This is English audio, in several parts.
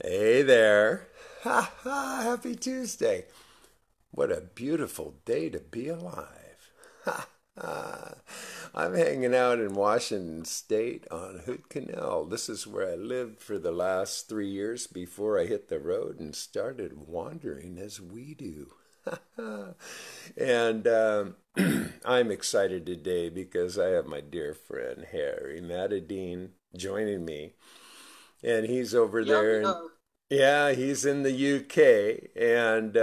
Hey there. Ha ha, happy Tuesday. What a beautiful day to be alive. Ha ha. I'm hanging out in Washington State on Hood Canal. This is where I lived for the last 3 years before I hit the road and started wandering as we do. And I'm excited today because I have my dear friend Harry Madadeen joining me, and he's over Yep, there in yeah, he's in the UK, and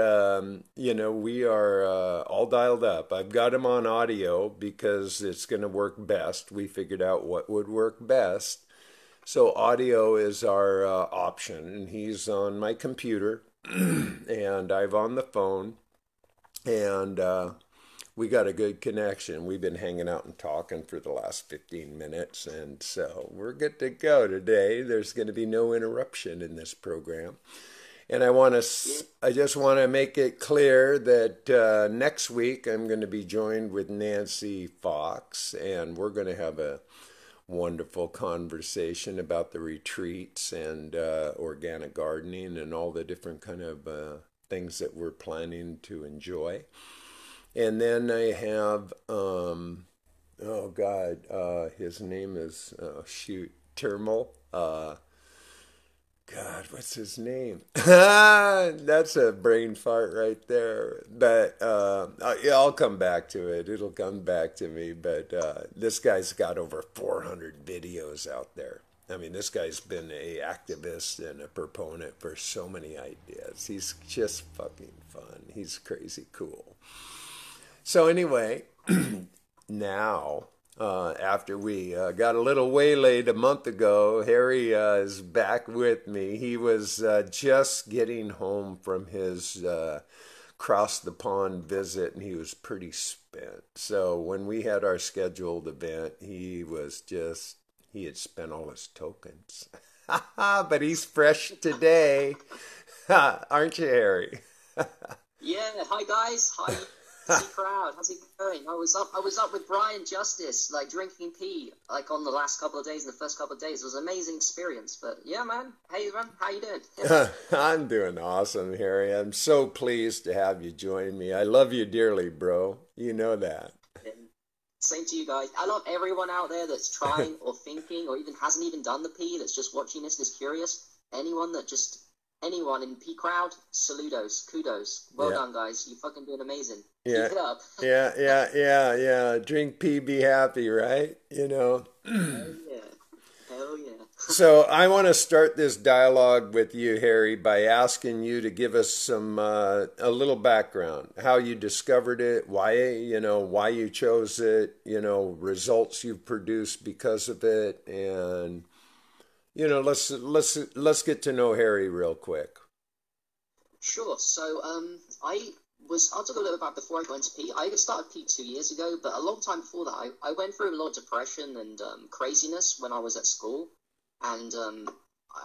we are all dialed up. I've got him on audio because it's going to work best. We figured out what would work best, so audio is our option, and he's on my computer, and I've on the phone, and we got a good connection. We've been hanging out and talking for the last 15 minutes, and so we're good to go today. There's going to be no interruption in this program. And I just want to make it clear that next week I'm going to be joined with Nancy Fox, and we're going to have a wonderful conversation about the retreats and organic gardening and all the different kind of things that we're planning to enjoy. And then I have, oh God, his name is, Termal. God, what's his name? That's a brain fart right there. But yeah, I'll come back to it. It'll come back to me. But this guy's got over 400 videos out there. I mean, this guy's been a activist and a proponent for so many ideas. He's just fucking fun. He's crazy cool. So anyway, now after we got a little waylaid a month ago, Harry is back with me. He was just getting home from his cross the pond visit, and he was pretty spent. So when we had our scheduled event, he had spent all his tokens. But he's fresh today, aren't you, Harry? yeah. Hi guys. Hi, see crowd. How's it going? I was up with Brian Justice, like drinking pee, like on the last couple of days, the first couple of days. It was an amazing experience. But yeah, man. Hey, man. How you doing? I'm doing awesome, Harry. I'm so pleased to have you join me. I love you dearly, bro. You know that. Yeah. Same to you guys. I love everyone out there that's trying or thinking or even hasn't even done the pee, that's just watching this, is curious. Anyone that just anyone in P crowd, saludos, kudos. Well Yeah. done, guys. You fucking doing amazing. Keep Yeah. it up. Yeah. Drink pee, be happy, right? Hell yeah. Hell yeah. So I want to start this dialogue with you, Harry, by asking you to give us a little background, how you discovered it, why you chose it, results you've produced because of it, and let's get to know Harry real quick. Sure. So, I'll talk a little about before I go into P. I started P 2 years ago, but a long time before that, I went through a lot of depression and craziness when I was at school. And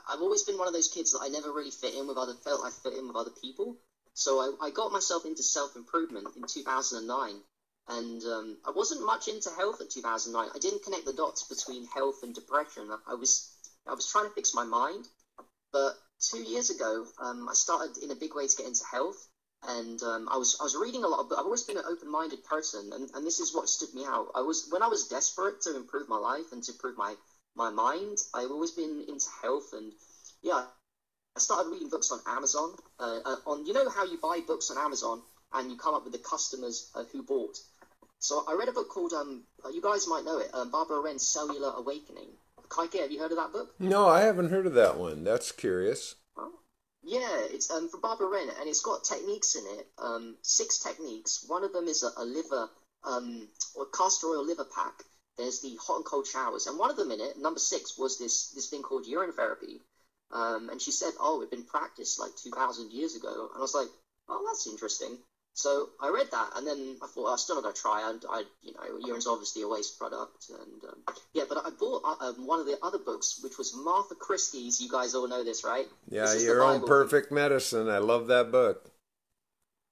I've always been one of those kids that I never really felt I fit in with other people. So I got myself into self-improvement in 2009. And I wasn't much into health at 2009. I didn't connect the dots between health and depression. I was trying to fix my mind. But 2 years ago, I started in a big way to get into health, and I was reading a lot of books. I've always been an open-minded person, and this is what stood me out. When I was desperate to improve my life and to improve my mind. I've always been into health, and yeah, I started reading books on Amazon. On how you buy books on Amazon and you come up with the customers who bought. So I read a book called you guys might know it, Barbara Wren's Cellular Awakening. Kaike, have you heard of that book? No, I haven't heard of that one. That's curious. Oh. Yeah, it's from Barbara Wren, and it's got techniques in it. 6 techniques. One of them is a liver, or castor oil liver pack. There's the hot and cold showers, and one of them in it, number 6, was this thing called urine therapy. And she said, "Oh, it'd been practiced like 2,000 years ago," and I was like, "Oh, that's interesting." So I read that, and then I thought, I'm still not gonna try. Urine's obviously a waste product, and yeah. But I bought one of the other books, which was Martha Christie's. You guys all know this, right? Yeah, This is the Your Own Bible. Perfect Medicine. I love that book.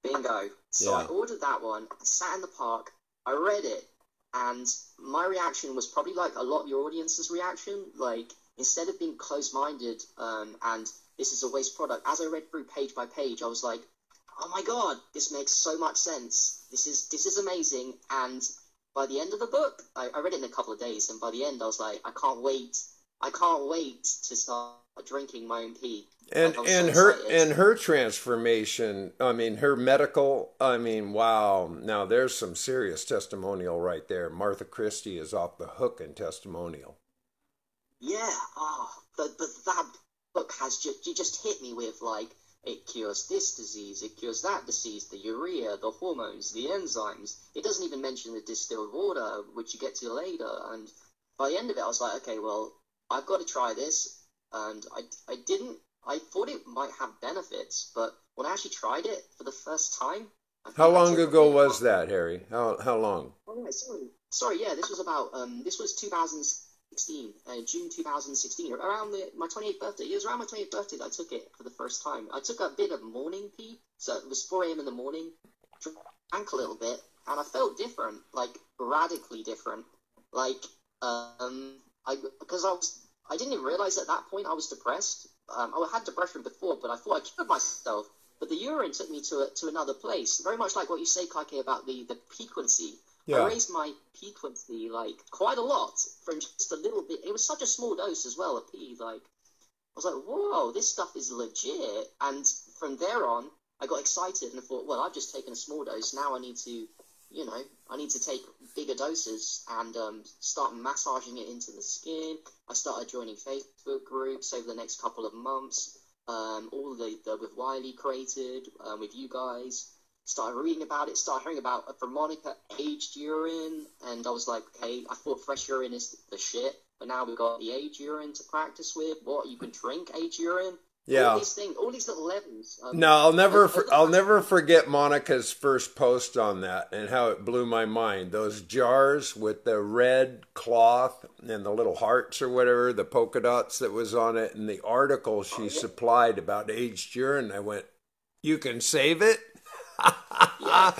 Bingo. So I Yeah. ordered that one. I sat in the park. I read it, and my reaction was probably like a lot of your audience's reaction. Like, instead of being closed-minded and this is a waste product, as I read through page by page, I was like, oh my God, this makes so much sense. This is amazing. And by the end of the book, I read it in a couple of days, and by the end I was like, I can't wait to start drinking my own pee. And Like, I was so and her excited. and her transformation, I mean her medical, I mean wow. Now there's some serious testimonial right there. Martha Christie is off the hook in testimonial. Yeah, but that book has just hit me with like, it cures this disease, it cures that disease, the urea, the hormones, the enzymes. It doesn't even mention the distilled water, which you get to later. And by the end of it, I was like, okay, well, I've got to try this. And I didn't. I thought it might have benefits, but when I actually tried it for the first time, I How think I long took ago maybe was about. that, Harry? How long? Oh, yeah, sorry. Yeah, this was about. This was 2016, June 2016, around my 28th birthday. It was around my 28th birthday that I took it for the first time. I took a bit of morning pee, so it was 4 a.m. in the morning. Drank a little bit, and I felt different, like radically different. Like, because I didn't even realize at that point I was depressed. I had depression before, but I thought I cured myself. But the urine took me to another place, very much like what you say, Kake, about the piquancy. I Yeah. raised my piquancy like quite a lot from just a little bit. It was such a small dose as well, a pee. Like, I was like, whoa, this stuff is legit. And from there on, I got excited and I thought, well, I've just taken a small dose. Now I need to, I need to take bigger doses and start massaging it into the skin. I started joining Facebook groups over the next couple of months. All the with Wiley created, with you guys. Started reading about it, started hearing about from Monica aged urine, and I was like, okay, I thought fresh urine is the shit, but now we've got the aged urine to practice with. What, you can drink aged urine? All Yeah. these things, all these little levels. No, Over the I'll past. never forget Monica's first post on that and how it blew my mind. Those jars with the red cloth and the little hearts or whatever, the polka dots that was on it, and the article she Oh yeah, supplied about aged urine. I went, "You can save it?" yeah.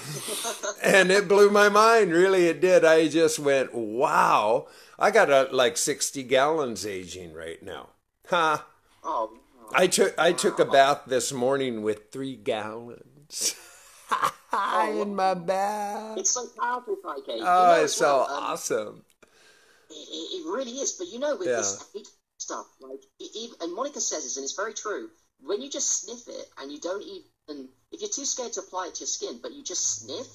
And it blew my mind. Really, it did. I just went, "Wow, I got like 60 gallons aging right now." Ha. Oh I took a wow. bath this morning with 3 gallons Oh in my wow. bath. It's so powerful, Kike. You Oh, know it's as so well. awesome. It really is. But with Yeah. this age stuff, like, and Monica says this, and it's very true. When you just sniff it and you don't even, if you're too scared to apply it to your skin, but you just sniff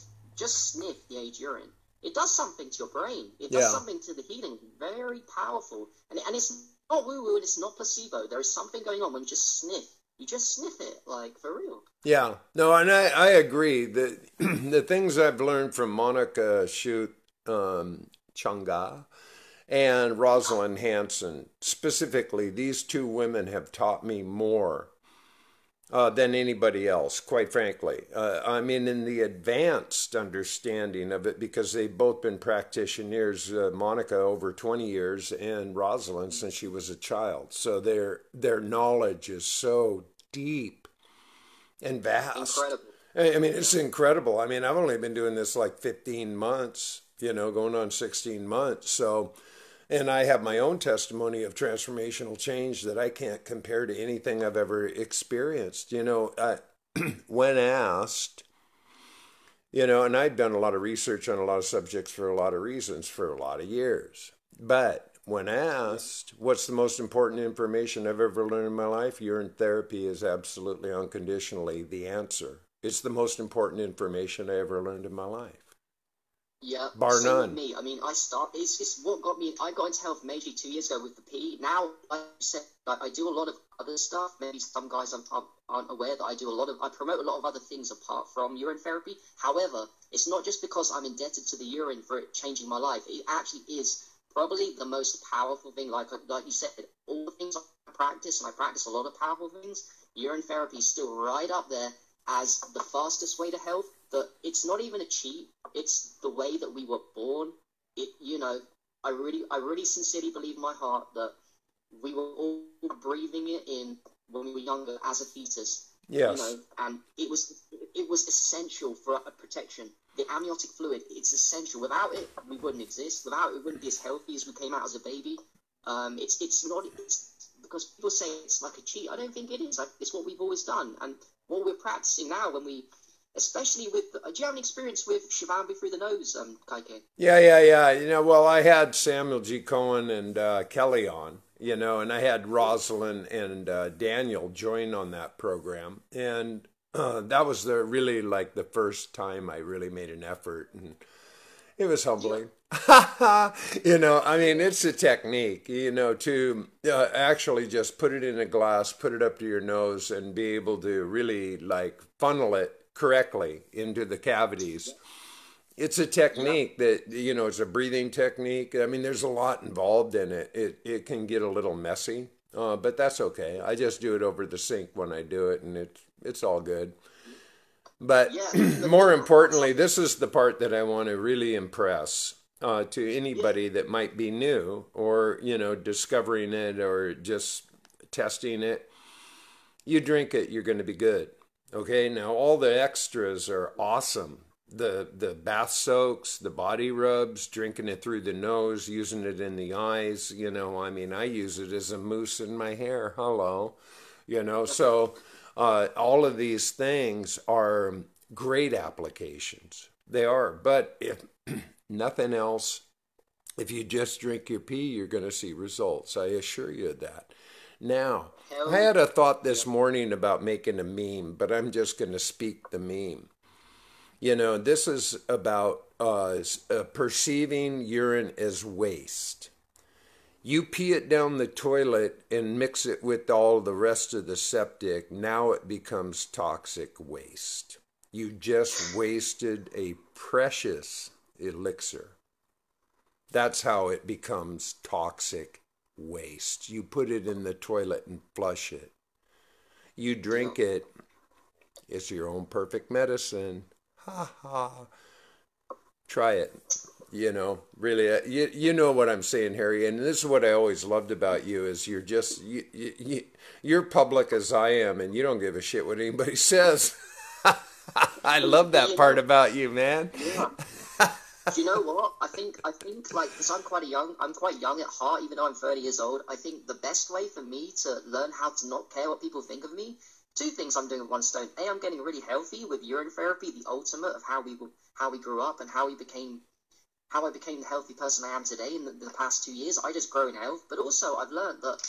the aged urine, it does something to your brain. It does Yeah. something to the healing. Very powerful. And it's not woo woo and it's not placebo. There is something going on when you just sniff. You just sniff it, like, for real. Yeah. No, and I agree. The things I've learned from Monica Shute, Changa and Rosalind Hanson, specifically, these two women have taught me more than anybody else, quite frankly. I mean, in the advanced understanding of it, because they've both been practitioners, Monica over 20 years and Rosalind since she was a child. So their knowledge is so deep and vast. Incredible. I mean, it's Yeah. incredible. I mean, I've only been doing this like 15 months, going on 16 months. So, and I have my own testimony of transformational change that I can't compare to anything I've ever experienced. When asked, and I've done a lot of research on a lot of subjects for a lot of reasons for a lot of years. But when Yeah. asked, what's the most important information I've ever learned in my life? Urine therapy is absolutely unconditionally the answer. It's the most important information I ever learned in my life, Yeah, bar same with none. me. I mean, it's what got me. I got into health majorly 2 years ago with the PE. Now, like you said, I do a lot of other stuff. Maybe some guys aren't aware that I promote a lot of other things apart from urine therapy. However, it's not just because I'm indebted to the urine for it changing my life. It actually is probably the most powerful thing. Like you said, all the things I practice, and I practice a lot of powerful things, urine therapy is still right up there as the fastest way to health. That it's not even a cheat. It's the way that we were born. I really sincerely believe in my heart that we were all breathing it in when we were younger as a fetus. Yes. And it was essential for a protection. The amniotic fluid, it's essential. Without it, we wouldn't exist. Without it, we wouldn't be as healthy as we came out as a baby. It's not because people say it's like a cheat. I don't think it is. It's what we've always done, and what we're practicing now. When we, especially with, do you have any experience with Shivambi through the nose, Kaike? Yeah. Well, I had Samuel G. Cohen and Kelly on, and I had Rosalind and Daniel join on that program, and that was really like the first time I really made an effort, and it was Yeah, humbling. I mean, it's a technique, to actually just put it in a glass, put it up to your nose, and be able to really like funnel it correctly into the cavities. It's a yeah, technique that, it's a breathing technique. I mean, there's a lot involved in it. It can get a little messy, but that's okay. I just do it over the sink when I do it, and it's all good. But yeah. more That's importantly, something. this is the part that I want to really impress to Yeah, anybody that might be new or, discovering it or just testing it. You drink it, you're going to be good. Okay, now all the extras are awesome. The bath soaks, the body rubs, drinking it through the nose, using it in the eyes. I mean, I use it as a mousse in my hair. Hello, so all of these things are great applications. They are, but if nothing else, if you just drink your pee, you're going to see results. I assure you of that. Now, I hell had a thought yeah. this morning about making a meme, but I'm just going to speak the meme. This is about perceiving urine as waste. You pee it down the toilet and mix it with all the rest of the septic. Now it becomes toxic waste. You just wasted a precious elixir. That's how it becomes toxic waste. You put it in the toilet and flush it. You Yeah. drink it, it's your own perfect medicine. Ha ha. Try it. Really, you know what I'm saying, Harry. And this is what I always loved about you is you're public as I am, and you don't give a shit what anybody says. I love But that part about you, man. yeah. Do you know what? I think like because I'm quite young at heart, even though I'm 30 years old. I think the best way for me to learn how to not care what people think of me, two things I'm doing with one stone. A, I'm getting really healthy with urine therapy, the ultimate of how we grew up and how I became the healthy person I am today in the past 2 years. I just grow in health, but also I've learned that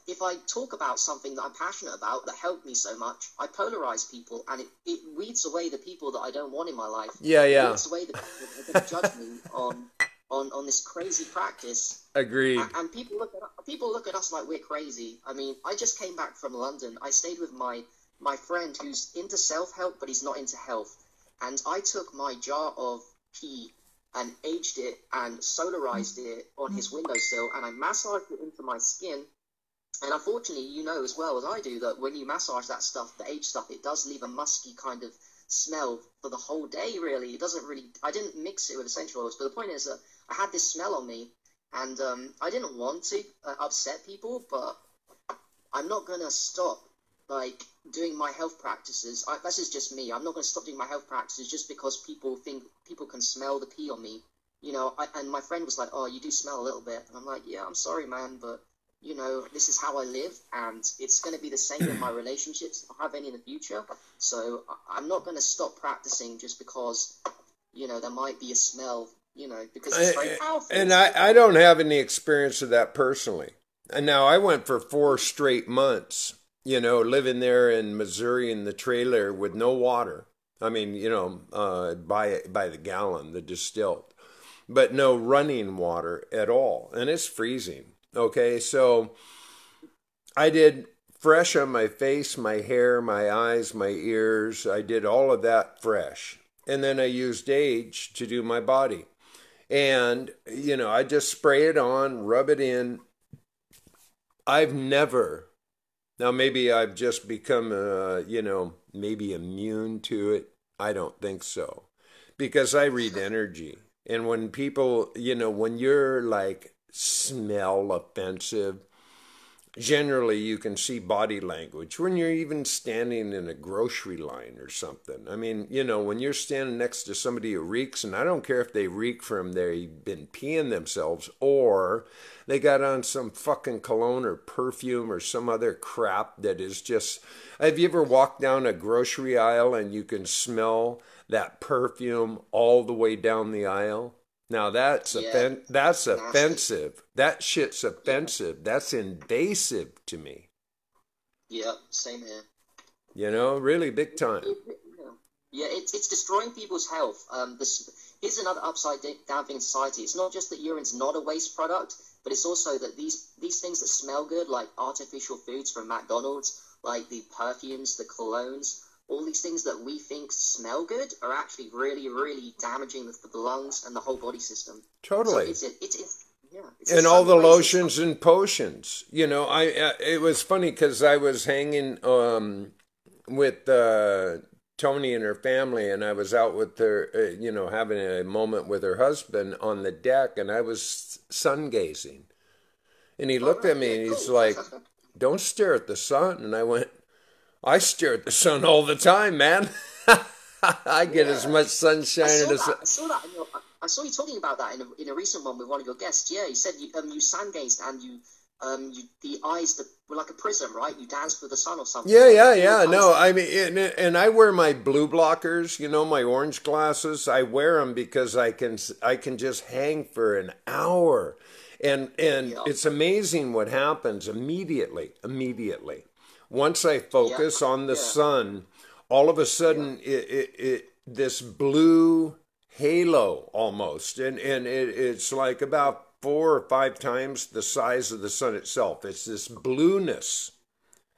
if I talk about something that I'm passionate about that helped me so much, I polarize people, and it weeds away the people that I don't want in my life. Yeah, It yeah. weeds away the people that are going to judge me on this crazy practice. Agreed. And people look at us like we're crazy. I mean, I just came back from London. I stayed with my friend who's into self help, but he's not into health. And I took my jar of pee and aged it and solarized it on his windowsill, and I massaged it into my skin. And unfortunately, you know as well as I do that when you massage that stuff, the aged stuff, it does leave a musky kind of smell for the whole day, really. It doesn't really, I didn't mix it with essential oils, but the point is that I had this smell on me, and I didn't want to upset people, but I'm not going to stop, like, doing my health practices. This is just me. I'm not going to stop doing my health practices just because people think people can smell the pee on me. And my friend was like, "Oh, you do smell a little bit." And I'm like, "Yeah, I'm sorry, man, but this is how I live, and it's going to be the same in my relationships if I have any in the future. So I'm not going to stop practicing just because, there might be a smell, because it's very powerful. And It's very I don't powerful. have any experience of that personally. And now I went for 4 straight months, living there in Missouri in the trailer with no water. I mean, by the gallon, the distilled, but no running water at all, and it's freezing. Okay, so I did fresh on my face, my hair, my eyes, my ears. I did all of that fresh, and then I used Age to do my body. And, I just spray it on, rub it in. I've never, now maybe I've just become, maybe immune to it. I don't think so. Because I read energy. And when people, when you're like smell offensive, generally you can see body language when you're even standing in a grocery line or something. I mean, when you're standing next to somebody who reeks, and I don't care if they reek from they've been peeing themselves or they got on some fucking cologne or perfume or some other crap that is just. Have you ever walked down a grocery aisle and you can smell that perfume all the way down the aisle? Now Yeah, that's nasty. offensive. That shit's Yeah, offensive. That's invasive to me. yeah, same here. Really big time. Yeah, yeah, it's destroying people's health. Here's another down thing in society. It's not just that urine's not a waste product, but it's also that these things that smell good, like artificial foods from McDonald's, like the perfumes, the colognes, all these things that we think smell good are actually really, really damaging the lungs and the whole body system. So Totally. it's a And all the sunny waste. It's lotions and potions. It was funny because I was hanging with Tony and her family, and I was out with her, having a moment with her husband on the deck, and I was sun gazing. And he all looked right. at Yeah, me and he's cool. like, "Don't stare at the sun." And I went, "I stare at the sun all the time, man. I get as Yeah. much I sunshine saw as." that. I saw that. I saw you talking about that in a recent one with one of your guests. Yeah, you said you sun gazed and the eyes that were like a prism, right? You danced with the sun or something. Yeah, Like yeah, all the yeah. colors. No, I mean, and I wear my blue blockers, my orange glasses. I wear them because I can just hang for an hour, and Yeah, it's amazing what happens immediately. Immediately, once I yeah, focus on the yeah, sun, all of a yeah. sudden it this blue halo almost, and it's like about 4 or 5 times the size of the sun itself. It's this blueness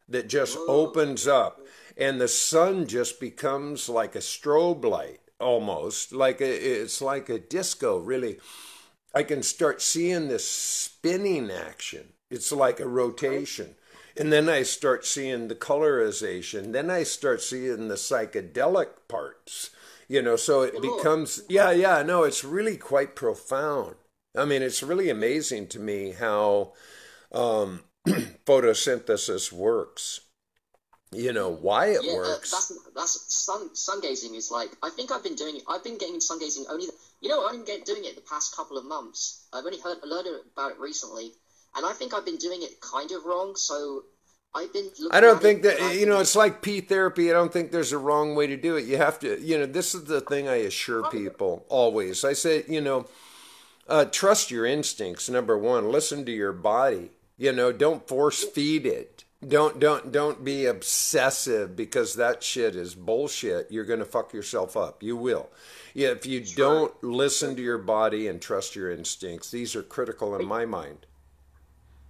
that just Whoa. opens up, and the sun just becomes like a strobe light almost, it's like a disco, really. I can start seeing this spinning action. It's like a Okay. rotation. And then I start seeing the colorization. Then I start seeing the psychedelic parts. So it Good lord. becomes, yeah, yeah, no, it's really quite profound. I mean, it's really amazing to me how um, photosynthesis works, Mm. why it Yeah, works. that's sun gazing is like I think I've been doing it. I've been getting sun gazing only. I've been doing it the past couple of months. I've only learned about it recently, and I think I've been doing it kind of wrong. So I've been I looking don't at it, think that, and I've been it's like P therapy. I don't think there's a wrong way to do it. You have to, this is the thing I assure kind of people always. I say, trust your instincts, number one. Listen to your body. Don't force yeah, feed it. Don't be obsessive because that shit is bullshit. You're gonna fuck yourself up. You will. Yeah, if you true. don't listen to your body and trust your instincts, these are critical in But my mind.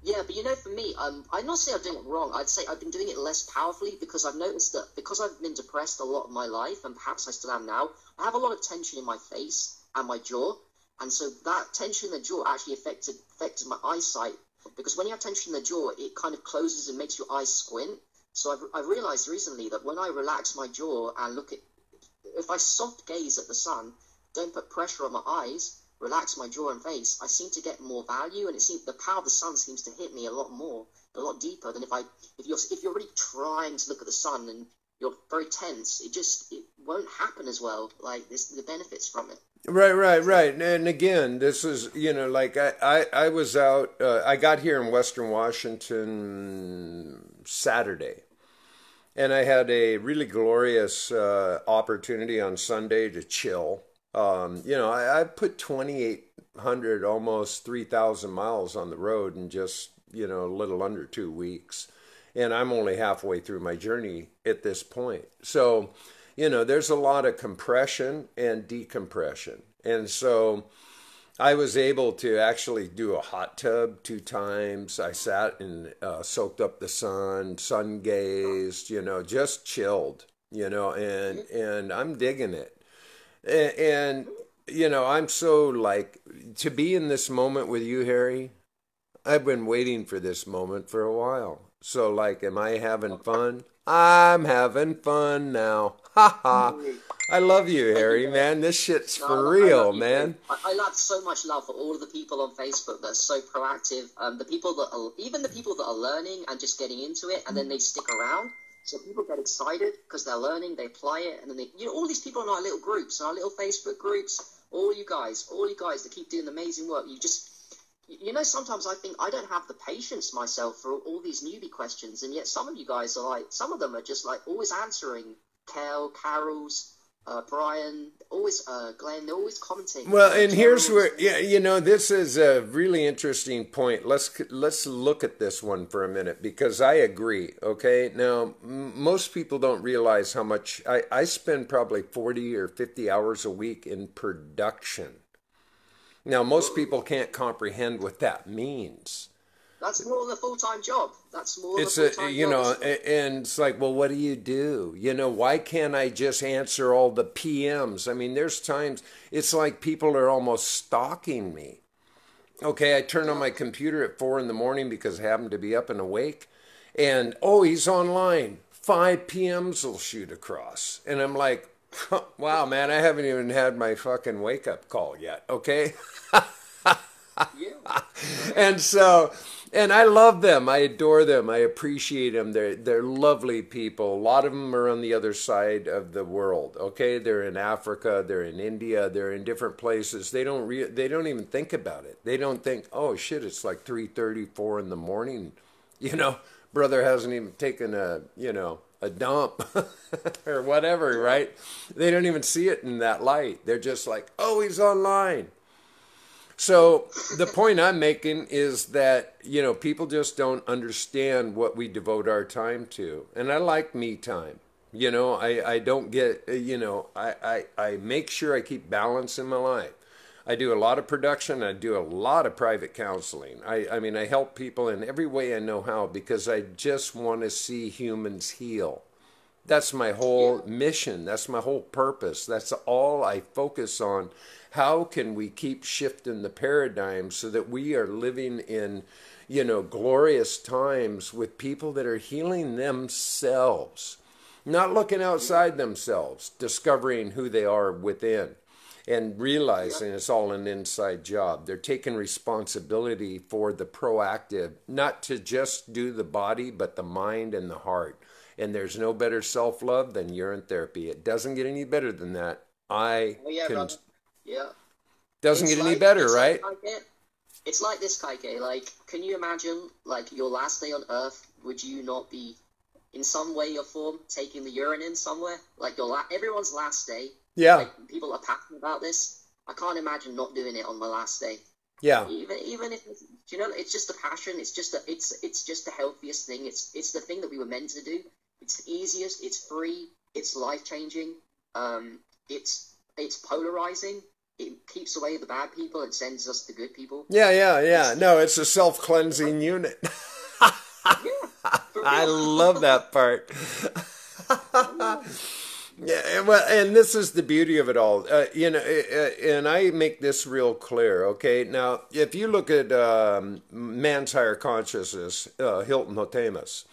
yeah, but for me, I'm not saying I'm doing it wrong. I'd say I've been doing it less powerfully because I've noticed that because I've been depressed a lot of my life, and perhaps I still am now, I have a lot of tension in my face and my jaw, and so that tension in the jaw actually affected my eyesight because when you have tension in the jaw, it kind of closes and makes your eyes squint. So I've realized recently that when I relax my jaw and if I soft gaze at the sun, don't put pressure on my eyes, relax my jaw and face, I seem to get more value, and it seems the power of the sun seems to hit me a lot more, a lot deeper than if you're really trying to look at the sun and you're very tense. It won't happen as well. Like this, the benefits from it. Right, right, right. And again, this is, like I was out, I got here in Western Washington Saturday, and I had a really glorious opportunity on Sunday to chill. I put 2,800, almost 3,000 miles on the road in just, a little under 2 weeks. And I'm only halfway through my journey at this point. So, there's a lot of compression and decompression. And so I was able to actually do a hot tub 2 times. I sat and soaked up the sun gazed, just chilled, Yeah, and I'm digging it. And I'm so like to be in this moment with you, Harry. I've been waiting for this moment for a while. So, like, am I having fun? I'm having fun now. Ha ha. I love you, Thank you, Harry, Derek. man. This shit's No, for I love real, you too. man. I have so much love for all of the people on Facebook that are so proactive. The people that are, even the people that are learning and just getting into it, and then they stick around. So people get excited because they're learning, they apply it, and then they, all these people in our little groups, our little Facebook groups, all you guys that keep doing amazing work. Sometimes I think I don't have the patience myself for all these newbie questions, and yet some of you guys are like, some of them are just like always answering. Carol's, Brian, always Glenn, they're always commenting. Well, and here's Gerald, where, yeah, this is a really interesting point. Let's look at this one for a minute because I agree. Okay, now most people don't realize how much I spend probably 40 or 50 hours a week in production. Now, most people can't comprehend what that means. that's more than a full-time job. That's more than a It's full-time job. and it's like, well, what do you do? Why can't I just answer all the PMs? I mean, there's times it's like people are almost stalking me. Okay, I turn on my computer at 4 in the morning because I happen to be up and awake, and oh, he's online. 5 PMs will shoot across, and I'm like, wow, man, I haven't even had my fucking wake up call yet. Okay. Yeah. And so, and I love them. I adore them. I appreciate them. They're lovely people. A lot of them are on the other side of the world. Okay, they're in Africa. They're in India. They're in different places. They don't even think about it. They don't think, oh shit, it's like 3:30, 4 in the morning. Brother hasn't even taken a dump or whatever, right? They don't even see it in that light. They're just like, oh, he's online. So the point I'm making is that, people just don't understand what we devote our time to. And I like me time. I don't get, I make sure I keep balance in my life. I do a lot of production. I do a lot of private counseling. I mean, I help people in every way I know how because I just want to see humans heal. That's my whole mission. That's my whole purpose. That's all I focus on. How can we keep shifting the paradigm so that we are living in, glorious times with people that are healing themselves, not looking outside themselves, discovering who they are within and realizing it's all an inside job. They're taking responsibility for the proactive, not to just do the body, but the mind and the heart. And there's no better self-love than urine therapy. It doesn't get any better than that. Brother. Yeah. Doesn't get any better, right? It's like this, Kaike. Like, can you imagine, like, your last day on Earth, would you not be, in some way or form, taking the urine in somewhere? Like, everyone's last day. Yeah. Like, people are passionate about this. I can't imagine not doing it on my last day. Yeah. Even if, it's just a passion. It's just the healthiest thing. It's the thing that we were meant to do. It's the easiest. It's free. It's life-changing. It's polarizing. It keeps away the bad people and sends us the good people. Yeah. No, it's a self-cleansing unit. I love that part. Yeah, well, and this is the beauty of it all. And I make this real clear, okay? Now, if you look at Man's Higher Consciousness, Hilton Hotemus,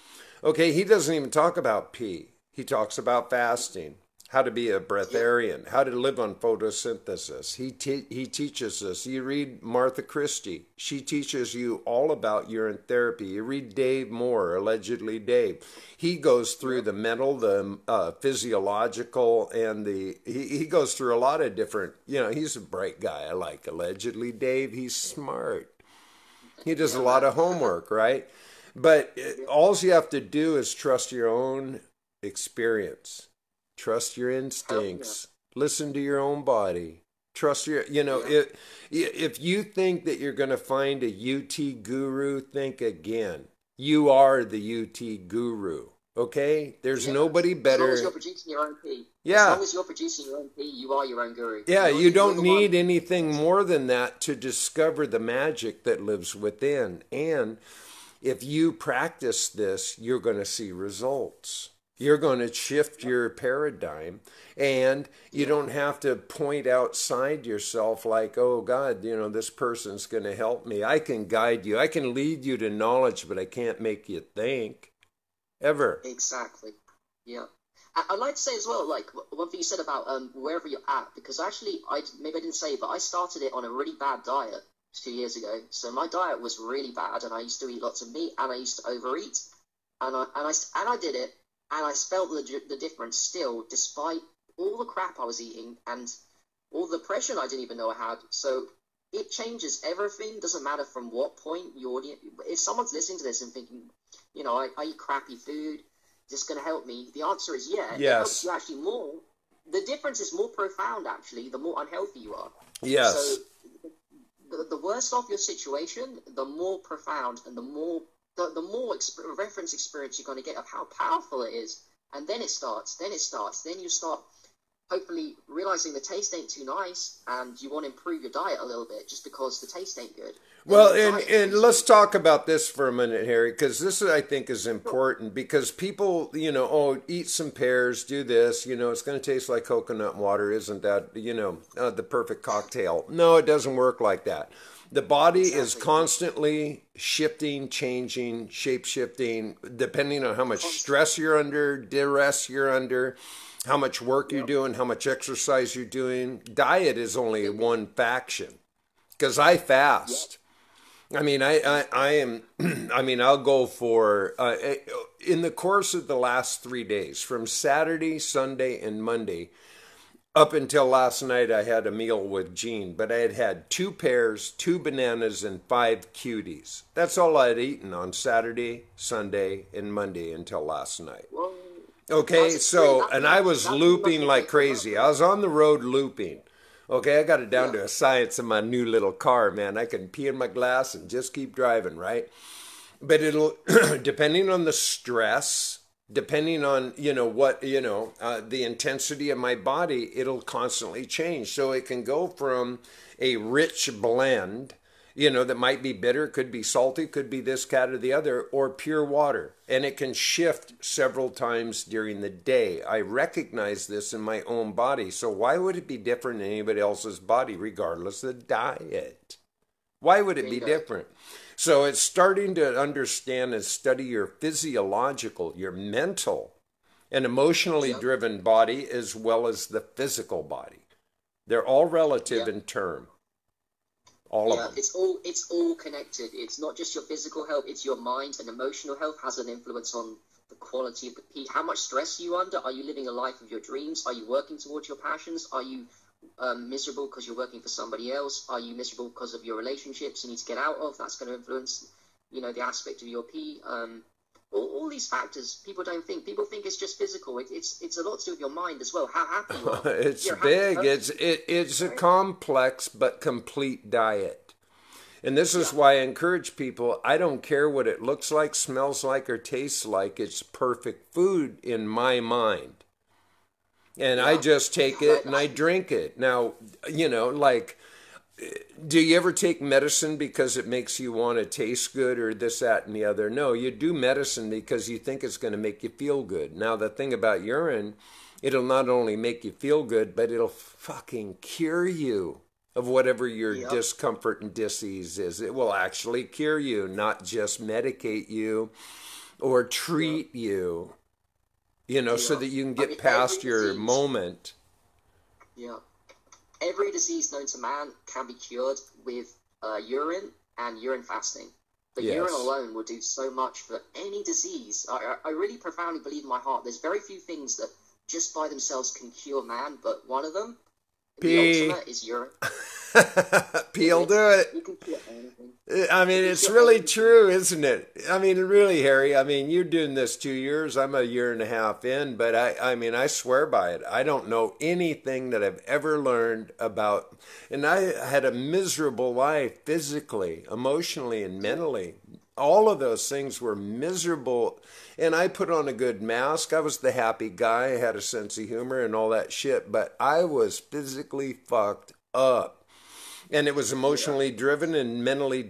okay, he doesn't even talk about pee. He talks about fasting, how to be a breatharian, how to live on photosynthesis. He teaches us. You read Martha Christie. She teaches you all about urine therapy. You read Dave Moore, allegedly Dave. He goes through the mental, the physiological, and he goes through a lot of different, he's a bright guy. I like allegedly Dave. He's smart. He does a lot of homework, right? But all you have to do is trust your own experience. Trust your instincts. Listen to your own body. Trust your, if you think that you're going to find a UT guru, think again. You are the UT guru. Okay? There's nobody better. As long as you're producing your own pee. Yeah. As long as you're producing your own pee, you are your own guru. Yeah, you don't need anything more than that to discover the magic that lives within. And if you practice this, you're going to see results. You're going to shift your paradigm, and you Yeah, don't have to point outside yourself like, oh God, this person's going to help me. I can guide you. I can lead you to knowledge, but I can't make you think ever. exactly. Yeah. I'd like to say as well, like one thing you said about wherever you're at, because actually, maybe I didn't say, but I started it on a really bad diet 2 years ago. So my diet was really bad, and I used to eat lots of meat, and I used to overeat, and I did it, and I felt the difference still, despite all the crap I was eating and all the depression I didn't even know I had. So it changes everything. Doesn't matter from what point you're. If someone's listening to this and thinking, I eat crappy food, is this going to help me? The answer is yeah. It helps Yes. you actually more. The difference is more profound actually. The more unhealthy you are. So Yes. the worse off your situation, the more profound and the more reference experience you're going to get of how powerful it is. And then it starts. Then you start hopefully realizing the taste ain't too nice, and you want to improve your diet a little bit just because the taste ain't good. Then Well, your and, diet and improves let's too. talk about this for a minute, Harry, because this I think is Sure. important because people, oh, eat some pears, do this, it's going to taste like coconut water. Isn't that, the perfect cocktail? No, it doesn't work like that. The body is Exactly. constantly shifting, changing, shape shifting, depending on how much Constantly. stress you're under, duress you're under, how much work you're Yep. doing, how much exercise you're doing. Diet is only It, one faction because I yep. fast. I mean, I am, I mean, I'll go for, in the course of the last 3 days, from Saturday, Sunday, and Monday, up until last night, I had a meal with Jean, but I had had two pears, two bananas, and five cuties. That's all I'd eaten on Saturday, Sunday, and Monday until last night. Well, Okay, that's extreme. so, and I was That pretty much looping like defeats the crazy. I purpose. was on the road looping. Okay, I got it down Yeah. to a science in my new little car, man. I can pee in my glass and just keep driving, right? But it'll, depending on the stress, depending on, the intensity of my body, it'll constantly change. So it can go from a rich blend, that might be bitter, could be salty, could be this, cat, or the other, or pure water. And it can shift several times during the day. I recognize this in my own body. So why would it be different in anybody else's body, regardless of the diet? Why would it be Bingo. different? So it's starting to understand and study your physiological, your mental, and emotionally Yep. driven body as well as the physical body. They're all relative Yep. in term, all of Yeah, them. it's all connected. It's not just your physical health; it's your mind and emotional health has an influence on the quality of the peak. How much stress are you under? Are you living a life of your dreams? Are you working towards your passions? Are you miserable because you're working for somebody else? Are you miserable because of your relationships you need to get out of? That's going to influence, the aspect of your P. All these factors people don't think. People think it's just physical. It's a lot to do with your mind as well. How happy you are. If It's you're a happy big. person, It's a right? complex but complete diet. And this is Yeah, why I encourage people, I don't care what it looks like, smells like, or tastes like. It's perfect food in my mind. And I yeah. just take it and I drink it. Now, like, do you ever take medicine because it makes you want to taste good or this, that, and the other? No, you do medicine because you think it's going to make you feel good. Now, the thing about urine, it'll not only make you feel good, but it'll fucking cure you of whatever your Yep. discomfort and disease is. It will actually cure you, not just medicate you or Yep. treat you, so Yep. that you can I get mean, every past your disease. moment. Yeah. Every disease known to man can be cured with urine and urine fasting. But urine Yes. alone will do so much for any disease. I really profoundly believe in my heart there's very few things that just by themselves can cure man, but one of them, the P. ultimate, is urine. P will do it. You can cure anything. I You mean, can it's cure really anything. true, isn't it? I mean, really, Harry. I mean, you're doing this 2 years. I'm a year and a half in, but I mean, I swear by it. I don't know anything that I've ever learned about. And I had a miserable life physically, emotionally, and Yeah. mentally. All of those things were miserable. And I put on a good mask. I was the happy guy. I had a sense of humor and all that shit, but I was physically fucked up. And it was Yeah. emotionally driven and mentally,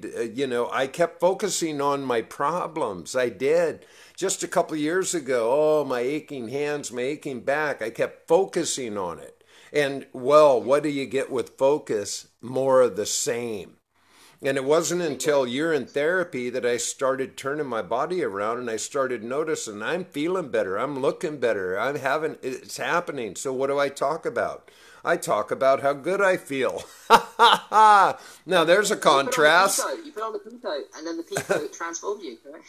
I kept focusing on my problems. I did. Just a couple of years ago, oh, my aching hands, my aching back, I kept focusing on it. And well, Yeah. what do you get with focus? More of the same. And it wasn't Bingo. until you're in therapy that I started turning my body around and I started noticing I'm feeling better. I'm looking better. It's happening. So what do I talk about? I talk about how good I feel. Now there's a So you put on the contrast, peacoat. You put on the peacoat, and then the peacoat transformed you, correct?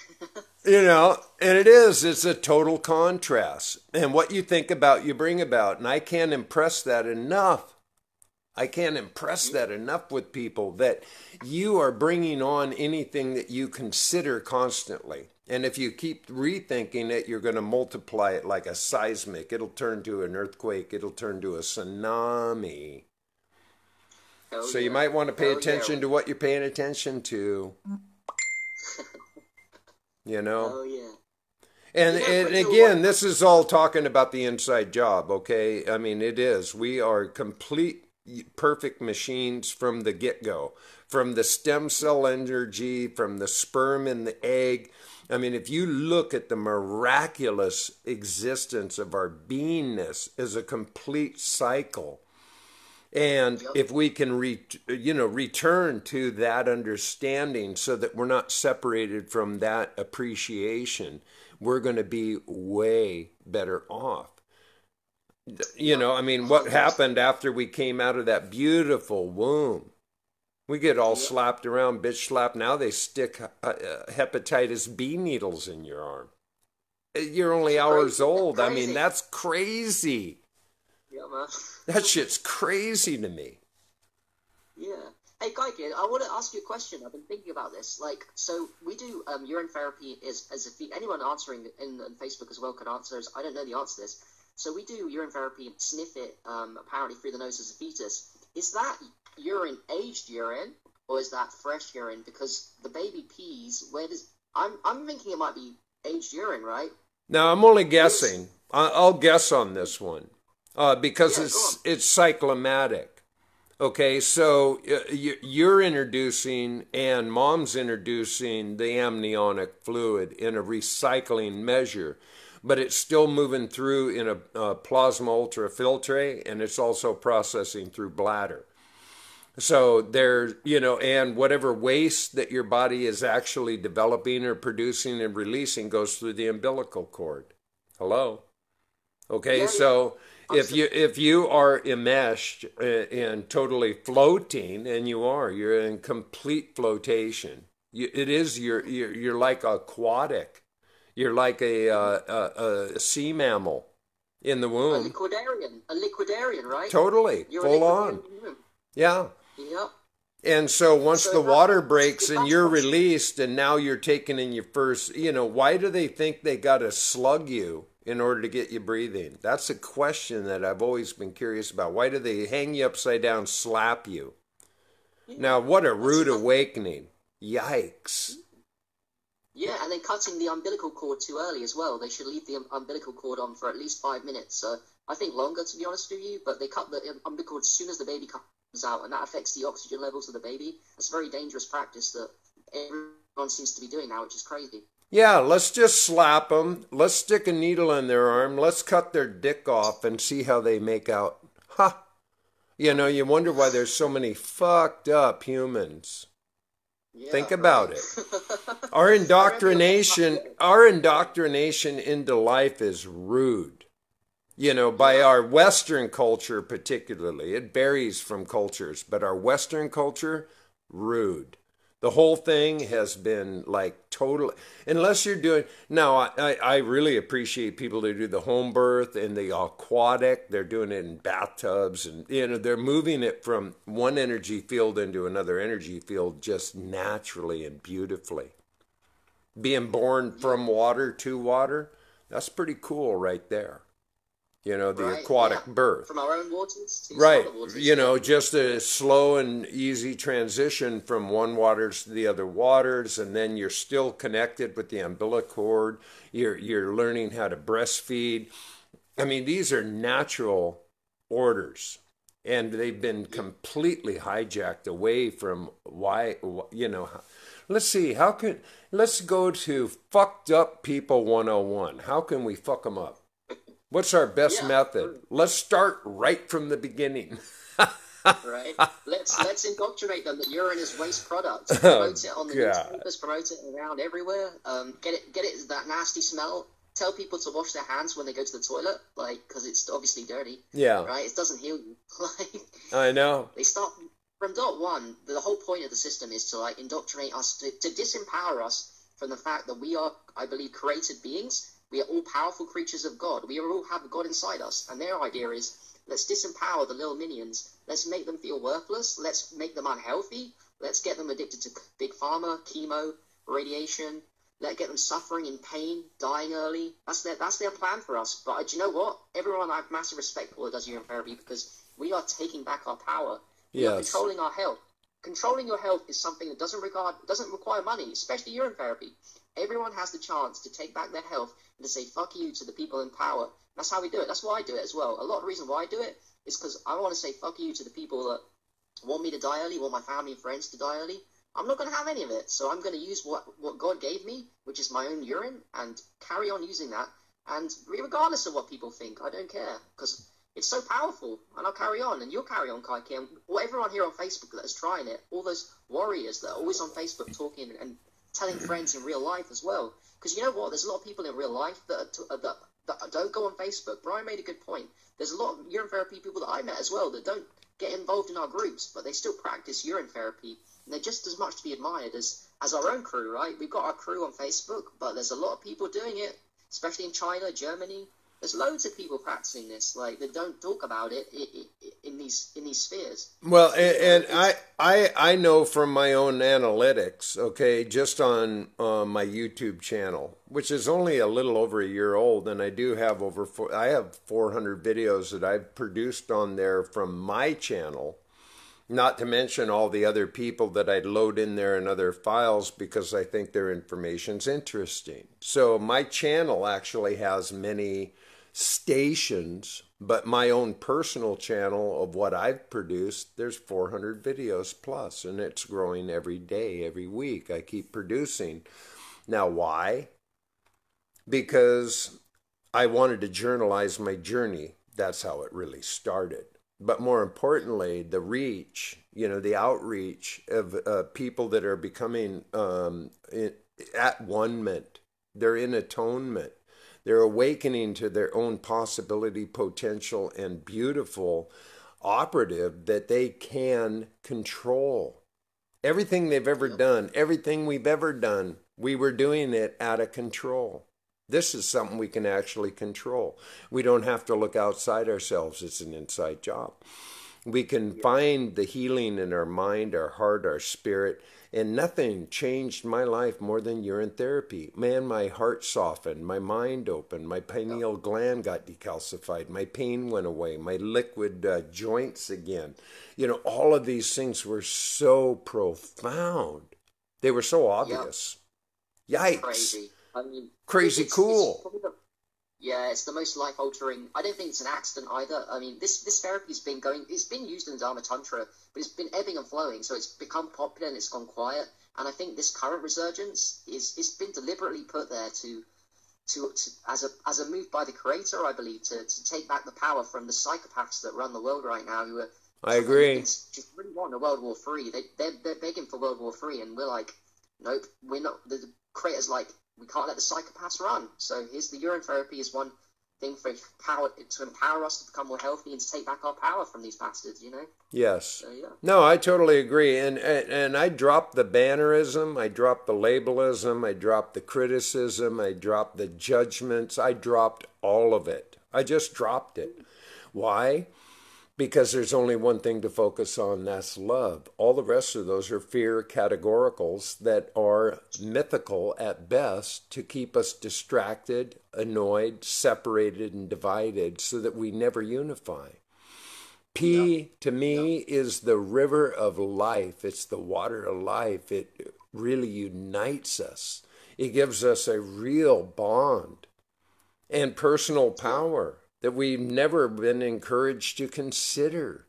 and it's a total contrast. And what you think about, you bring about. And I can't impress that enough. I can't impress Yeah. that enough with people that you are bringing on anything that you consider constantly. And if you keep rethinking it, you're going to multiply it like a seismic. It'll turn to an earthquake, it'll turn to a tsunami. Hell So you yeah. might want to pay Hell yeah. attention to what you're paying attention to, you know? Hell yeah. And Until what? again, this is all talking about the inside job, okay? I mean, it is. We are complete, perfect machines from the get go, from the stem cell energy, from the sperm and the egg. I mean, if you look at the miraculous existence of our beingness as a complete cycle, and Yep. if we can return to that understanding so that we're not separated from that appreciation, we're going to be way better off. Yep. I mean, what 100%. happened after we came out of that beautiful womb? We get all Yep. slapped around, bitch slapped. Now they stick hepatitis B needles in your arm. You're only hours Crazy. old. I mean, Crazy. that's crazy. Yeah, man. That shit's crazy to me. Yeah. Hey, Geigen, I want to ask you a question. I've been thinking about this. Like, so we do urine therapy is as if anyone answering in Facebook as well can answer. I don't know the answer to this. So we do urine therapy and sniff it apparently through the nose as a fetus. Is that urine aged urine or is that fresh urine? Because the baby pees. Where does I'm thinking it might be aged urine, right? Now, I'm only Yes. guessing. I'll guess on this one because Yeah. Go on. it's cyclomatic. Okay, so you're introducing and mom's introducing the amniotic fluid in a recycling measure, but it's still moving through in a plasma ultrafiltrate and it's also processing through bladder. So there, and whatever waste that your body is actually developing or producing and releasing goes through the umbilical cord. Hello? Okay, Yeah. Yeah. so Understood. if you are enmeshed and totally floating, and you're in complete flotation. It is you're like aquatic. You're like a sea mammal in the A womb. liquidarian. A liquidarian, right? Totally, You're a full on. liquidarian human. Yeah. Yep. And so once So the that water breaks if and that's you're what's released and now you're taking in your first, why do they think they got to slug you in order to get you breathing? That's a question that I've always been curious about. Why do they hang you upside down, slap you? yeah. Now, what a That's rude awakening. Yikes. yeah, and then cutting the umbilical cord too early as well. They should leave the umbilical cord on for at least 5 minutes. I think longer, to be honest with you. But they cut the umbilical cord as soon as the baby comes out, and that affects the oxygen levels of the baby. That's a very dangerous practice that everyone seems to be doing now, which is crazy. Yeah, let's just slap them. Let's stick a needle in their arm. Let's cut their dick off and see how they make out. Ha! You wonder why there's so many fucked up humans. Yeah, Think right. about it. Our I remember your indoctrination, our indoctrination into life is rude. By yeah, our Western culture particularly. It varies from cultures, but our Western culture, rude. The whole thing has been like total, unless you're doing, now I really appreciate people that do the home birth and the aquatic. They're doing it in bathtubs and, they're moving it from one energy field into another energy field just naturally and beautifully. Being born yeah, from water to water, that's pretty cool right there. The right, yeah. aquatic birth. From our own waters to some Right. other waters. Yeah, Just a slow and easy transition from one waters to the other waters, and then you're still connected with the umbilical cord. You're learning how to breastfeed. I mean, these are natural orders. and they've been completely hijacked away from why, let's see, let's go to fucked up people 101. How can we fuck them up? What's our best Yeah, method? Let's start right from the beginning. right. Let's indoctrinate them that urine is waste product. Oh, Promote it on the God. newspapers. Promote it around everywhere. Get it that nasty smell. Tell people to wash their hands when they go to the toilet, like, because it's obviously dirty, Yeah, right? It doesn't heal you. Like, I know. they start from dot one. The whole point of the system is to like indoctrinate us, to disempower us from the fact that we are, I believe, created beings. We are all powerful creatures of God. We all have God inside us, and their idea is, let's disempower the little minions. Let's make them feel worthless. Let's make them unhealthy. Let's get them addicted to big pharma, chemo, radiation. Let's get them suffering in pain, dying early. That's their plan for us. But do you know what? Everyone I have massive respect for that does urine therapy, because we are taking back our power. We are Yes. controlling our health. Controlling your health is something that doesn't require money, especially urine therapy. Everyone has the chance to take back their health and to say fuck you to the people in power. That's how we do it. That's why I do it as well. A lot of the reason why I do it is because I want to say fuck you to the people that want me to die early, want my family and friends to die early. I'm not going to have any of it. So I'm going to use what God gave me, which is my own urine, and carry on using that. And regardless of what people think, I don't care, because it's so powerful. And I'll carry on, and you'll carry on, Kaiki. And everyone here on Facebook that is trying it, all those warriors that are always on Facebook talking and telling friends in real life as well. Because you know what? There's a lot of people in real life that don't go on Facebook. Brian made a good point. There's a lot of urine therapy people that I met as well that don't get involved in our groups, but they still practice urine therapy. And they're just as much to be admired as our own crew, right? We've got our crew on Facebook, but there's a lot of people doing it, especially in China, Germany. There's loads of people practicing this, like, they don't talk about it in these spheres. Well, and I know from my own analytics, okay, just on my YouTube channel, which is only a little over a year old, and I do have I have 400 videos that I've produced on there from my channel, not to mention all the other people that I'd load in there and other files because I think their information's interesting. So my channel actually has many stations, but my own personal channel of what I've produced, there's 400 videos plus, and it's growing every day, every week. I keep producing. Now, why? Because I wanted to journalize my journey. That's how it really started. But more importantly, the reach, the outreach of people that are becoming at one-ment. They're in atonement. They're awakening to their own possibility, potential, and beautiful operative that they can control. Everything they've ever done, everything we've ever done, we were doing it out of control. This is something we can actually control. We don't have to look outside ourselves. It's an inside job. We can find the healing in our mind, our heart, our spirit, and nothing changed my life more than urine therapy. Man, my heart softened, my mind opened, my pineal gland got decalcified, my pain went away, my liquid joints again. All of these things were so profound. They were so obvious. Yikes. Crazy. I mean, crazy cool. It's the most life-altering. I don't think it's an accident either. I mean, this therapy's been it's been used in the Dharma Tantra, but it's been ebbing and flowing, so it's become popular and it's gone quiet. And I think this current resurgence is been deliberately put there to as a move by the Creator, I believe, to take back the power from the psychopaths that run the world right now, who are I agree. just really wanting a World War III. They're begging for World War III, and we're like, nope, we're not. The Creator's like, we can't let the psychopaths run. So here's the urine therapy is one thing to empower us to become more healthy and to take back our power from these bastards, Yes. So, yeah. No, I totally agree. And I dropped the bannerism, I dropped the labelism, I dropped the criticism, I dropped the judgments, I dropped all of it. I just dropped it. Why? Because there's only one thing to focus on, that's love. All the rest of those are fear categoricals that are mythical at best to keep us distracted, annoyed, separated, and divided so that we never unify. P, to me, is the river of life. It's the water of life. It really unites us. It gives us a real bond and personal power that we've never been encouraged to consider.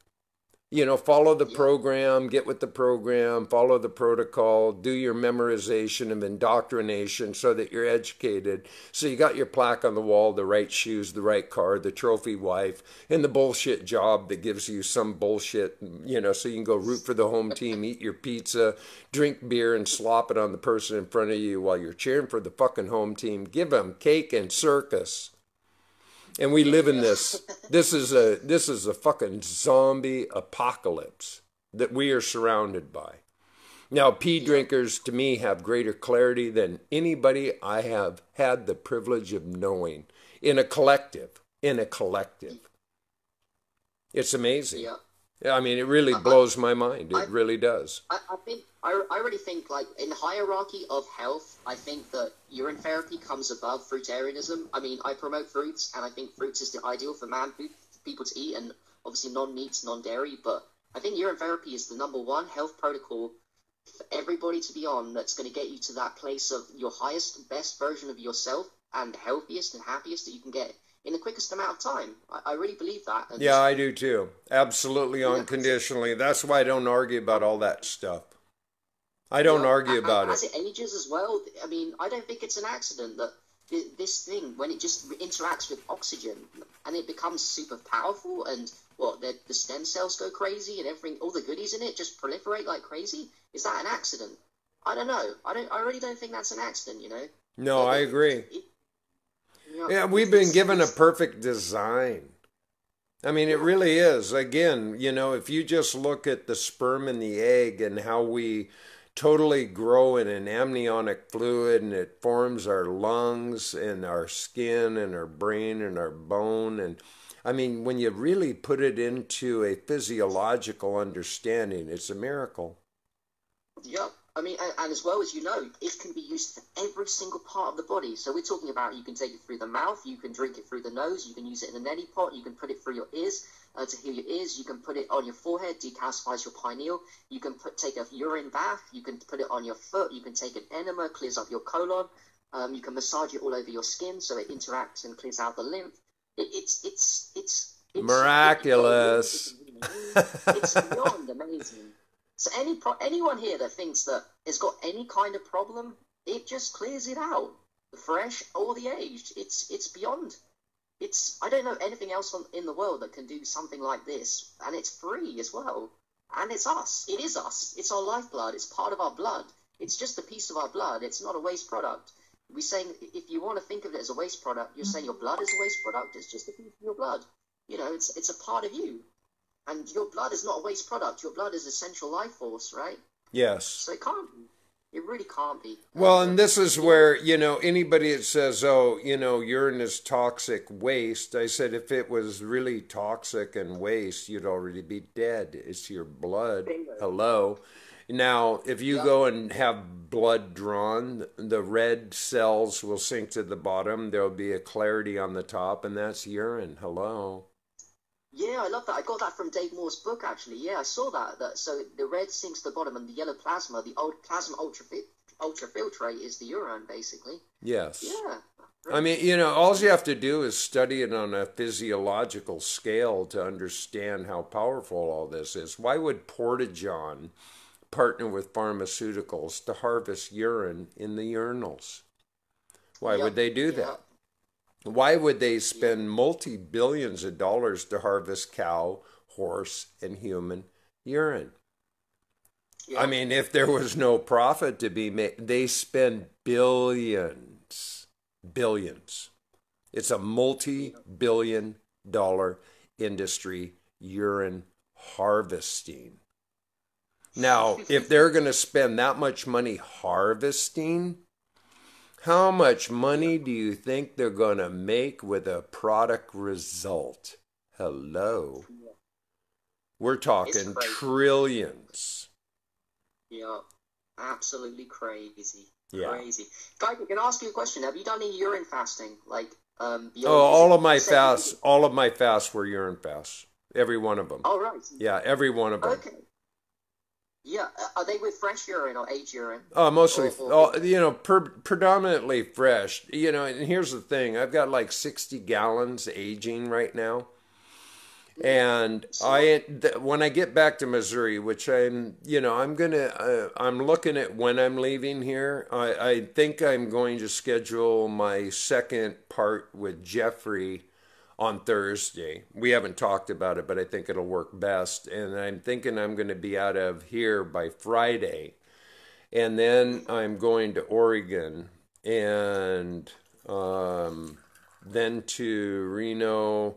Follow the Yeah. program, get with the program, follow the protocol, do your memorization of indoctrination so that you're educated. So you got your plaque on the wall, the right shoes, the right car, the trophy wife, and the bullshit job that gives you some bullshit, so you can go root for the home team, eat your pizza, drink beer, and slop it on the person in front of you while you're cheering for the fucking home team. Give them cake and circus. And we live in Yeah. this. This is a fucking zombie apocalypse that we are surrounded by. Now, pee Yep. drinkers to me have greater clarity than anybody I have had the privilege of knowing in a collective. In a collective. It's amazing. Yep. I mean, it really I, blows my mind. I, It really does. I think I really think like in hierarchy of health, I think that urine therapy comes above fruitarianism. I mean, I promote fruits, and I think fruits is the ideal for man food for people to eat, and obviously non-meats, non-dairy. But I think urine therapy is the number one health protocol for everybody to be on. That's going to get you to that place of your highest, best version of yourself, and healthiest and happiest that you can get in the quickest amount of time. I really believe that, and Yeah, I do too. Absolutely yeah. unconditionally. That's why I don't argue about all that stuff. I don't Yeah, argue and about it. as it ages as well, I mean, I don't think it's an accident that this thing, when it just interacts with oxygen and it becomes super powerful, and the stem cells go crazy and everything, all the goodies in it just proliferate like crazy. Is that an accident? I don't know. I really don't think that's an accident. No, That I that agree. it, you know, Yeah, we've it, been it's given a it's perfect design. I mean, it yeah, really is. Again, if you just look at the sperm and the egg and how we totally grow in an amniotic fluid and it forms our lungs and our skin and our brain and our bone. And I mean, when you really put it into a physiological understanding, it's a miracle. yeah. I mean, and as well as it can be used for every single part of the body. So we're talking about you can take it through the mouth, you can drink it through the nose, you can use it in a neti pot, you can put it through your ears to heal your ears, you can put it on your forehead, decalcifies your pineal, you can take a urine bath, you can put it on your foot, you can take an enema, clears up your colon, you can massage it all over your skin so it interacts and clears out the lymph. Yeah, it really is Miraculous. amazing. It's beyond amazing. So anyone here that thinks that has got any kind of problem, it just clears it out, the fresh or the aged. It's beyond. I don't know anything else in the world that can do something like this, and it's free as well. And it's us. It is us. It's our lifeblood. It's part of our blood. It's just a piece of our blood. It's not a waste product. We're saying if you want to think of it as a waste product, you're saying your blood is a waste product. It's just a piece of your blood. It's a part of you. And your blood is not a waste product. Your blood is essential life force, right? Yes. So it can't be. It really can't be. Well, and this is where, anybody that says, oh, urine is toxic waste, I said, if it was really toxic and waste, you'd already be dead. It's your blood. Bingo. Hello. Now, if you Yep. go and have blood drawn, the red cells will sink to the bottom. There'll be a clarity on the top, and that's urine. Hello. Yeah, I love that. I got that from Dave Moore's book, actually. Yeah, I saw that. So the red sinks to the bottom, and the yellow plasma, the old plasma ultrafiltrate, is the urine, basically. Yes. Yeah. I Right. mean, all you have to do is study it on a physiological scale to understand how powerful all this is. Why would Portageon partner with pharmaceuticals to harvest urine in the urinals? Why would Yep. they do Yep. that? Why would they Yep. spend multi-billions of dollars to harvest cow, horse, and human urine? I Yep. mean, if there was no profit to be made, they spend billions. Billions. It's a multi-billion dollar industry, urine harvesting. Now, if they're going to spend that much money harvesting, how much money Yep. do you think they're going to make with a product result? Hello. Yep. We're It's talking crazy. trillions. Yeah, absolutely crazy, Yeah. crazy. Guy, can I ask you a question? Have you done any urine fasting? Like, Oh, beyond, is all it, of my you said, fasts, all of my fasts were urine fasts. Every one of them. oh, right. Yeah, every one of them. Okay. Yeah, are they with fresh urine or aged urine? Mostly, Or both? predominantly fresh. And here's the thing: I've got like 60 gallons aging right now, And when I get back to Missouri, which I'm looking at when I'm leaving here. I think I'm going to schedule my second part with Jeffrey on Thursday. We haven't talked about it, but I think it'll work best. And I'm thinking I'm going to be out of here by Friday. And then I'm going to Oregon and then to Reno,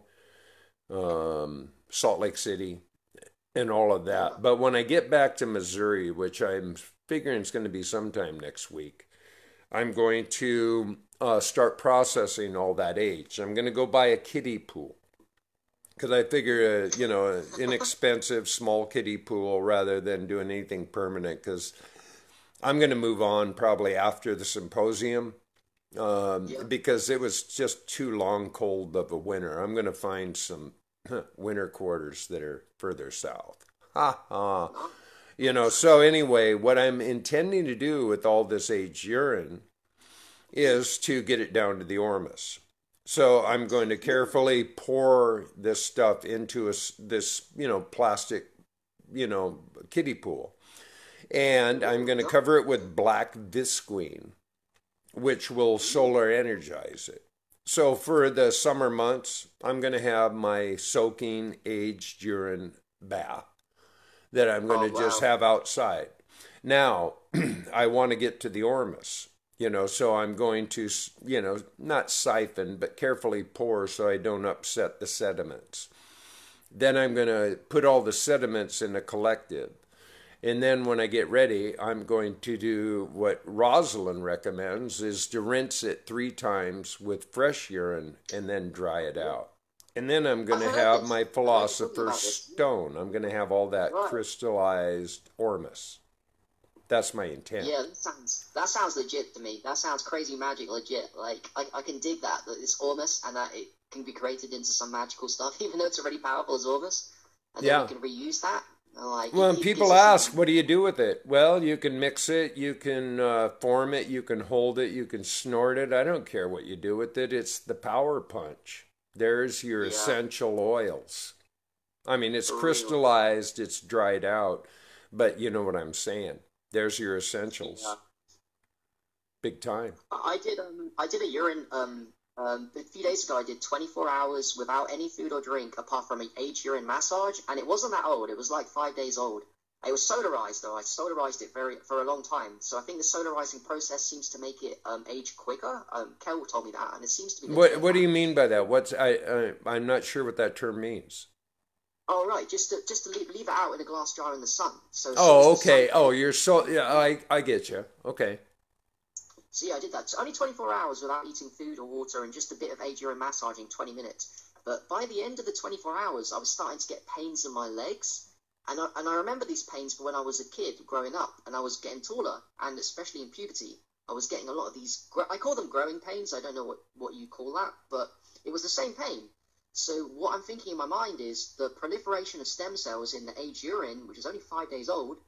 Salt Lake City, and all of that. But when I get back to Missouri, which I'm figuring it's going to be sometime next week, I'm going to start processing all that age. I'm going to go buy a kiddie pool because I figure, an inexpensive small kiddie pool rather than doing anything permanent because I'm going to move on probably after the symposium Yeah. because it was just too long cold of a winter. I'm going to find some winter quarters that are further south. Ha ha. No. So anyway, what I'm intending to do with all this aged urine is to get it down to the Ormus. So I'm going to carefully pour this stuff into this, plastic, kiddie pool. And I'm going to Yeah. cover it with black visqueen, which will solar energize it. So for the summer months, I'm going to have my soaking aged urine bath that I'm going Oh to just wow. have outside. Now, I want to get to the Ormus, so I'm going to, not siphon, but carefully pour so I don't upset the sediments. Then I'm going to put all the sediments in a collective. And then when I get ready, I'm going to do what Rosalind recommends is to rinse it 3 times with fresh urine and then dry it Yeah. out. And then I'm going I to heard have this. my I heard you talking philosopher's about this. stone. I'm going to have all that Right. crystallized ormus. That's my intent. Yeah, that sounds legit to me. That sounds crazy magic legit. Like I can dig that it's Ormus and that it can be created into some magical stuff, even though it's already powerful as Ormus, and then we Yeah. can reuse that. And like Well, and it gives people us ask, some. what do you do with it? Well, you can mix it, you can form it, you can hold it, you can snort it. I don't care what you do with it. It's the power punch. There's your Yeah, essential oils. I mean, it's for real. crystallized, it's dried out, but you know what I'm saying. There's your Yeah. essentials. Big time. I did a urine a few days ago. I did 24 hours without any food or drink apart from an age urine massage, and it wasn't that old. It was like 5 days old. It was solarized though. I solarized it for a long time. So I think the solarizing process seems to make it age quicker. Kel told me that, and it seems to be What legit. what do you And mean by that? I'm not sure what that term means. oh right, just to leave it out in a glass jar in the sun. So as soon as Oh, the sun okay. Oh, hit. you're so yeah, I get you. Okay. So yeah, I did that. Only 24 hours without eating food or water and just a bit of Adrian massaging, 20 minutes. But by the end of the 24 hours, I was starting to get pains in my legs. And I remember these pains from when I was a kid growing up and I was getting taller, and especially in puberty. I was getting a lot of these, I call them growing pains. I don't know what you call that, but it was the same pain. So what I'm thinking in my mind is the proliferation of stem cells in the age urine, which is only 5 days old,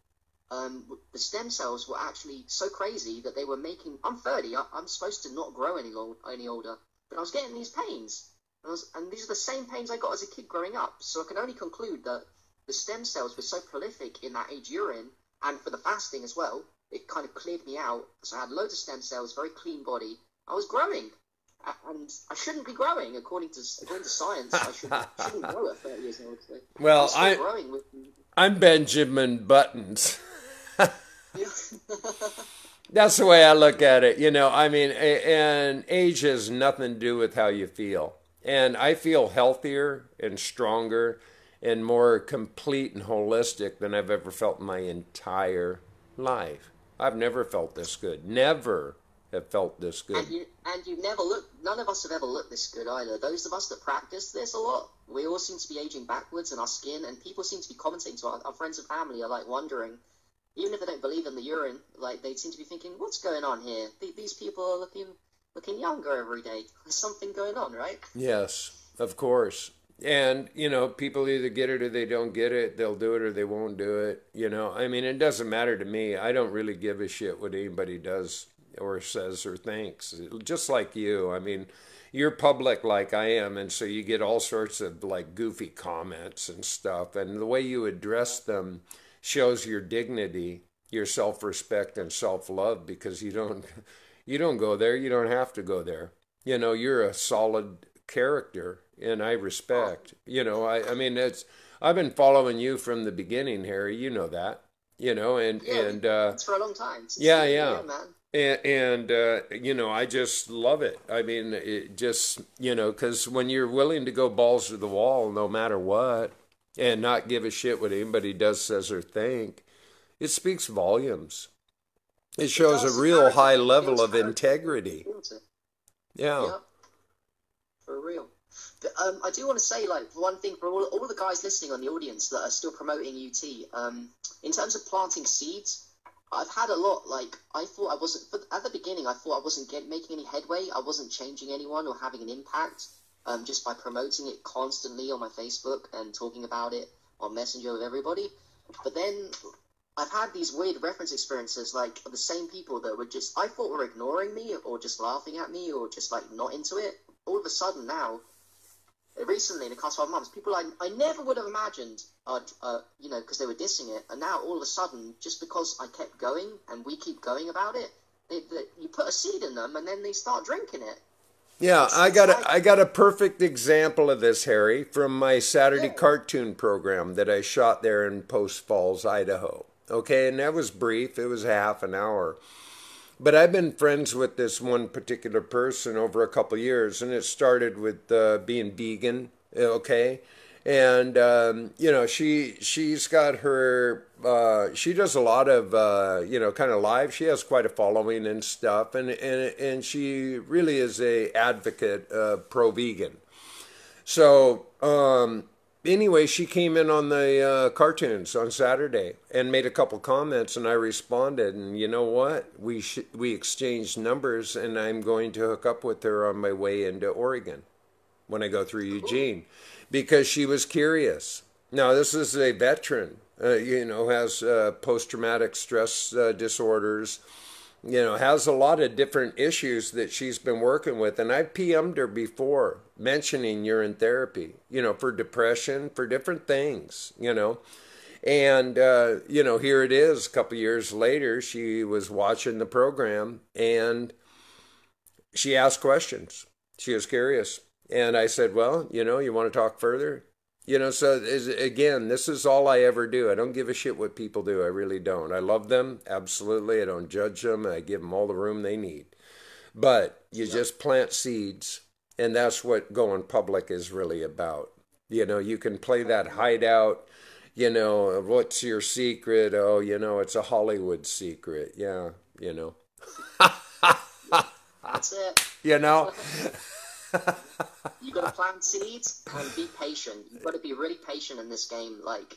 the stem cells were actually so crazy that they were making. I'm 30. I'm supposed to not grow any older, but I was getting these pains, and these are the same pains I got as a kid growing up. So I can only conclude that the stem cells were so prolific in that age urine, and for the fasting as well, it kind of cleared me out. So I had loads of stem cells, very clean body. I was growing, and I shouldn't be growing according to science. I shouldn't grow at 30 years old. So I'm Well, still growing with. I'm Benjamin Buttons. Yeah. That's the way I look at it. I mean, and age has nothing to do with how you feel. And I feel healthier and stronger and more complete and holistic than I've ever felt in my entire life. I've never felt this good. Never have felt this And good. you've never looked. None of us have ever looked this good either. Those of us that practice this a lot, we all seem to be aging backwards in our skin, and people seem to be commenting to our friends and family are like wondering, even if they don't believe in the urine, like they seem to be thinking, what's going on here? These people are looking younger every day. There's something going on, right? Yes, of course. And, people either get it or they don't get it. They'll do it or they won't do it. I mean, it doesn't matter to me. I don't really give a shit what anybody does or says or thinks. Just like you. I mean, you're public like I am, and so you get all sorts of like goofy comments and stuff, and the way you address them shows your dignity, your self-respect and self-love, because you don't go there, you don't have to go there. You're a solid character, and I Oh, respect. I mean, it's I've been following you from the beginning, Harry. You know that. And yeah, we've been friends for a long time, since yeah, the yeah. beginning, man. I just love it. I mean, it just, because when you're willing to go balls to the wall no matter what and not give a shit what anybody does, says, or think, it speaks volumes. It It shows a does. real Character, high man. It level builds of character. integrity. Builds it. Yeah. Yeah, for real. But, I do want to say, like, one thing for all the guys listening on the audience that are still promoting UT. In terms of planting seeds, I've had a lot. Like, I thought I wasn't. But at the beginning, I thought I wasn't making any headway. I wasn't changing anyone or having an impact. Just by promoting it constantly on my Facebook and talking about it on Messenger with everybody. But then I've had these weird reference experiences, like the same people that were just I thought were ignoring me or just laughing at me or just like not into it. All of a sudden now, recently in the past 5 months, people I never would have imagined, because they were dissing it, and now all of a sudden, just because I kept going and we keep going about it, you put a seed in them and then they start drinking it. Yeah, It's I it's got a like I got a perfect example of this, Harry, from my Saturday yeah, cartoon program that I shot there in Post Falls, Idaho. Okay, and that was brief. It was half an hour. But I've been friends with this one particular person over a couple years, and it started with being vegan, okay? And she's got her she does a lot of kind of live. She has quite a following and stuff, and she really is a advocate pro vegan. So, anyway, she came in on the cartoons on Saturday and made a couple comments, and I responded. And you know what? We exchanged numbers, and I'm going to hook up with her on my way into Oregon when I go through cool. Eugene, because she was curious. Now, this is a veteran, has post traumatic stress disorders, has a lot of different issues that she's been working with. And I've PM'd her before mentioning urine therapy, for depression, for different things. And, here it is a couple years later. She was watching the program and she asked questions. She was curious. And I said, well, you want to talk further? Again, this is all I ever do. I don't give a shit what people do. I really don't. I love them, absolutely. I don't judge them. I give them all the room they need. But you Yep. just plant seeds, and that's what going public is really about. You can play that hideout, what's your secret? Oh, it's a Hollywood secret. Yeah, you know. That's it. You know? You got to plant seeds and be patient. You got to be really patient in this game. Like,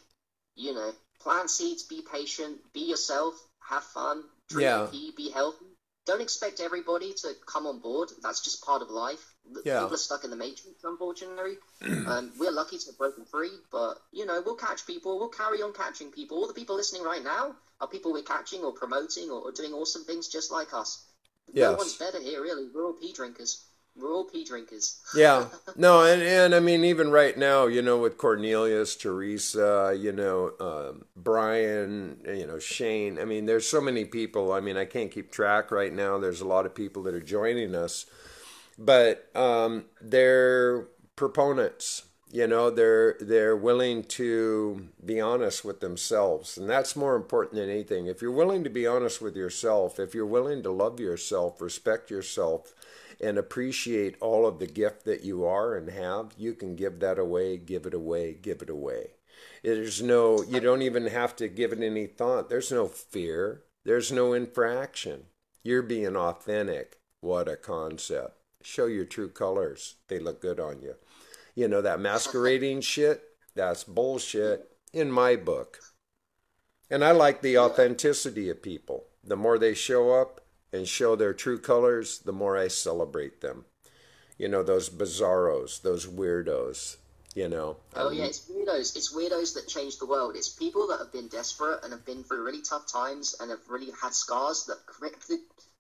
plant seeds, be patient, be yourself, have fun, drink the Yeah, pee, be healthy. Don't expect everybody to come on board. That's just part of life. yeah, People are stuck in the matrix, unfortunately. We're lucky to have broken free, but we'll catch people. We'll carry on catching people. All the people listening right now are people we're catching or promoting or doing awesome things just like us. No one's yes. better here, really. We're all pee drinkers. We're all pee drinkers. Yeah. No, and I mean, even right now, with Cornelius, Teresa, Brian, Shane. I mean, there's so many people. I mean, I can't keep track right now. There's a lot of people that are joining us, but they're proponents. They're willing to be honest with themselves, and that's more important than anything. If you're willing to be honest with yourself, if you're willing to love yourself, respect yourself, and appreciate all of the gift that you are and have, you can give that away, give it away, give it away. You don't even have to give it any thought. There's no fear, there's no infraction. You're being authentic. What a concept. Show your true colors. They look good on you. That masquerading shit, that's bullshit in my book. And I like the Yeah. authenticity of people. The more they show up and show their true colors, the more I celebrate them. Those bizarros, those weirdos, I Oh yeah, it's weirdos. It's weirdos that change the world. It's people that have been desperate and have been through really tough times and have really had scars that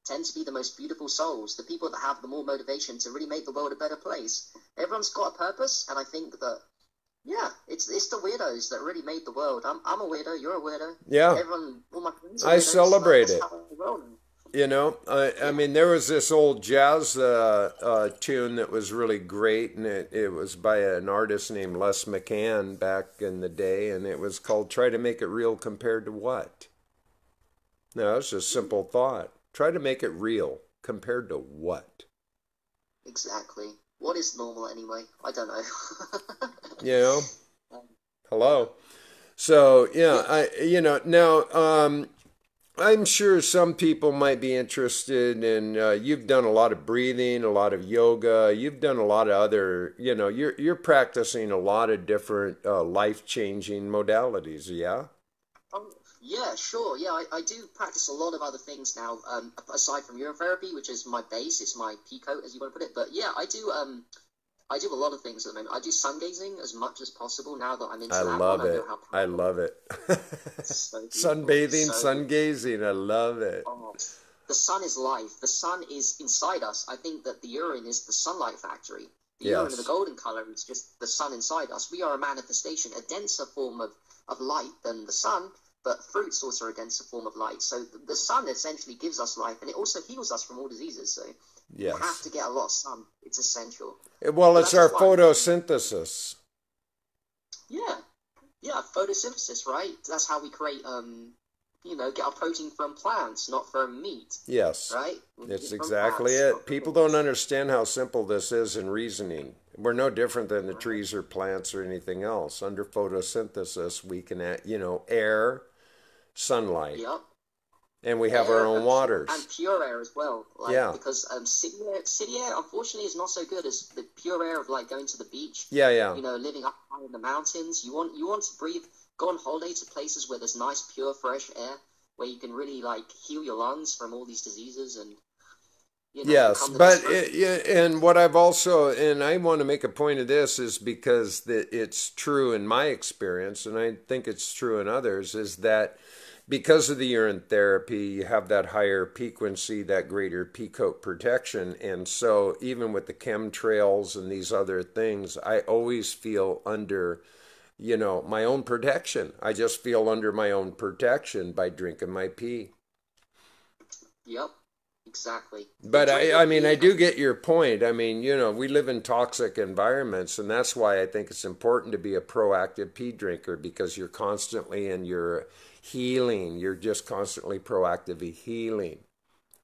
tend to be the most beautiful souls, the people that have the more motivation to really make the world a better place. Everyone's got a purpose, and I think that, yeah, it's the weirdos that really made the world. I'm a weirdo, you're a weirdo. Yeah. Everyone, all my friends are I weirdos. celebrate That's it. how we roll. You know, I mean, there was this old jazz tune that was really great, and it was by an artist named Les McCann back in the day, and it was called Try to Make It Real Compared to What? No, it's a simple thought. Try to make it real compared to what? Exactly. What is normal anyway? I don't know. You know? Hello. So, yeah, now, I'm sure some people might be interested in, you've done a lot of breathing, a lot of yoga, you've done a lot of other, you're practicing a lot of different life-changing modalities, yeah? Yeah, sure. Yeah, I do practice a lot of other things now, aside from urotherapy, which is my base, it's my peacoat, as you want to put it. But yeah, I do a lot of things at the moment. I do sun gazing as much as possible now that I'm into I that love one. I it. know how I love it. it's so Sunbathing, so sun gazing, I love it. oh, the sun is life. The sun is inside us. I think that the urine is the sunlight factory. The urine of the Yes. golden color is just the sun inside us. We are a manifestation, a denser form of light than the sun, but fruit's also a denser form of light. So the sun essentially gives us life, and it also heals us from all diseases. So you have Yes. to get a lot of sun. It's essential. Well, So it's that's our just why, photosynthesis. yeah, photosynthesis, right? That's how we create, get our protein from plants, not from meat, Yes. right? We get It's it from exactly plants, not it. from People don't meat. understand how simple this is in reasoning. We're no different than the trees or plants or anything else. Under photosynthesis, we can, air, sunlight, Yep. and we have our own And waters. pure air as well, Yeah. because city air unfortunately is not so good as the pure air of going to the beach, Yeah, yeah. living up high in the mountains. You want to breathe, go on holiday to places where there's nice pure fresh air, where you can really heal your lungs from all these diseases and Yes, become the best but version. and what I've also, and I want to make a point of this is because it's true in my experience, and I think it's true in others, is that because of the urine therapy, you have that higher frequency, that greater peacoat protection, and so even with the chemtrails and these other things, I always feel under, my own protection. I just feel under my own protection by drinking my pee. Yep, exactly. But Drink your I mean, pee I do and get your point. I mean, we live in toxic environments, and that's why I think it's important to be a proactive pee drinker because you're constantly in your healing. You're just constantly proactively healing.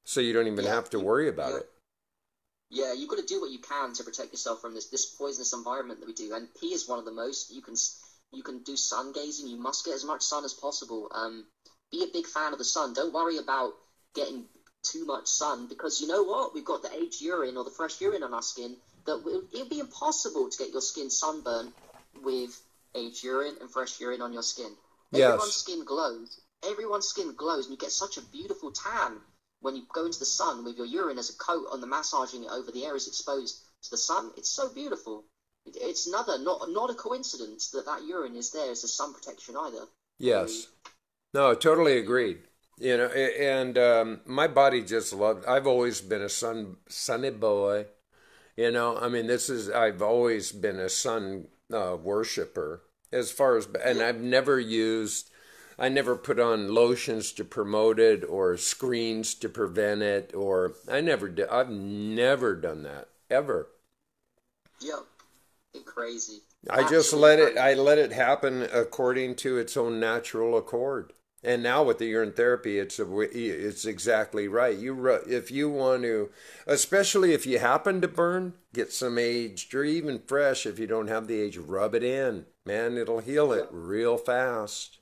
So you don't even yeah, have to worry about you it. Yeah, you've got to do what you can to protect yourself from this poisonous environment that we do. And pee is one of the most. You can do sun gazing. You must get as much sun as possible. Be a big fan of the sun. Don't worry about getting too much sun because you know what? We've got the aged urine or the fresh urine on our skin. It'd be impossible to get your skin sunburned with aged urine and fresh urine on your skin. Everyone's Yes. skin glows. Everyone's skin glows, and you get such a beautiful tan when you go into the sun with your urine as a coat on the massaging it over the areas exposed to the sun. It's so beautiful. It's not a coincidence that urine is there as a sun protection either. Very, Yes. No, totally agreed. And my body just loved. I've always been a sunny boy. I mean, I've always been a sun worshiper as far as, and yeah, I never put on lotions to promote it or screens to prevent it, or I never did. I've never done that ever. yeah. It's crazy. I just Absolutely I crazy. let it happen according to its own natural accord. And now with the urine therapy, it's exactly right. If you want to, especially if you happen to burn, get some aged or even fresh. If you don't have the age, rub it in. Man, it'll heal Yeah. it real fast,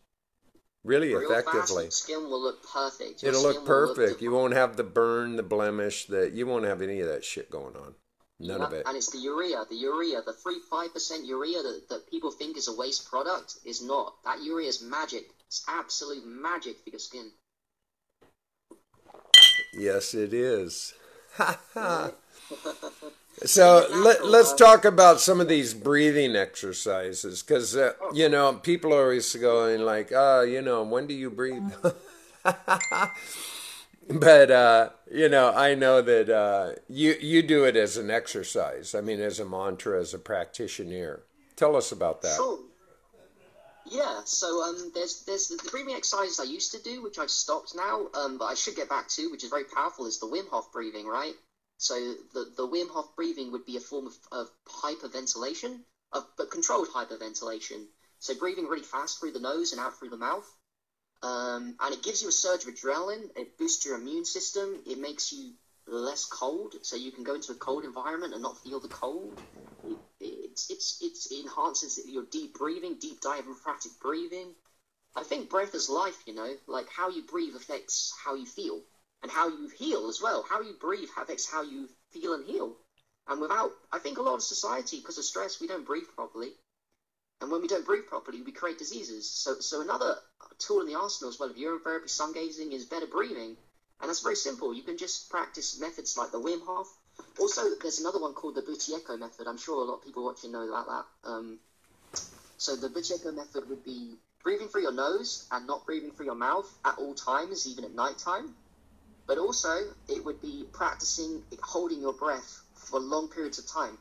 really Real fast, effectively. your skin will look perfect. Your It'll look skin will look perfect. You divine. won't have the burn, the blemish, you won't have any of that shit going on. None Yeah, of it. and it's the 5% urea that people think is a waste product is not. That urea is magic. It's absolute magic for your skin. Yes, it is. Ha ha. Right? Keep So it natural. let's talk about some of these breathing exercises because, Oh, people are always going like, when do you breathe? But I know that you do it as an exercise. I mean, as a mantra, as a practitioner. Tell us about that. Sure. Yeah, so there's the breathing exercises I used to do, which I've stopped now, but I should get back to, which is very powerful, is the Wim Hof breathing, right? So the Wim Hof breathing would be a form of hyperventilation, but controlled hyperventilation. So breathing really fast through the nose and out through the mouth. And it gives you a surge of adrenaline. It boosts your immune system. It makes you less cold, so you can go into a cold environment and not feel the cold. It enhances your deep breathing, deep diaphragmatic breathing. I think breath is life, like how you breathe affects how you feel and how you heal as well. How you breathe affects how you feel and heal. And I think a lot of society, because of stress, we don't breathe properly. And when we don't breathe properly, we create diseases. So another tool in the arsenal as well of urine therapy, sun gazing, is better breathing. And that's very simple. You can just practice methods like the Wim Hof. Also, there's another one called the Buteyko method. I'm sure a lot of people watching know about that. So the Buteyko method would be breathing through your nose and not breathing through your mouth at all times, even at night time. But also, it would be practicing holding your breath for long periods of time.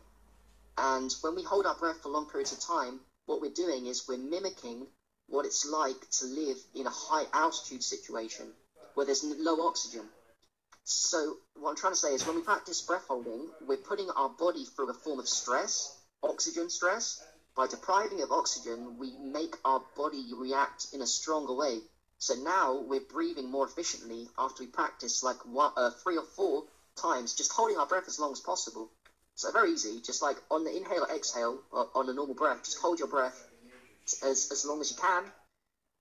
And when we hold our breath for long periods of time, what we're doing is we're mimicking what it's like to live in a high altitude situation where there's low oxygen. So what I'm trying to say is when we practice breath holding, we're putting our body through a form of stress, oxygen stress. By depriving of oxygen, we make our body react in a stronger way. So now we're breathing more efficiently after we practice like 3 or 4 times, just holding our breath as long as possible. So very easy, just like on the inhale or exhale, or on a normal breath, just hold your breath as long as you can.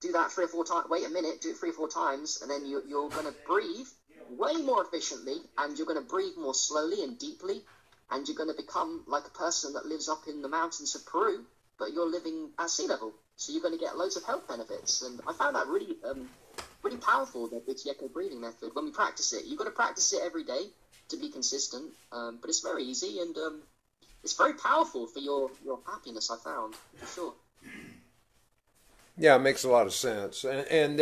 Do that 3 or 4 times, wait a minute, do it 3 or 4 times, and then you're going to breathe way more efficiently, and you're going to breathe more slowly and deeply, and you're going to become like a person that lives up in the mountains of Peru, but you're living at sea level. So you're going to get loads of health benefits. And I found that really powerful, the Buteyko breathing method. When we practice it, you've got to practice it every day to be consistent, but it's very easy, and it's very powerful for your happiness, I found, for sure. Yeah, it makes a lot of sense. And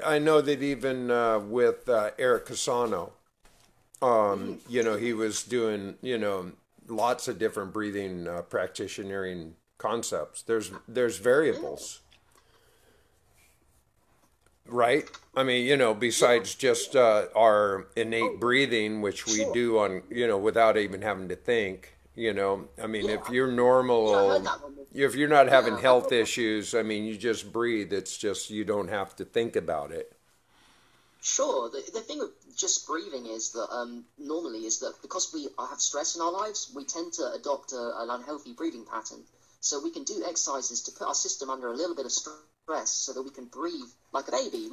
I know that even with Eric Casano, he was doing, lots of different breathing practitionering concepts. There's Yeah, variables, right? I mean, yeah. besides just our innate Oh, breathing, which we sure. do on, without even having to think, I mean, Yeah, if you're yeah, I heard normal, that one. if you're not having Yeah, I've health heard that. issues, I mean, you just breathe. It's just, you don't have to think about it. Sure. The thing with just breathing is that normally is that because we have stress in our lives, we tend to adopt an unhealthy breathing pattern. So we can do exercises to put our system under a little bit of stress so that we can breathe like a baby.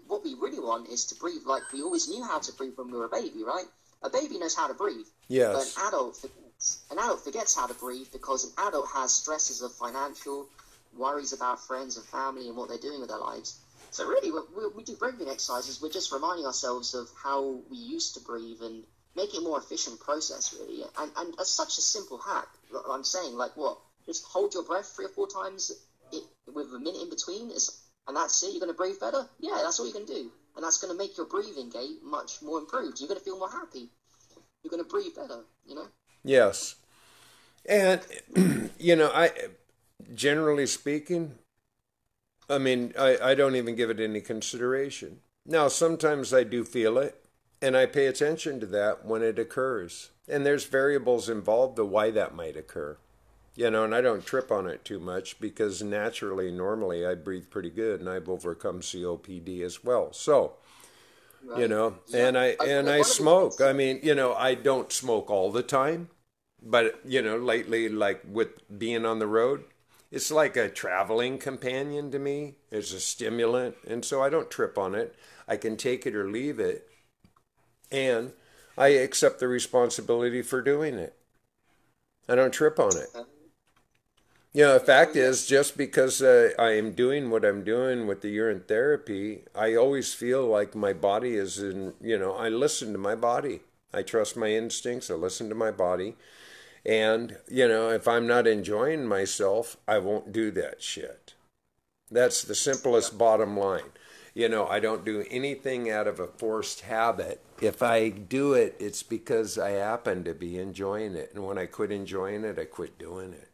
What we really want is to breathe like we always knew how to breathe when we were a baby, right? A baby knows how to breathe, but Yes. an adult forgets. An adult forgets how to breathe because an adult has stresses of financial, worries about friends and family and what they're doing with their lives. So really, we do breathing exercises. We're just reminding ourselves of how we used to breathe and make it a more efficient process, really. And as such a simple hack, I'm saying, like what? Just hold your breath 3 or 4 times with a minute in between, and that's it. You're going to breathe better? Yeah, that's all you can do. And that's going to make your breathing gait much more improved. You're going to feel more happy. You're going to breathe better. Yes. And, I, generally speaking, I mean, I don't even give it any consideration. Now, sometimes I do feel it, and I pay attention to that when it occurs. And there's variables involved of why that might occur. And I don't trip on it too much because naturally, normally, I breathe pretty good, and I've overcome COPD as well. So, Right? Yeah. and I One of the smoke. things. I mean, I don't smoke all the time, but lately, like with being on the road, it's like a traveling companion to me. It's a stimulant, and so I don't trip on it. I can take it or leave it, and I accept the responsibility for doing it. I don't trip on it. Uh, The no, fact yeah. is, just because I am doing what I'm doing with the urine therapy, I always feel like my body is I listen to my body. I trust my instincts. I listen to my body. And, if I'm not enjoying myself, I won't do that shit. That's the Yeah. simplest bottom line. I don't do anything out of a forced habit. If I do it, it's because I happen to be enjoying it. And when I quit enjoying it, I quit doing it.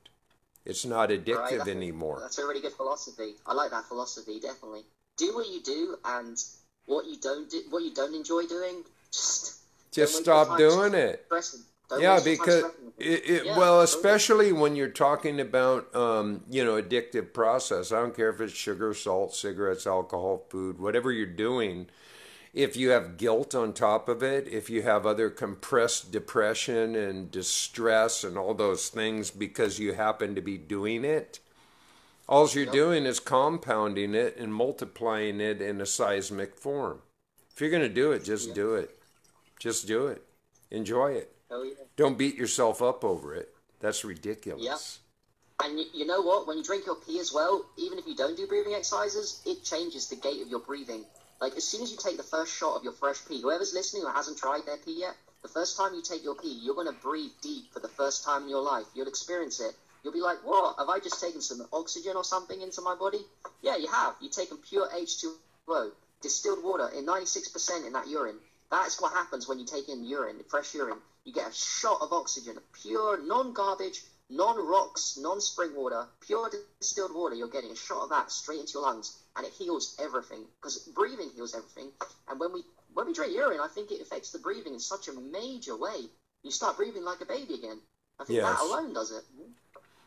It's not Right? addictive anymore. That's a really good philosophy. I like that philosophy, definitely. Do what you do, and what you don't enjoy doing, just don't Just waste your stop time doing it. stressing. Don't Yeah, waste your time because stressing. Yeah, well, totally. especially when you're talking about, addictive process. I don't care if it's sugar, salt, cigarettes, alcohol, food, whatever you're doing. If you have guilt on top of it, if you have other compressed depression and distress and all those things because you happen to be doing it, all you're Yep. doing is compounding it and multiplying it in a seismic form. If you're going to do it, just Yeah. do it. Just do it. Enjoy it. Oh yeah. Don't beat yourself up over it. That's Yeah. ridiculous. And you know what? When you drink your pee as well, even if you don't do breathing exercises, it changes the gait of your breathing. Like, as soon as you take the first shot of your fresh pee, whoever's listening who hasn't tried their pee yet, the first time you take your pee, you're going to breathe deep for the first time in your life. You'll experience it. You'll be like, what? Have I just taken some oxygen or something into my body? Yeah, you have. You've taken pure H2O, distilled water, in 96% in that urine. That's what happens when you take in urine, fresh urine. You get a shot of oxygen, pure, non-garbage, non-rocks, non-spring water, pure distilled water. You're getting a shot of that straight into your lungs, and it heals everything, because breathing heals everything. And when we drink urine, I think it affects the breathing in such a major way. You start breathing like a baby again. I think that Yes. alone does it.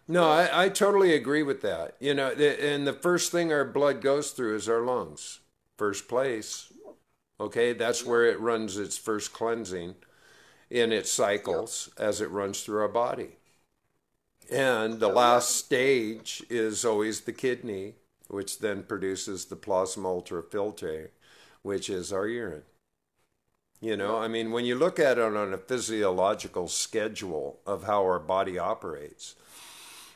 No, Yeah. I totally agree with that. And the first thing our blood goes through is our lungs. First place. Okay, that's Yeah. where it runs its first cleansing in its Yeah. cycles as it runs through our body. And the Oh yeah. last stage is always the kidney, which then produces the plasma ultrafiltrate, which is our urine. Yeah. I mean, when you look at it on a physiological schedule of how our body operates,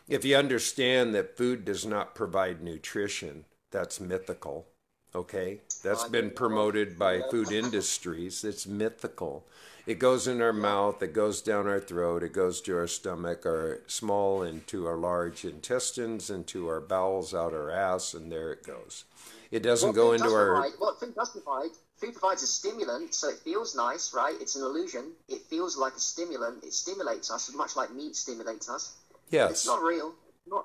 if you understand that food does not provide nutrition, that's mythical. Okay? That's I get been it. Well, promoted by yeah. food industries. It's mythical. It goes in our Yeah. mouth, it goes down our throat, it goes to our stomach, our small into our large intestines, into our bowels, out our ass, and there it goes. It doesn't What go food into does our. provide, what food does provide, food provides a stimulant, so it feels nice, right? It's an illusion. It feels like a stimulant. It stimulates us, much like meat stimulates us. But it's Yes. not real.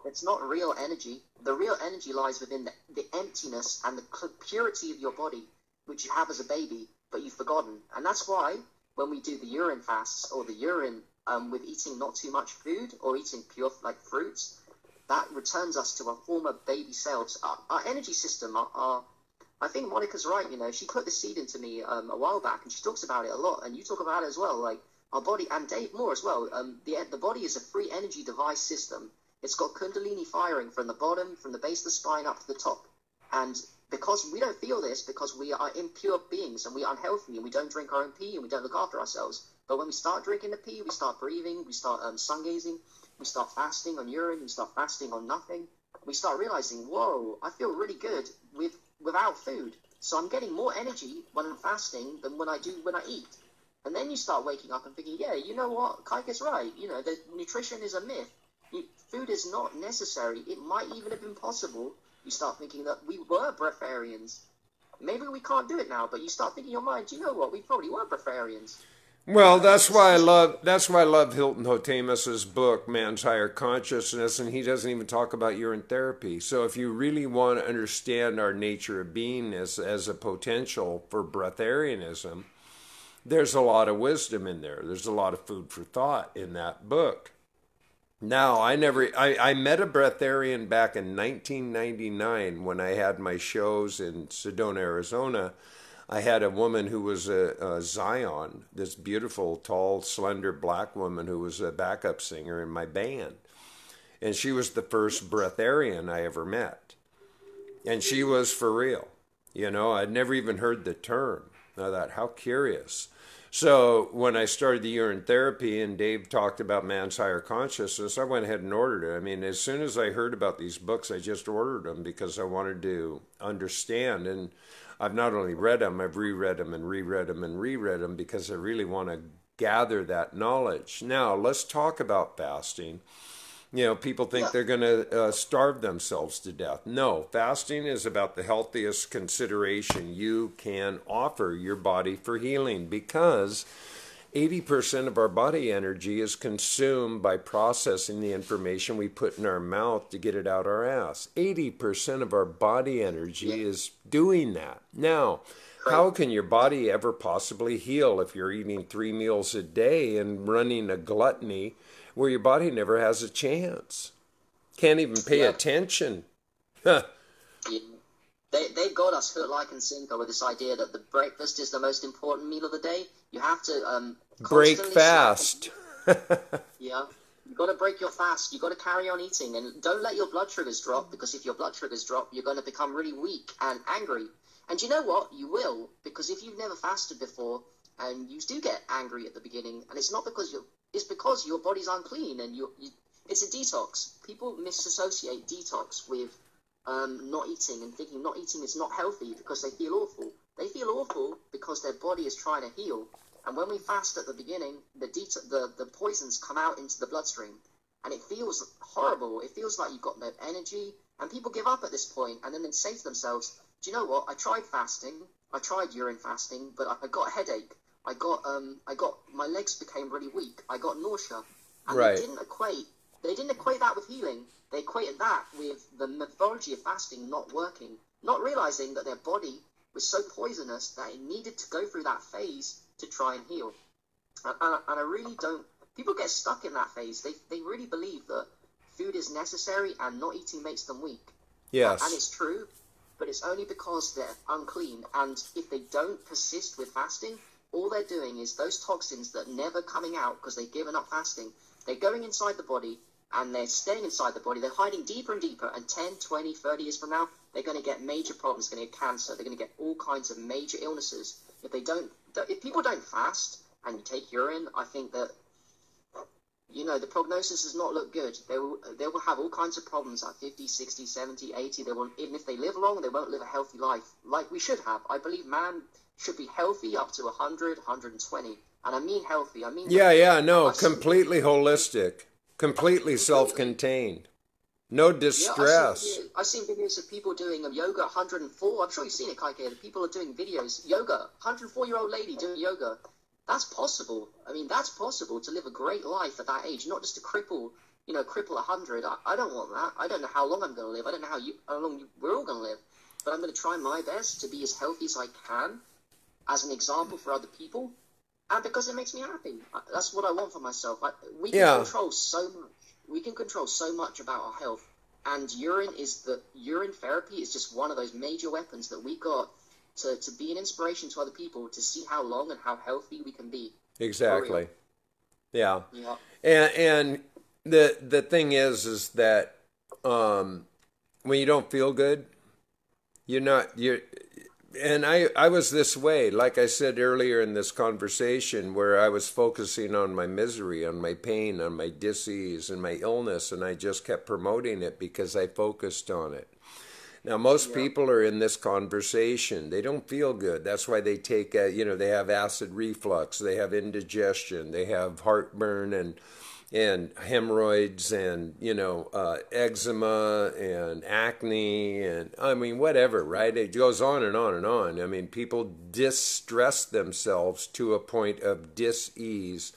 It's not real energy. The real energy lies within the emptiness and the purity of your body, which you have as a baby, but you've forgotten. And that's why when we do the urine fasts or the urine with eating not too much food or eating pure like fruits, that returns us to our former baby selves. Our energy system, I think Monica's right. She put the seed into me a while back, and she talks about it a lot, and you talk about it as well. Like our body, and Dave Moore as well. The body is a free energy device system. It's got Kundalini firing from the bottom, from the base of the spine up to the top, and because we don't feel this, because we are impure beings and we are unhealthy and we don't drink our own pee and we don't look after ourselves. But when we start drinking the pee, we start breathing, we start sun gazing, we start fasting on urine, we start fasting on nothing. We start realizing, whoa, I feel really good without food. So I'm getting more energy when I'm fasting than when I do when I eat. And then you start waking up and thinking, yeah, you know what, Kaika's right. The nutrition is a myth. Food is not necessary. It might even have been possible. You start thinking that we were breatharians. Maybe we can't do it now, but you start thinking in your mind, you know what, we probably were breatharians. Well, that's It's why I just, love that's why I love Hilton Hotemus's book, Man's Higher Consciousness, and he doesn't even talk about urine therapy. So if you really want to understand our nature of being as a potential for breatharianism, there's a lot of wisdom in there. There's a lot of food for thought in that book. Now, I met a breatharian back in 1999 when I had my shows in Sedona, Arizona. I had a woman who was a Zion, this beautiful, tall, slender black woman who was a backup singer in my band. And she was the first breatharian I ever met. And she was for real. I'd never even heard the term. I thought, how curious. So when I started the urine therapy and Dave talked about man's higher consciousness, I went ahead and ordered it. I mean, as soon as I heard about these books, I just ordered them because I wanted to understand. And I've not only read them, I've reread them and reread them and reread them because I really want to gather that knowledge. Now, let's talk about fasting. You know, people think Yeah. they're going to starve themselves to death. No, fasting is about the healthiest consideration you can offer your body for healing, because 80% of our body energy is consumed by processing the information we put in our mouth to get it out our ass. 80% of our body Yeah. energy is doing that. Now, how Crazy. can your body ever possibly heal if you're eating 3 meals a day and running a gluttony where your body never has a chance? Can't even pay Yeah. attention. Yeah. They got us hook, like, and sinker with this idea that the breakfast is the most important meal of the day. You have to Break constantly snack. fast. Yeah. You got to break your fast. You got to carry on eating, and don't let your blood sugars drop, because if your blood sugars drop, you're going to become really weak and angry. And you know what? You will, because if you've never fasted before, and you do get angry at the beginning, and it's not because it's because your body's unclean, and it's a detox. People misassociate detox with not eating, and thinking not eating is not healthy because they feel awful. They feel awful because their body is trying to heal. And when we fast at the beginning, the poisons come out into the bloodstream, and it feels horrible. It feels like you've got no energy, and people give up at this point, and then they say to themselves, "Do you know what? I tried fasting. I tried urine fasting, but I got a headache. I got my legs became really weak. I got nausea." And Right. they didn't equate that with healing. They equated that with the methodology of fasting not working, not realizing that their body was so poisonous that it needed to go through that phase to try and heal. And I really don't. People get stuck in that phase. They really believe that food is necessary and not eating makes them weak. And Yes. it's true, but it's only because they're unclean. And if they don't persist with fasting, all they're doing is those toxins that are never coming out because they've given up fasting, they're going inside the body, and they're staying inside the body. They're hiding deeper and deeper, and 10, 20, 30 years from now, they're going to get major problems. They're going to get cancer. They're going to get all kinds of major illnesses. If people don't fast and you take urine, I think that, the prognosis does not look good. They will have all kinds of problems at 50, 60, 70, 80. They will, even if they live long, they won't live a healthy life like we should have. I believe man should be healthy up to 100, 120. And I mean healthy. I mean, Yeah, no, I've seen, completely holistic, completely completely. self-contained, no Yeah, distress. I've seen videos of people doing yoga at 104. I'm sure you've seen it, Kaike. The people are doing videos, yoga, 104-year-old lady doing yoga. That's possible. I mean, that's possible to live a great life at that age, not just to cripple 100. I don't want that. I don't know how long I'm going to live. I don't know how long we're all going to live. But I'm going to try my best to be as healthy as I can, as an example for other people, and because it makes me happy. That's what I want for myself. We can Yeah, control so much. We can control so much about our health, and urine therapy is just one of those major weapons that we got to be an inspiration to other people, to see how long and how healthy we can be. For real. exactly. Yeah. Yeah. And the thing is that when you don't feel good, you're and I was this way, like I said earlier in this conversation, where I was focusing on my misery, on my pain, on my disease and my illness, and I just kept promoting it because I focused on it. Now, most Yeah. people are in this conversation. They don't feel good. That's why they take, they have acid reflux, they have indigestion, they have heartburn and hemorrhoids and, eczema and acne and, I mean, whatever, right? It goes on and on and on. I mean, people distress themselves to a point of dis-ease,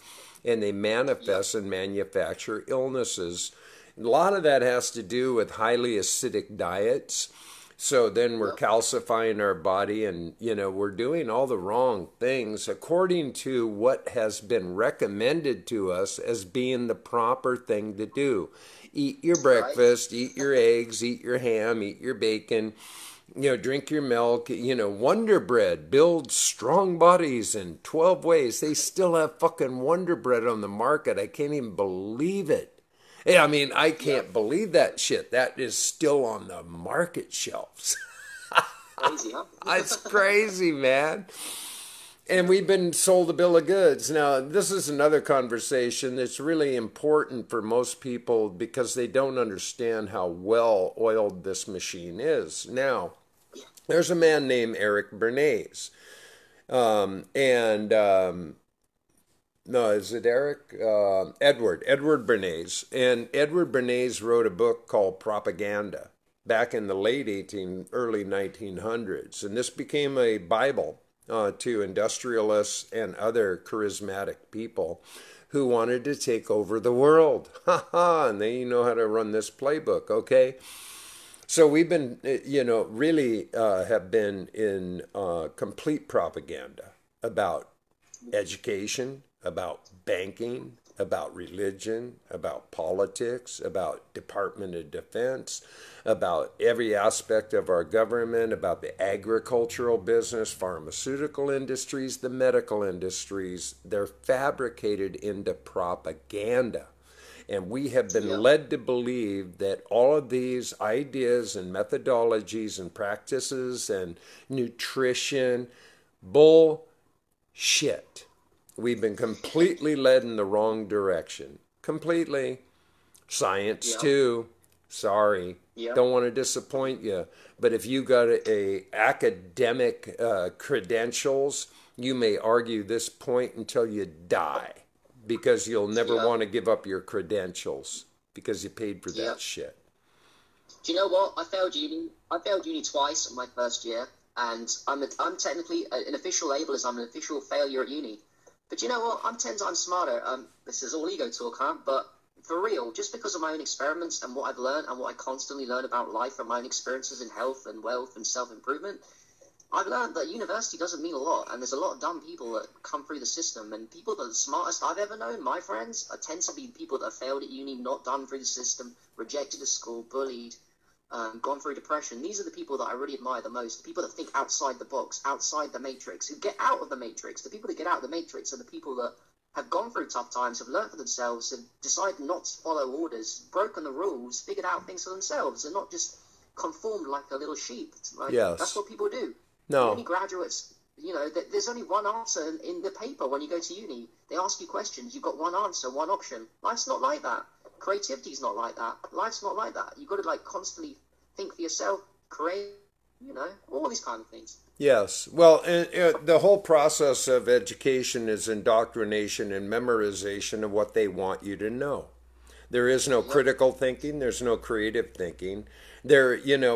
and they Yep. manifest and manufacture illnesses. A lot of that has to do with highly acidic diets. So then we're Yep. calcifying our body, and we're doing all the wrong things according to what has been recommended to us as being the proper thing to do. Eat your Right. breakfast, eat your eggs, eat your ham, eat your bacon, drink your milk. Wonder Bread builds strong bodies in 12 ways. They still have fucking Wonder Bread on the market. I can't even believe it. Yeah, I mean, I Yep. can't believe that shit. That is still on the market shelves. Crazy, huh? It's crazy, man. And Yep. we've been sold a bill of goods. Now, this is another conversation that's really important for most people because they don't understand how well oiled this machine is. Now, Yeah. there's a man named Eric Bernays. And No, is it Eric? Edward Bernays. And Edward Bernays wrote a book called Propaganda back in the late early 1900s. And this became a Bible to industrialists and other charismatic people who wanted to take over the world. Ha ha! And they know how to run this playbook, okay? So we've been, really have been in complete propaganda about education, about banking, about religion, about politics, about Department of Defense, about every aspect of our government, about the agricultural business, pharmaceutical industries, the medical industries. They're fabricated into propaganda. And we have been Yep. led to believe that all of these ideas and methodologies and practices and nutrition, bullshit. We've been completely led in the wrong direction. Completely. Science Yep. too. Sorry. Yep. Don't want to disappoint you. But if you got a academic credentials, you may argue this point until you die because you'll never Yep. want to give up your credentials because you paid for that Yep. shit. Do you know what? I failed uni. I failed uni twice in my first year, and I'm technically an official label as I'm an official failure at uni. But you know what? I'm 10 times smarter. This is all ego talk, huh? But for real, just because of my own experiments and what I've learned and what I constantly learn about life from my own experiences in health and wealth and self-improvement, I've learned that university doesn't mean a lot, and there's a lot of dumb people that come through the system, and people that are the smartest I've ever known, my friends, tend to be people that have failed at uni, not done through the system, rejected at school, bullied, gone through depression. These are the people that I really admire the most, the people that think outside the box, outside the matrix, who get out of the matrix. The people that get out of the matrix are the people that have gone through tough times, have learned for themselves, have decided not to follow orders, broken the rules, figured out things for themselves, and not just conformed like a little sheep. Like, that's Yes. what people do. Uni No. graduates, there's only one answer in the paper when you go to uni. They ask you questions. You've got one answer, one option. Life's not like that. Creativity's not like that. Life's not like that. You've got to constantly think for yourself, create, all these kind of things. Yes. Well, the whole process of education is indoctrination and memorization of what they want you to know. There is no Yep. critical thinking. There's no creative thinking. There, you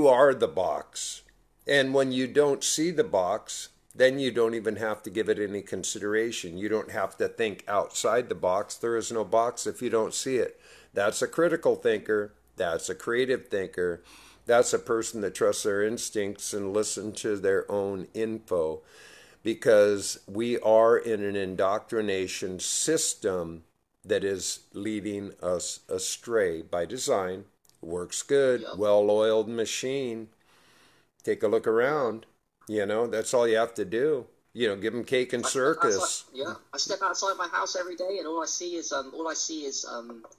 are the box. And when you don't see the box, then you don't even have to give it any consideration. You don't have to think outside the box. There is no box if you don't see it. That's a critical thinker. That's a creative thinker. That's a person that trusts their instincts and listen to their own info, because we are in an indoctrination system that is leading us astray by design. Works good, Yep. well-oiled machine. Take a look Yep. around. That's all you have to do. Give them cake and I step outside. circus. Yeah, I step outside my house every day, and all I see is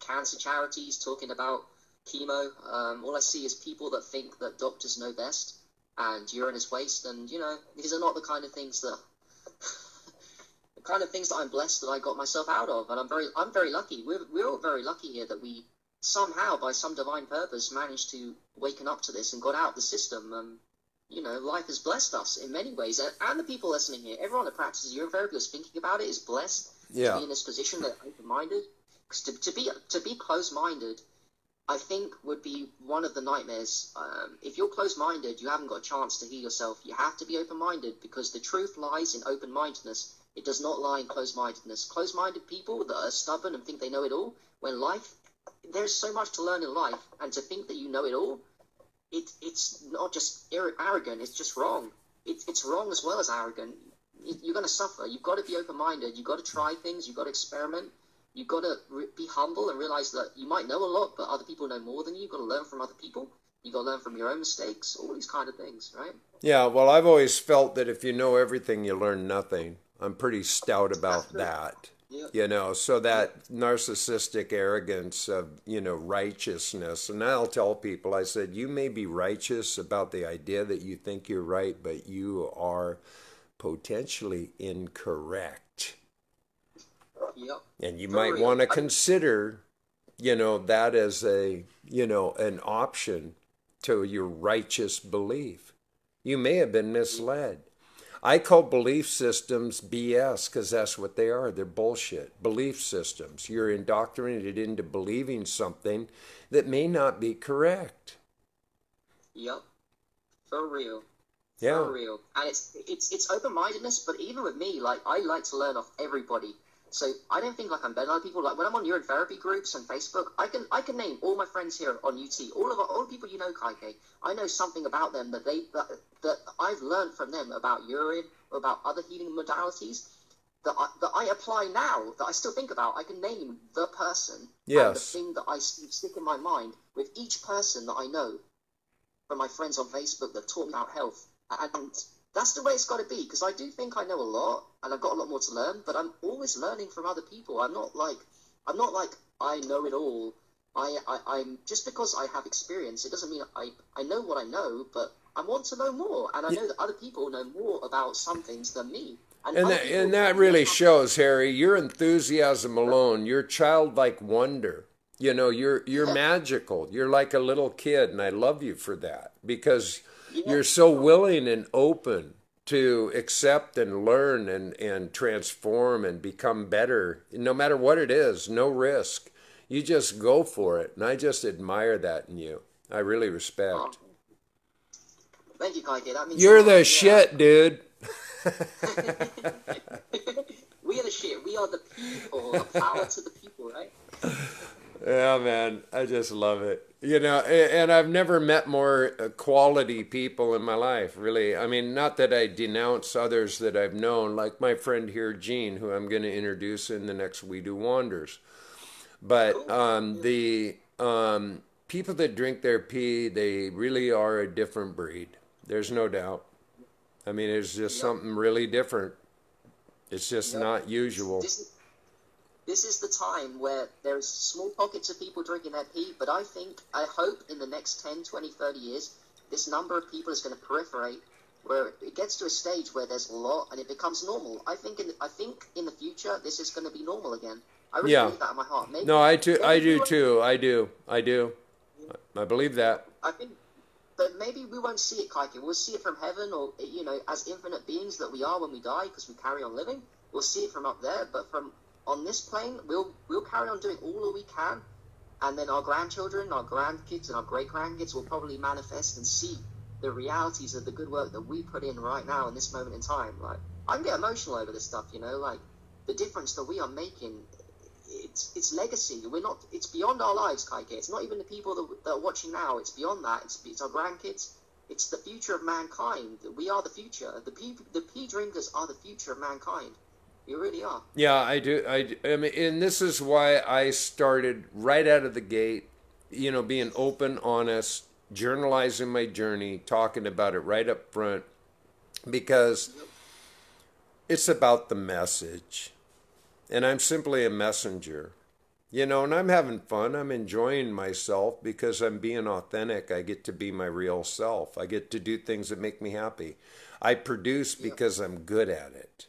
cancer charities talking about chemo. All I see is people that think that doctors know best, and urine is waste. And these are not the kind of things that the kind of things that I'm blessed that I got myself out of, and I'm very lucky. We're all very lucky here that we somehow, by some divine purpose, managed to waken up to this and got out of the system. Life has blessed us in many ways, and the people listening here, everyone that practices urine therapy or is thinking about it is blessed to Yeah. be in this position, that open-minded. Because to be closed-minded, I think would be one of the nightmares. If you're closed-minded, you haven't got a chance to heal yourself. You have to be open-minded, because the truth lies in open-mindedness. It does not lie in closed-mindedness. Closed-minded people that are stubborn and think they know it all, there's so much to learn in life, and to think that you know it all, it's not just arrogant, it's just wrong. It's wrong as well as arrogant. You're going to suffer. You've got to be open-minded. You've got to try things. You've got to experiment. You've got to be humble and realize that you might know a lot, but other people know more than you. You've got to learn from other people. You've got to learn from your own mistakes, all these kind of things, right? Yeah, well, I've always felt that if you know everything, you learn nothing. I'm pretty stout about that. Yeah. So that narcissistic arrogance of, righteousness. And I'll tell people, I said, you may be righteous about the idea that you think you're right, but you are potentially incorrect. Yep. And you For might real. want to consider, that as an option to your righteous belief. You may have been misled. I call belief systems BS because that's what they are. They're bullshit. Belief systems. You're indoctrinated into believing something that may not be correct. Yep. For real. Yeah. For real. And it's open-mindedness, but even with me, like, I like to learn off everybody. So I don't think like I'm better than other people. Like when I'm on urine therapy groups on Facebook, I can name all my friends here on UT, all the people you know, Kaike. I know something about them that I've learned from them about urine or about other healing modalities that I apply now, that I still think about. I can name the person and the Yes. thing that I stick in my mind with each person that I know from my friends on Facebook that taught me about health. And that's the way it's got to be, because I do think I know a lot, and I've got a lot more to learn, but I'm always learning from other people. I'm not like I know it all. I'm just because I have experience, it doesn't mean I know what I know, but I want to know more, and I know that other people know more about some things than me. And that really shows, Harry. Your enthusiasm alone, your childlike wonder. You know, you're Yeah, magical. You're like a little kid, and I love you for that because yeah, you're so willing and open to accept and learn and transform and become better, no matter what it is, no risk. You just go for it. And I just admire that in you. I really oh, respect. thank you, Kaike. That means a You're lot. the Yeah. shit, dude. We are the shit. We are the people. The power to the people, right? Yeah, man, I just love it. You know, and I've never met more quality people in my life, really. I mean, not that I denounce others that I've known, like my friend here, Gene, who I'm going to introduce in the next We Do Wonders. But Cool. the people that drink their pee, they really are a different breed. There's no doubt. I mean, it's just Yep. something really different. It's just Yep. not usual. This is the time where there's small pockets of people drinking their pee, but I hope in the next 10, 20, 30 years, this number of people is going to proliferate, where it gets to a stage where there's a lot and it becomes normal. I think in the future, this is going to be normal again. I really Yeah. believe that in my heart. No, I Maybe we do won't, too. I do. I believe that. I think, but maybe we won't see it, Kaiki. We'll see it from heaven, or, as infinite beings that we are when we die, because we carry on living. We'll see it from up there, but from on this plane, we'll carry on doing all that we can, and then our grandchildren, our grandkids, and our great grandkids will probably manifest and see the realities of the good work that we put in right now in this moment in time. Like, I can get emotional over this stuff, like the difference that we are making. It's legacy. We're not. It's beyond our lives, Kaike. It's not even the people that are watching now. It's beyond that. It's our grandkids. It's the future of mankind. We are the future. The pea drinkers are the future of mankind. You really are. Yeah, I do. I mean, and this is why I started right out of the gate, being open, honest, journalizing my journey, talking about it right up front, because Yep. it's about the message. And I'm simply a messenger. And I'm having fun. I'm enjoying myself because I'm being authentic. I get to be my real self. I get to do things that make me happy. I produce Yep. because I'm good at it.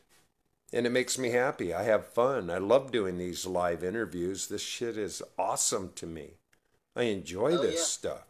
And it makes me happy. I have fun. I love doing these live interviews. This shit is awesome to me. I enjoy Oh this yeah. stuff.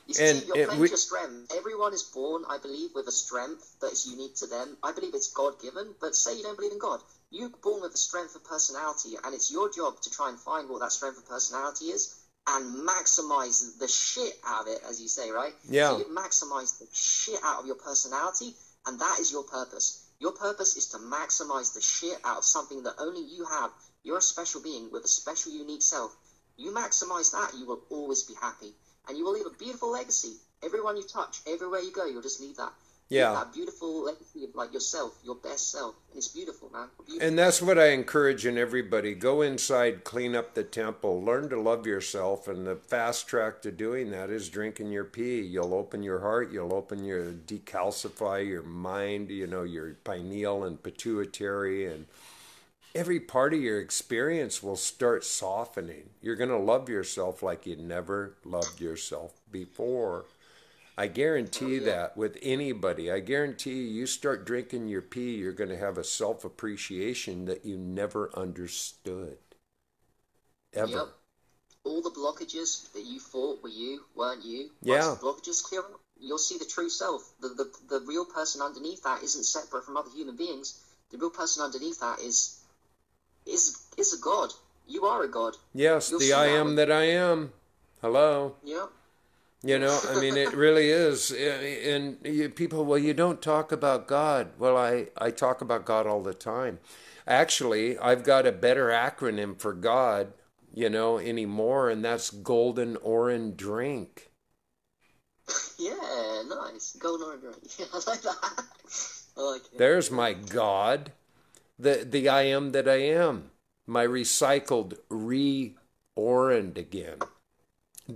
You And see, you're playing to your strength. Everyone is born, I believe, with a strength that is unique to them. I believe it's God-given, but say you don't believe in God. You're born with a strength of personality, and it's your job to try and find what that strength of personality is and maximize the shit out of it, as you say, right? So yeah, you maximize the shit out of your personality, and that is your purpose. Your purpose is to maximize the shit out of something that only you have. You're a special being with a special, unique self. You maximize that, you will always be happy. And you will leave a beautiful legacy. Everyone you touch, everywhere you go, you'll just leave that. Leave yeah. that beautiful legacy of like yourself, your best self. And it's beautiful, man. And Beautiful. that's what I encourage in everybody. Go inside, clean up the temple, learn to love yourself. And the fast track to doing that is drinking your pee. You'll open your heart, you'll decalcify your mind, your pineal and pituitary, and every part of your experience will start softening. You're going to love yourself like you never loved yourself before. I Oh, guarantee yeah. that with anybody. I guarantee you start drinking your pee, you're going to have a self appreciation that you never understood. Yep. Ever. All the blockages that you thought were you weren't you. Once Yeah. the blockages clear up, you'll see the true self. The real person underneath that isn't separate from other human beings. The real person underneath that is a god. You are a god. Yes, the I am that I am. Hello. Yeah. You know, I mean, it really is. And people, well, you don't talk about God. Well, I talk about God all the time. Actually, I've got a better acronym for God, you know, anymore, and that's Golden ORIN Drink. Yeah, nice. Golden ORIN Drink. Yeah, I like that. I like it. There's my God, the I am that I am, my recycled, re-ORINed again,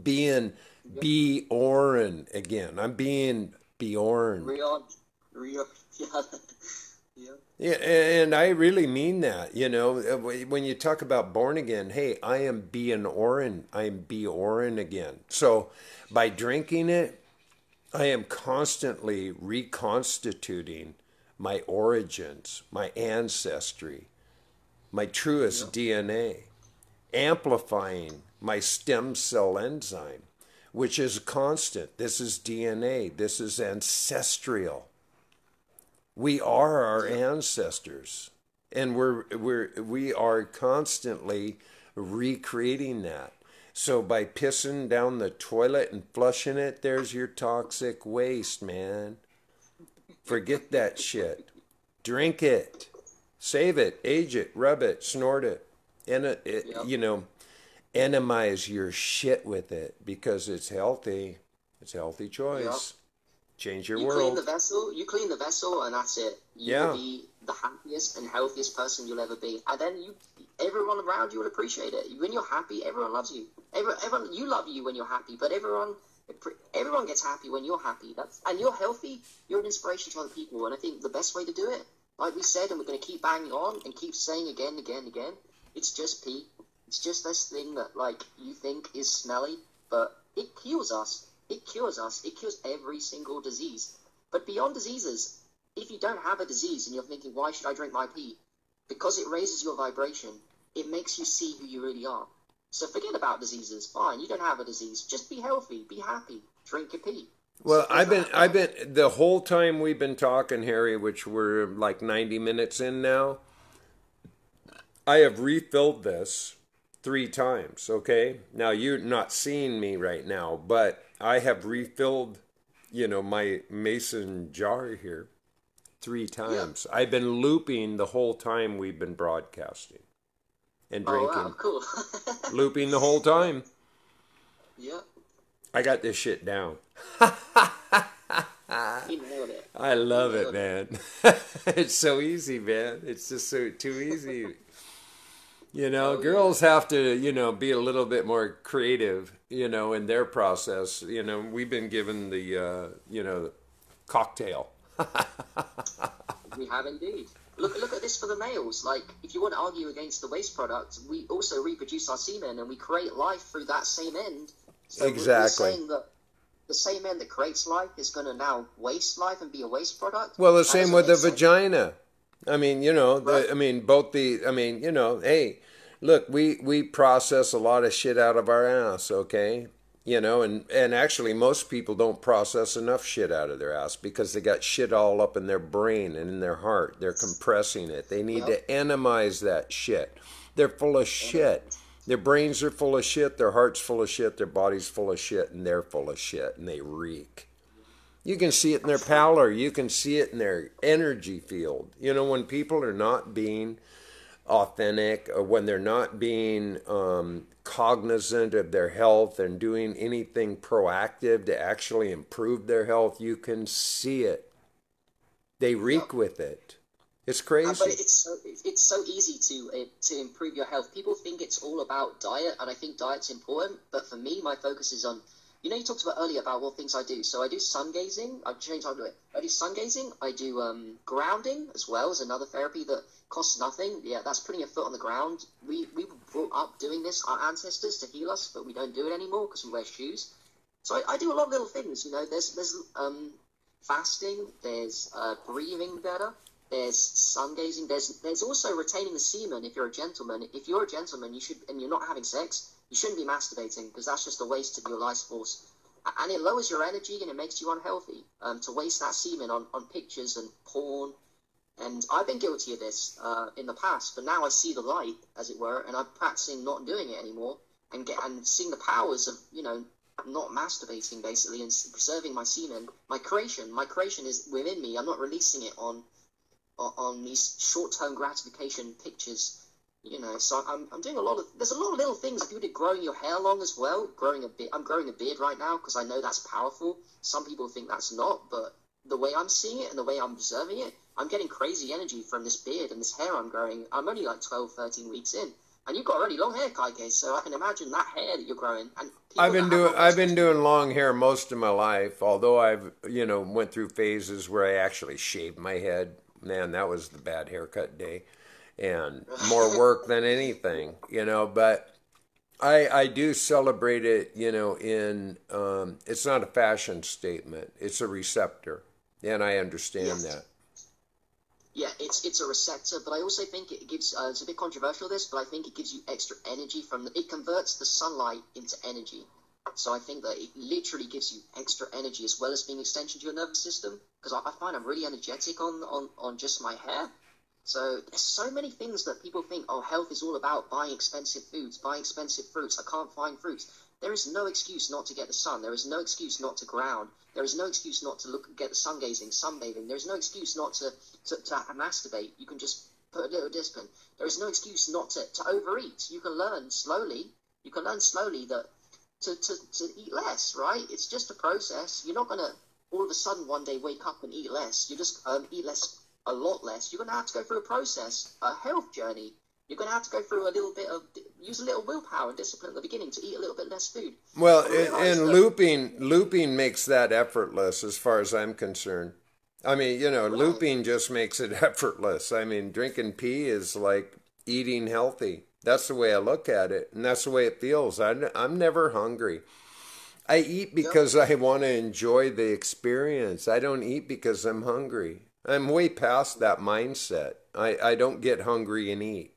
being be-ORIN again. I'm being Bjorn. Yeah. Yeah. Yeah, and I really mean that. You know, when you talk about born again, hey, I am being ORIN. I am be-ORIN again. So by drinking it, I am constantly reconstituting my origins, my ancestry, my truest DNA, amplifying my stem cell enzyme, which is constant. This is DNA. This is ancestral. We are our ancestors, and we are constantly recreating that. So by pissing down the toilet and flushing it, there's your toxic waste, man. Forget that shit. Drink it. Save it. Age it. Rub it. Snort it. And you know, enemize your shit with it because it's healthy. It's a healthy choice. Yep. Change your You world. clean the vessel, and that's it. You will be the happiest and healthiest person you'll ever be. And then everyone around you will appreciate it. When you're happy, everyone loves you. Everyone, you love you when you're happy, but everyone gets happy when you're happy. And you're healthy, you're an inspiration to other people. And I think the best way to do it, like we said, and we're going to keep banging on and keep saying again and again and again, it's just pee. It's just this thing that, like, you think is smelly, but it heals us. It cures us. It cures every single disease. But beyond diseases, if you don't have a disease and you're thinking, why should I drink my pee? Because it raises your vibration. It makes you see who you really are. So forget about diseases. Fine, you don't have a disease. Just be healthy. Be happy. Drink your pee. Well, I've been the whole time we've been talking, Harry, which we're like 90 minutes in now. I have refilled this 3 times. Okay, now you're not seeing me right now, but I have refilled, you know, my mason jar here 3 times. Yeah. I've been looping the whole time we've been broadcasting and drinking. Oh, wow, cool. Looping the whole time. Yeah. I got this shit down. You nailed it. I love it, man. It's so easy, man. It's just too easy. You know, girls have to, you know, be a little bit more creative, you know, in their process. You know, we've been given the, you know, cocktail. We have indeed. Look at this for the males. Like, if you want to argue against the waste product, we also reproduce our semen and we create life through that same end. So exactly. We're saying that the same end that creates life is going to now waste life and be a waste product. Well, the same with the vagina. I mean, you know, right. You know, hey, look, we process a lot of shit out of our ass, okay? You know, and actually most people don't process enough shit out of their ass because they got shit all up in their brain and in their heart. They're compressing it. They need to enemize that shit. They're full of shit. Their brains are full of shit, their heart's full of shit, their body's full of shit, and they're full of shit, and they reek. You can see it in their pallor. You can see it in their energy field. You know, when people are not being authentic, or when they're not being cognizant of their health and doing anything proactive to actually improve their health, you can see it. They reek with it. It's crazy. But it's so easy to improve your health. People think it's all about diet, and I think diet's important. But for me, my focus is on, you know, you talked about earlier about what things I do. So I do sun gazing. I've changed how I do it. I do sun gazing. I do grounding as well as another therapy that costs nothing. Yeah, that's putting your foot on the ground. We were brought up doing this, our ancestors, to heal us, but we don't do it anymore because we wear shoes. So I do a lot of little things. You know, there's fasting. There's breathing better. There's sun gazing. There's also retaining the semen. If you're a gentleman, you should, and you're not having sex, you shouldn't be masturbating because that's just a waste of your life force. And it lowers your energy and it makes you unhealthy. To waste that semen on pictures and porn. And I've been guilty of this in the past, but now I see the light, as it were, and I'm practicing not doing it anymore, and seeing the powers of, not masturbating basically, and preserving my semen. My creation is within me. I'm not releasing it on these short-term gratification pictures. So I'm doing there's a lot of little things. If you did growing your hair long as well, I'm growing a beard right now because I know that's powerful. Some people think that's not, but the way I'm seeing it and the way I'm observing it, I'm getting crazy energy from this beard and this hair I'm growing. I'm only like 12, 13 weeks in. And you've got already long hair, Kaike, so I can imagine that hair that you're growing. And I've been doing long hair most of my life, although I've, went through phases where I actually shaved my head. Man, that was the bad haircut day. And more work than anything, but I do celebrate it, it's not a fashion statement. It's a receptor. And I understand that. Yeah, it's a receptor, but I also think it gives, it's a bit controversial this, but I think it gives you extra energy it converts the sunlight into energy. So I think that it literally gives you extra energy as well as being an extension to your nervous system, because I find I'm really energetic on just my hair. So there's so many things that people think, oh, health is all about buying expensive foods, buying expensive fruits. I can't find fruits. There is no excuse not to get the sun. There is no excuse not to ground. There is no excuse not to get the sun gazing, sunbathing. There is no excuse not to masturbate. You can just put a little discipline. There is no excuse not to overeat. You can learn slowly. That to eat less, right? It's just a process. You're not going to all of a sudden one day wake up and eat less. You just eat less, a lot less. You're going to have to go through a process, a health journey. You're going to have to go through use a little willpower and discipline at the beginning to eat a little bit less food. Well, and looping makes that effortless as far as I'm concerned. I mean, looping just makes it effortless. I mean, drinking pee is like eating healthy. That's the way I look at it, and that's the way it feels. I'm never hungry. I eat because I want to enjoy the experience. I don't eat because I'm hungry. I'm way past that mindset. I don't get hungry and eat.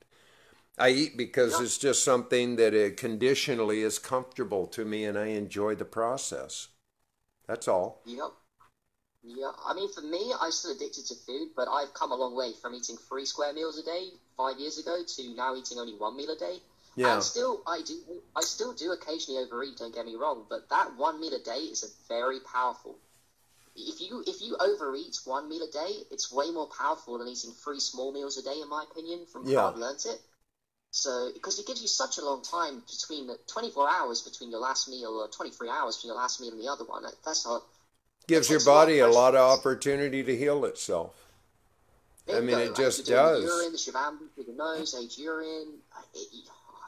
I eat because it's just something that conditionally is comfortable to me, and I enjoy the process. That's all. Yep. Yeah, I mean, for me, I'm still addicted to food, but I've come a long way from eating 3 square meals a day 5 years ago to now eating only 1 meal a day. Yeah. And I still do occasionally overeat, don't get me wrong, but that 1 meal a day is very powerful. If you overeat 1 meal a day, it's way more powerful than eating 3 small meals a day, in my opinion, from how I've learnt it. So, because it gives you such a long time between 24 hours between your last meal, or 23 hours between your last meal and the other one. Gives your body a lot of opportunity to heal itself. I mean, it just does. The urine, the Shivam through the nose, age urine.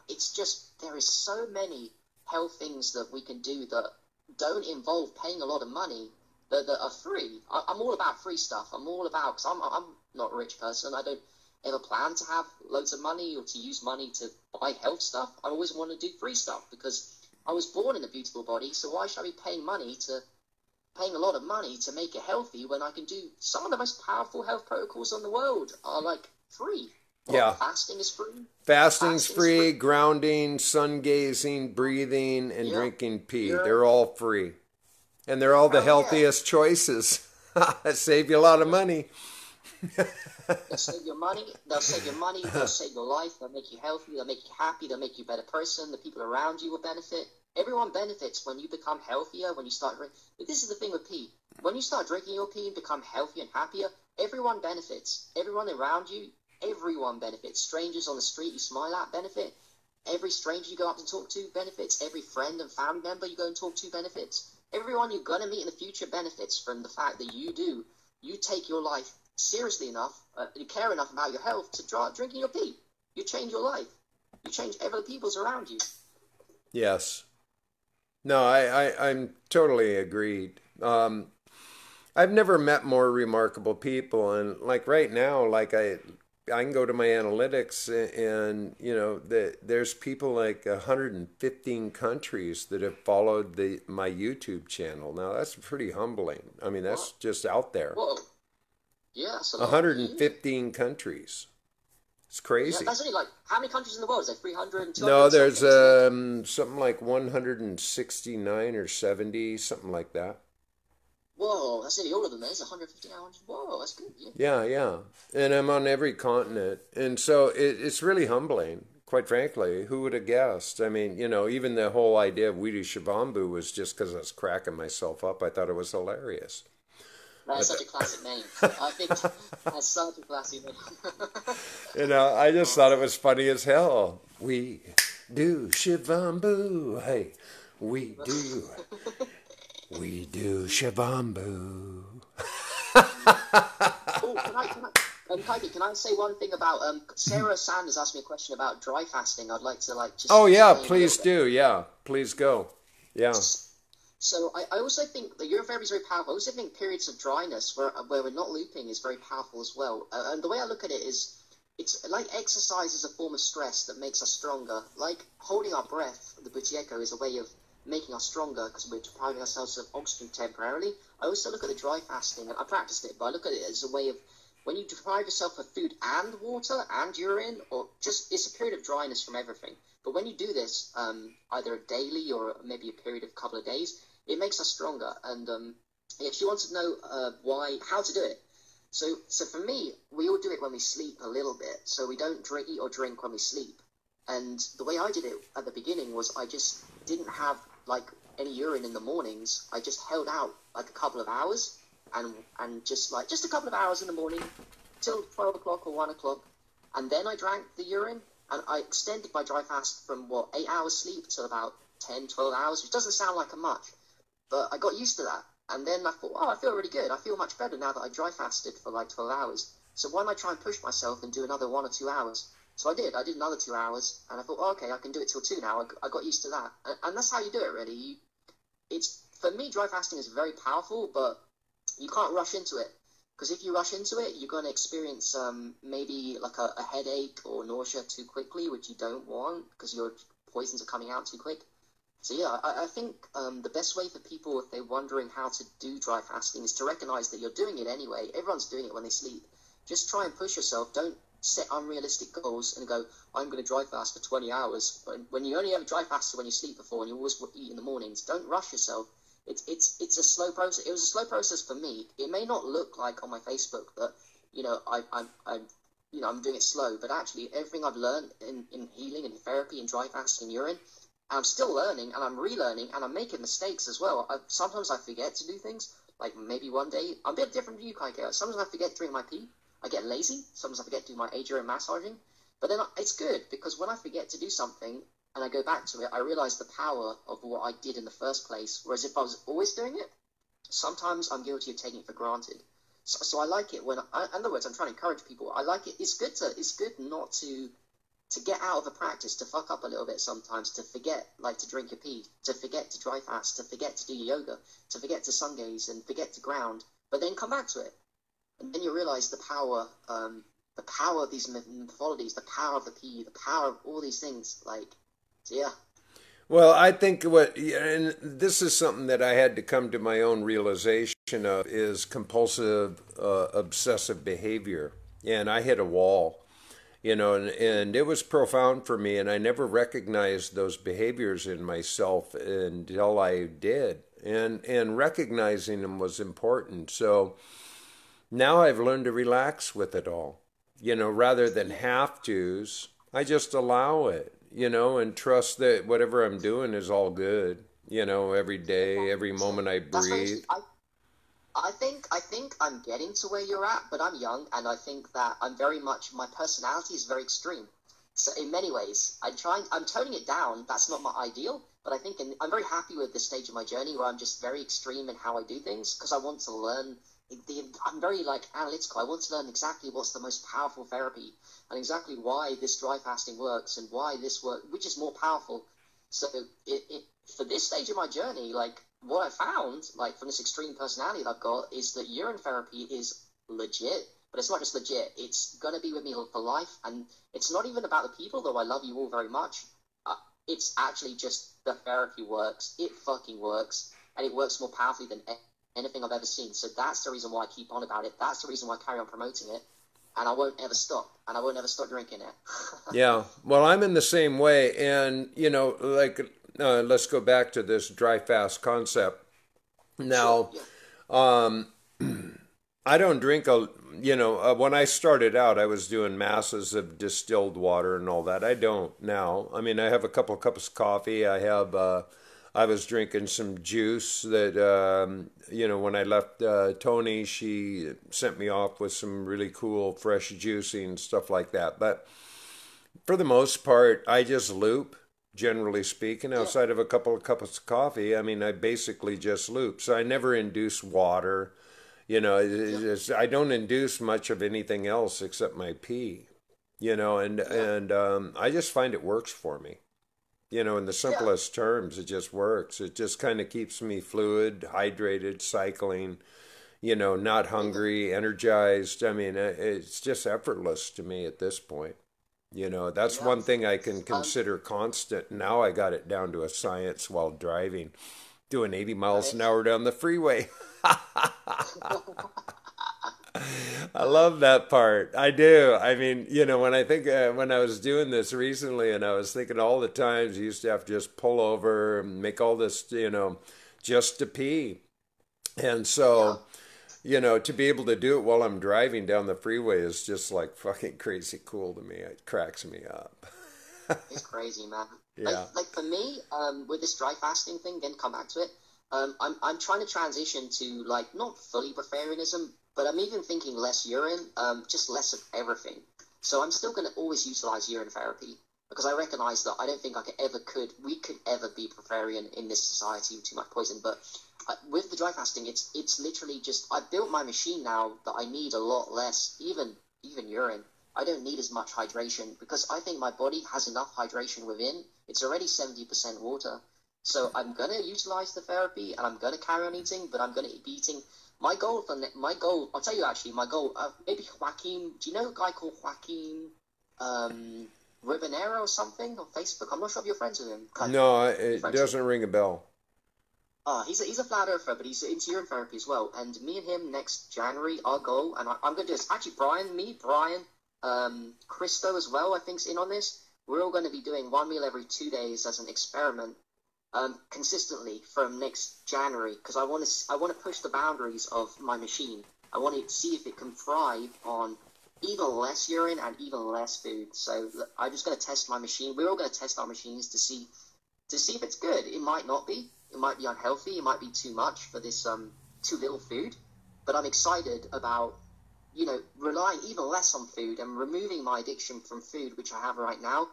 It's just, there is so many health things that we can do that don't involve paying a lot of money, that are free. I'm all about free stuff. I'm all about, because I'm not a rich person. I don't ever plan to have loads of money or to use money to buy health stuff. I always want to do free stuff because I was born in a beautiful body, so why should I be paying a lot of money to make it healthy when I can do some of the most powerful health protocols in the world are like free? Yeah. Fasting is free. Fasting's free, grounding, sun gazing, breathing, and drinking pee. They're all free. And they're all the healthiest choices. Save you a lot of money. They'll save your money, they'll save your life, they'll make you healthy, they'll make you happy, they'll make you a better person, the people around you will benefit. Everyone benefits when you become healthier, when you start drinking. But this is the thing with pee. When you start drinking your pee and become healthier and happier, everyone benefits. Everyone around you, everyone benefits. Strangers on the street you smile at benefit. Every stranger you go up and talk to benefits. Every friend and family member you go and talk to benefits. Everyone you're going to meet in the future benefits from the fact that you take your life seriously enough, you care enough about your health to drinking your pee. You change your life. You change other people's around you. Yes. No, I'm totally agreed. I've never met more remarkable people, and like right now, like I can go to my analytics, and there's people like 115 countries that have followed my YouTube channel. Now that's pretty humbling. I mean, that's just out there. Whoa. Yeah, 115 countries. It's Yeah, crazy. that's only like, how many countries in the world? Is there 300 and No, 200 there's something, isn't it? something like 169 or 70, something like that. Whoa, that's nearly all of them. There's 150 hours. Whoa, that's good. Yeah. Yeah, yeah. And I'm on every continent. And so it's really humbling, quite frankly. Who would have guessed? I mean, even the whole idea of Weedy Shavambu was just because I was cracking myself up. I thought it was hilarious. That's But, such a classic name. I think that's such a classic name. I just Oh, thought it was funny as hell. We do Shivambu. Hey, we do. We do Shavambu. oh, Kaiki, can I say one thing about Sarah Sanders asked me a question about dry fasting. I'd like to like just Oh, yeah, explain a little please bit. do. Yeah, please go. Yeah. So I also think the urine therapy is very powerful. I also think periods of dryness where we're not looping is very powerful as well. And the way I look at it is, it's like exercise is a form of stress that makes us stronger. Like holding our breath, the Butieko is a way of making us stronger because we're depriving ourselves of oxygen temporarily. I also look at the dry fasting, and I practiced it, but I look at it as a way of when you deprive yourself of food and water and urine, or just it's a period of dryness from everything. But when you do this, either daily or maybe a period of a couple of days, it makes us stronger. And if you want to know how to do it, so for me, we all do it when we sleep a little bit. So we don't eat or drink when we sleep. And the way I did it at the beginning was I just didn't have like any urine in the mornings. I just held out like a couple of hours and just a couple of hours in the morning till 12 o'clock or 1 o'clock. And then I drank the urine, and I extended my dry fast from 8 hours sleep to about 10, 12 hours, which doesn't sound like a much. But I got used to that. And then I thought, oh, I feel really good. I feel much better now that I dry fasted for like 12 hours. So why don't I try and push myself and do another 1 or 2 hours? So I did. I did another 2 hours. And I thought, oh, okay, I can do it till 2 now. I got used to that. And that's how you do it, really. For me, dry fasting is very powerful, but you can't rush into it. Because if you rush into it, you're going to experience maybe like a headache or nausea too quickly, which you don't want because your poisons are coming out too quick. So yeah, I think the best way for people, if they're wondering how to do dry fasting, is to recognize that you're doing it anyway. Everyone's doing it when they sleep. Just try and push yourself. Don't set unrealistic goals and go, I'm going to dry fast for 20 hours. When you only ever dry fasted when you sleep before and you always eat in the mornings, don't rush yourself. It's a slow process. It was a slow process for me. It may not look like on my Facebook that, I'm doing it slow, but actually everything I've learned in healing and therapy and dry fasting and urine, I'm still learning and I'm relearning and I'm making mistakes as well. Sometimes I forget to do things. Like maybe one day, I'm a bit different from you, Kaike. Sometimes I forget to drink my pee. I get lazy. Sometimes I forget to do my adrian massaging. But then it's good because when I forget to do something and I go back to it, I realize the power of what I did in the first place. Whereas if I was always doing it, sometimes I'm guilty of taking it for granted. So I like it when, in other words, I'm trying to encourage people. I like it. It's good not to get out of a practice, to fuck up a little bit sometimes, to forget, like to drink your pee, to forget to dry fast, to forget to do your yoga, to forget to sun gaze and forget to ground, but then come back to it. And then you realize the power of these mythologies, the power of the pee, the power of all these things. Like, so yeah. Well, I think and this is something that I had to come to my own realization of, is compulsive, obsessive behavior. And I hit a wall, and it was profound for me. And I never recognized those behaviors in myself until I did. And recognizing them was important. So now I've learned to relax with it all, rather than have to's. I just allow it, and trust that whatever I'm doing is all good, every day, every So moment I that's very breathe. interesting. I think I'm getting to where you're at, but I'm young, and I think that my personality is very extreme. So in many ways, I'm toning it down. That's not my ideal, but I think I'm very happy with this stage of my journey where I'm just very extreme in how I do things because I want to learn. I'm very like analytical. I want to learn exactly what's the most powerful therapy and exactly why this dry fasting works and why this work, which is more powerful. So for this stage of my journey, like what I found, like from this extreme personality that I've got, is that urine therapy is legit. But it's not just legit; it's gonna be with me for life. And it's not even about the people, though I love you all very much. It's actually just the therapy works. It fucking works, and it works more powerfully than anything I've ever seen. So that's the reason why I keep on about it. That's the reason why I carry on promoting it. and I won't ever stop, and I won't ever stop drinking it. Yeah. Well, I'm in the same way. And, like, let's go back to this dry fast concept. Sure, Now, yeah, um, I don't drink when I started out, I was doing masses of distilled water and all that. I don't now. I mean, I have a couple of cups of coffee. I was drinking some juice that, when I left Tony, she sent me off with some really cool fresh juicing and stuff like that. But for the most part, I just loop, generally speaking, yeah, outside of a couple of cups of coffee. I mean, I basically just loop. So I never induce water. yeah, I don't induce much of anything else except my pee. And yeah, I just find it works for me. In the yeah. simplest terms, it just works. It just kind of keeps me fluid, hydrated, cycling, not Mhm. hungry, energized. I mean, it's just effortless to me at this point. That's Yeah. one thing I can Um, consider constant. Now I got it down to a science while driving, doing 80 miles right. an hour down the freeway. I love that part. I do. I mean, when I think when I was doing this recently, and I was thinking all the times you used to have to just pull over and make all this, just to pee. And Yeah, so, to be able to do it while I'm driving down the freeway is just like fucking crazy cool to me. It cracks me up. it's crazy, man. Yeah. Like for me, with this dry fasting thing, again, come back to it. I'm trying to transition to like not fully breatharianism, but I'm even thinking less urine, just less of everything. So I'm still going to always utilize urine therapy because I recognize that I don't think we could ever be breatharian in this society with too much poison. But with the dry fasting, it's literally just I built my machine now that I need a lot less, even urine. I don't need as much hydration because I think my body has enough hydration within. It's already 70% water. So I'm going to utilize the therapy and I'm going to carry on eating, but I'm going to be eating. My goal, I'll tell you actually, my goal, maybe Joaquin, do you know a guy called Joaquin um, Ribanero or something on Facebook? I'm not sure if you're friends with him. No, You it friends with him? doesn't ring a bell. He's a flat earther, but he's into urine therapy as well. And me and him next January, our goal, and I'm going to do this. Actually, Brian, Christo as well, I think's in on this. We're all going to be doing one meal every 2 days as an experiment, consistently from next January, because I want to push the boundaries of my machine. I want to see if it can thrive on even less urine and even less food. So I'm just going to test my machine. We're all going to test our machines to see if it's good. It might not be. It might be unhealthy. It might be too much for this too little food. But I'm excited about relying even less on food and removing my addiction from food, which I have right now,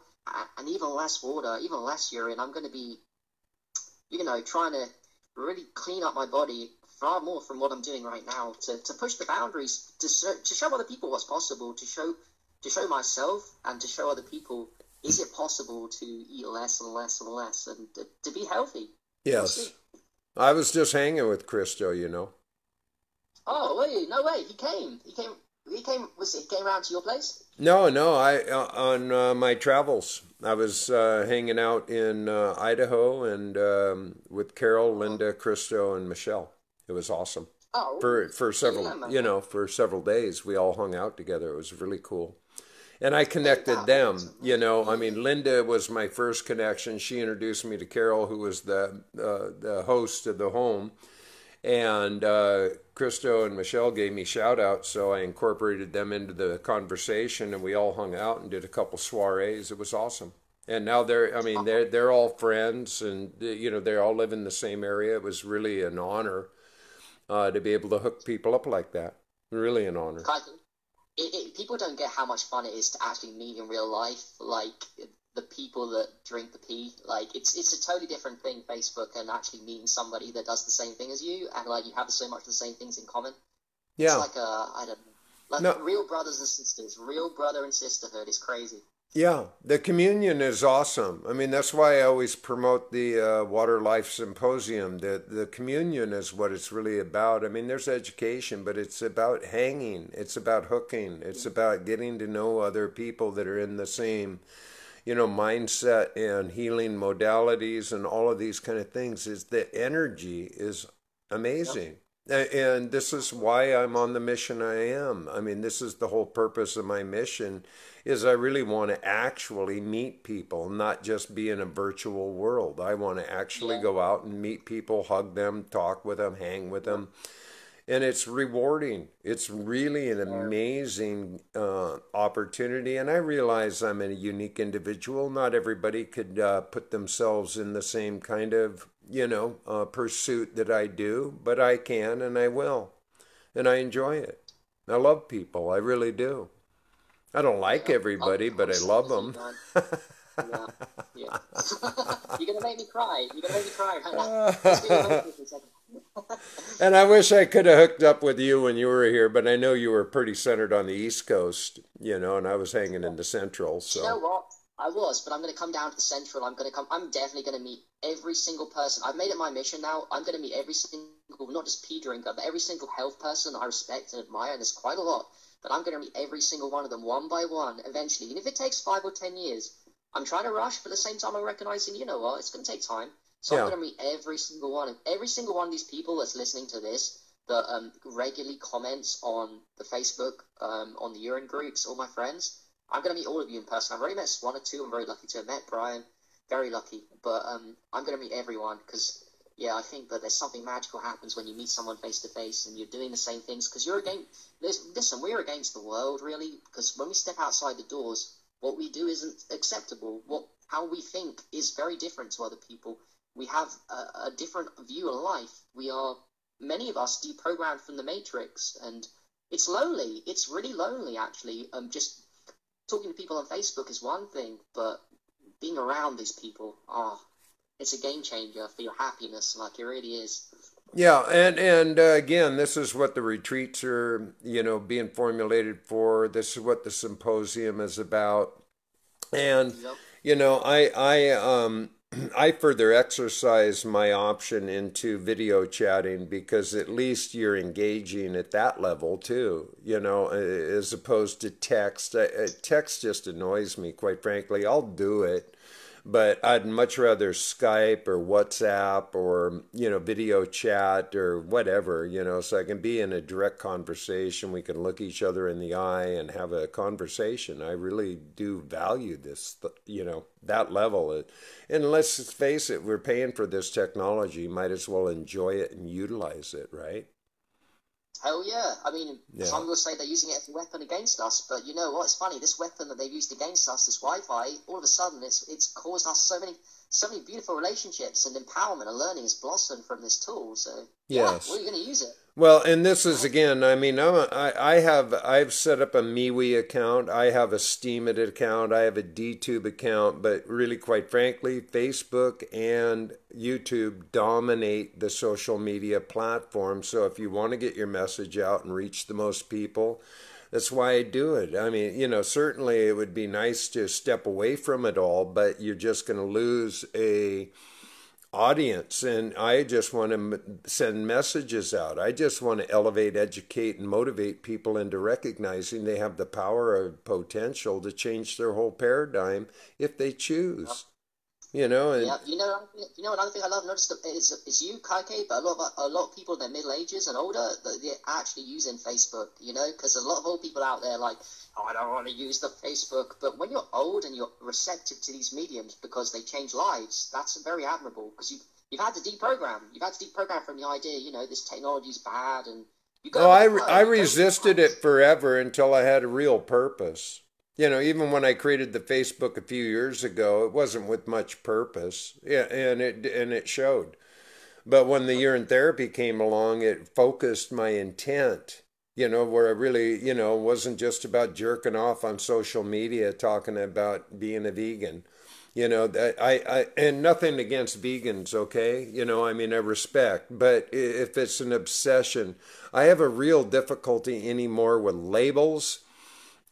and even less water, even less urine. I'm going to be trying to really clean up my body far more from what I'm doing right now to push the boundaries to show other people what's possible, to show myself and to show other people is it possible to eat less and less and less and to be healthy. We'll see. Yes. I was just hanging with Christo. Oh wait, no way, he came around to your place? No, no. I on my travels, I was hanging out in Idaho and with Carol, Oh, Linda, Christo, and Michelle. It was awesome. oh For yeah, several, man. for several days, we all hung out together. It was really cool. And I Ain't connected that them. awesome, man? I Yeah. mean, Linda was my first connection. She introduced me to Carol, who was the host of the home, and Christo and Michelle gave me shout outs, so I incorporated them into the conversation, and we all hung out and did a couple soirees. It was awesome. And now I mean, Oh, they're all friends, and they all live in the same area. It was really an honor to be able to hook people up like that. Really an honor. like, people don't get how much fun it is to actually meet in real life, like the people that drink the pee. Like it's a totally different thing, Facebook, and actually meeting somebody that does the same thing as you, and like you have so much the same things in common. It's Yeah. like I don't know, like No. real brothers and sisters, real brother and sisterhood is crazy. Yeah, the communion is awesome. I mean, that's why I always promote the Water Life Symposium. The communion is what it's really about. I mean, there's education, but it's about hanging. It's about hooking. It's about getting to know other people that are in the same, mindset and healing modalities and all of these kind of things. Is the energy is Yep. amazing. And this is why I'm on the mission I am. I mean, this is the whole purpose of my mission is I really want to actually meet people, not just be in a virtual world. I want to actually Yeah. go out and meet people, hug them, talk with them, hang with them. And it's rewarding. It's really an Yeah. amazing opportunity. And I realize I'm a unique individual. Not everybody could put themselves in the same kind of, pursuit that I do, but I can and I will. And I enjoy it. I love people. I really do. I don't like Yeah. everybody, but I'm I same love as you, them. man. Yeah. Yeah. You're gonna make me cry. You're gonna make me cry right now. Let's get emotional for a second. And I wish I could have hooked up with you when you were here, but I know you were pretty centered on the East Coast, and I was hanging in the Central, Do you know so. what? I was, but I'm going to come down to the central. I'm going to come. I'm definitely going to meet every single person. I've made it my mission now. I'm going to meet every single, not just pea drinker, but every single health person I respect and admire. And there's quite a lot. But I'm going to meet every single one of them one by one eventually. And if it takes 5 or 10 years, I'm trying to rush, but at the same time, I'm recognizing, you know what? It's going to take time. So I'm Yeah. going to meet every single one of these people that's listening to this that regularly comments on the Facebook, on the urine groups, all my friends. I'm going to meet all of you in person. I've already met one or two. I'm very lucky to have met Brian. Very lucky. But I'm going to meet everyone because, yeah, I think that there's something magical happens when you meet someone face to face and you're doing the same things because you're against, listen, we're against the world, really, because when we step outside the doors, what we do isn't acceptable. How we think is very different to other people. We have a different view of life. Many of us, deprogrammed from the matrix, and it's lonely. It's really lonely, actually. Just talking to people on Facebook is one thing, but being around these people, it's a game changer for your happiness, like it really is. Yeah, and again, this is what the retreats are, being formulated for. This is what the symposium is about. And Yep. I I further exercise my option into video chatting because at least you're engaging at that level too, as opposed to text. Text just annoys me, quite frankly. I'll do it, but I'd much rather Skype or WhatsApp or, video chat or whatever, so I can be in a direct conversation. We can look each other in the eye and have a conversation. I really do value this, that level. And let's face it, we're paying for this technology. Might as well enjoy it and utilize it, right? Hell yeah. I mean, Yeah. some will say they're using it as a weapon against us, but you know what? It's funny. This weapon that they've used against us, this Wi-Fi, all of a sudden, it's caused us so many beautiful relationships and empowerment and learning has blossomed from this tool. So yeah, Yes. we're going to use it. Well, and this is again, I mean, I've set up a MeWe account, I have a Steemit account, I have a DTube account, but really, quite frankly, Facebook and YouTube dominate the social media platform. So if you want to get your message out and reach the most people, that's why I do it. I mean, certainly it would be nice to step away from it all, but you're just going to lose a audience, and I just want to send messages out. I just want to elevate, educate, and motivate people into recognizing they have the power of potential to change their whole paradigm if they choose. And Yeah, you know another thing I love noticed that is you, Kaike, but a lot of people in their middle ages and older that they're actually using Facebook. Because a lot of old people out there like, oh, I don't want to use the Facebook. But when you're old and you're receptive to these mediums because they change lives, that's very admirable. Because you've had to deprogram. You've had to deprogram from the idea, this technology's bad, and you oh, go with the I flow. You go with the resisted times. it forever until I had a real purpose. Even when I created the Facebook a few years ago, it wasn't with much purpose. Yeah, and it showed. But when the urine therapy came along, it focused my intent, where I really, wasn't just about jerking off on social media talking about being a vegan. That and nothing against vegans, okay? I mean, I respect, but if it's an obsession, I have a real difficulty anymore with labels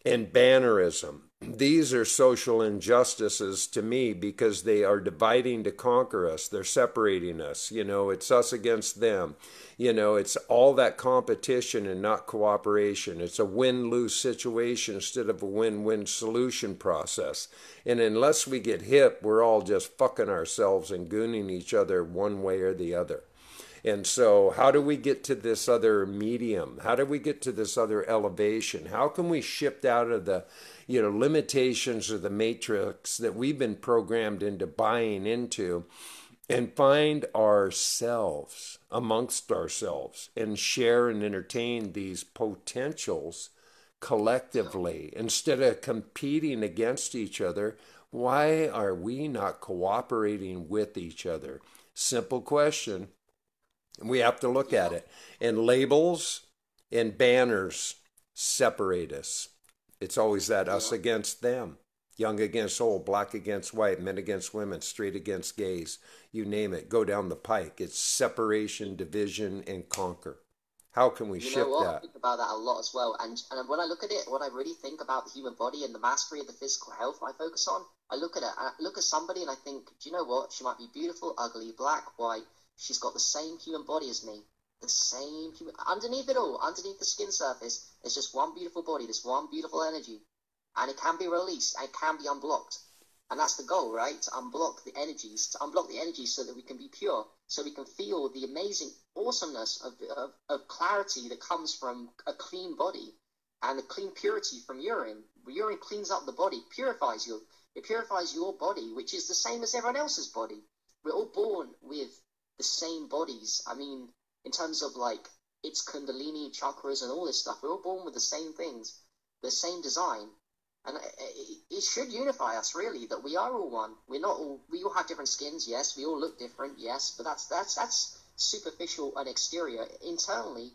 and bannerism. These are social injustices to me because they are dividing to conquer us. They're separating us. It's us against them. It's all that competition and not cooperation. It's a win-lose situation instead of a win-win solution process. And unless we get hip, we're all just fucking ourselves and gooning each other one way or the other. And so, how do we get to this other medium? How do we get to this other elevation? How can we shift out of the, limitations of the matrix that we've been programmed into buying into and find ourselves amongst ourselves and share and entertain these potentials collectively instead of competing against each other? Why are we not cooperating with each other? Simple question. We have to look at it. And labels and banners separate us. It's always that us against them. Young against old, black against white, men against women, straight against gays. You name it. Go down the pike. It's separation, division, and conquer. How can we shift that? I think about that a lot as well. And when I look at it, what I really think about the human body and the mastery of the physical health I focus on, I look at it, I look at somebody and I think, do you know what? She might be beautiful, ugly, black, white. She's got the same human body as me. The same human... Underneath it all, underneath the skin surface, there's just one beautiful body, this one beautiful energy. And it can be released, and it can be unblocked. And that's the goal, right? To unblock the energies so that we can be pure, so we can feel the amazing awesomeness of clarity that comes from a clean body and the clean purity from urine. Urine cleans up the body, purifies you. It purifies your body, which is the same as everyone else's body. We're all born with the same bodies. I mean, in terms of like its kundalini chakras and all this stuff, we're all born with the same things, the same design. And it should unify us, really, that we are all one. We all have different skins, yes. We all look different, yes. But that's superficial and exterior. Internally,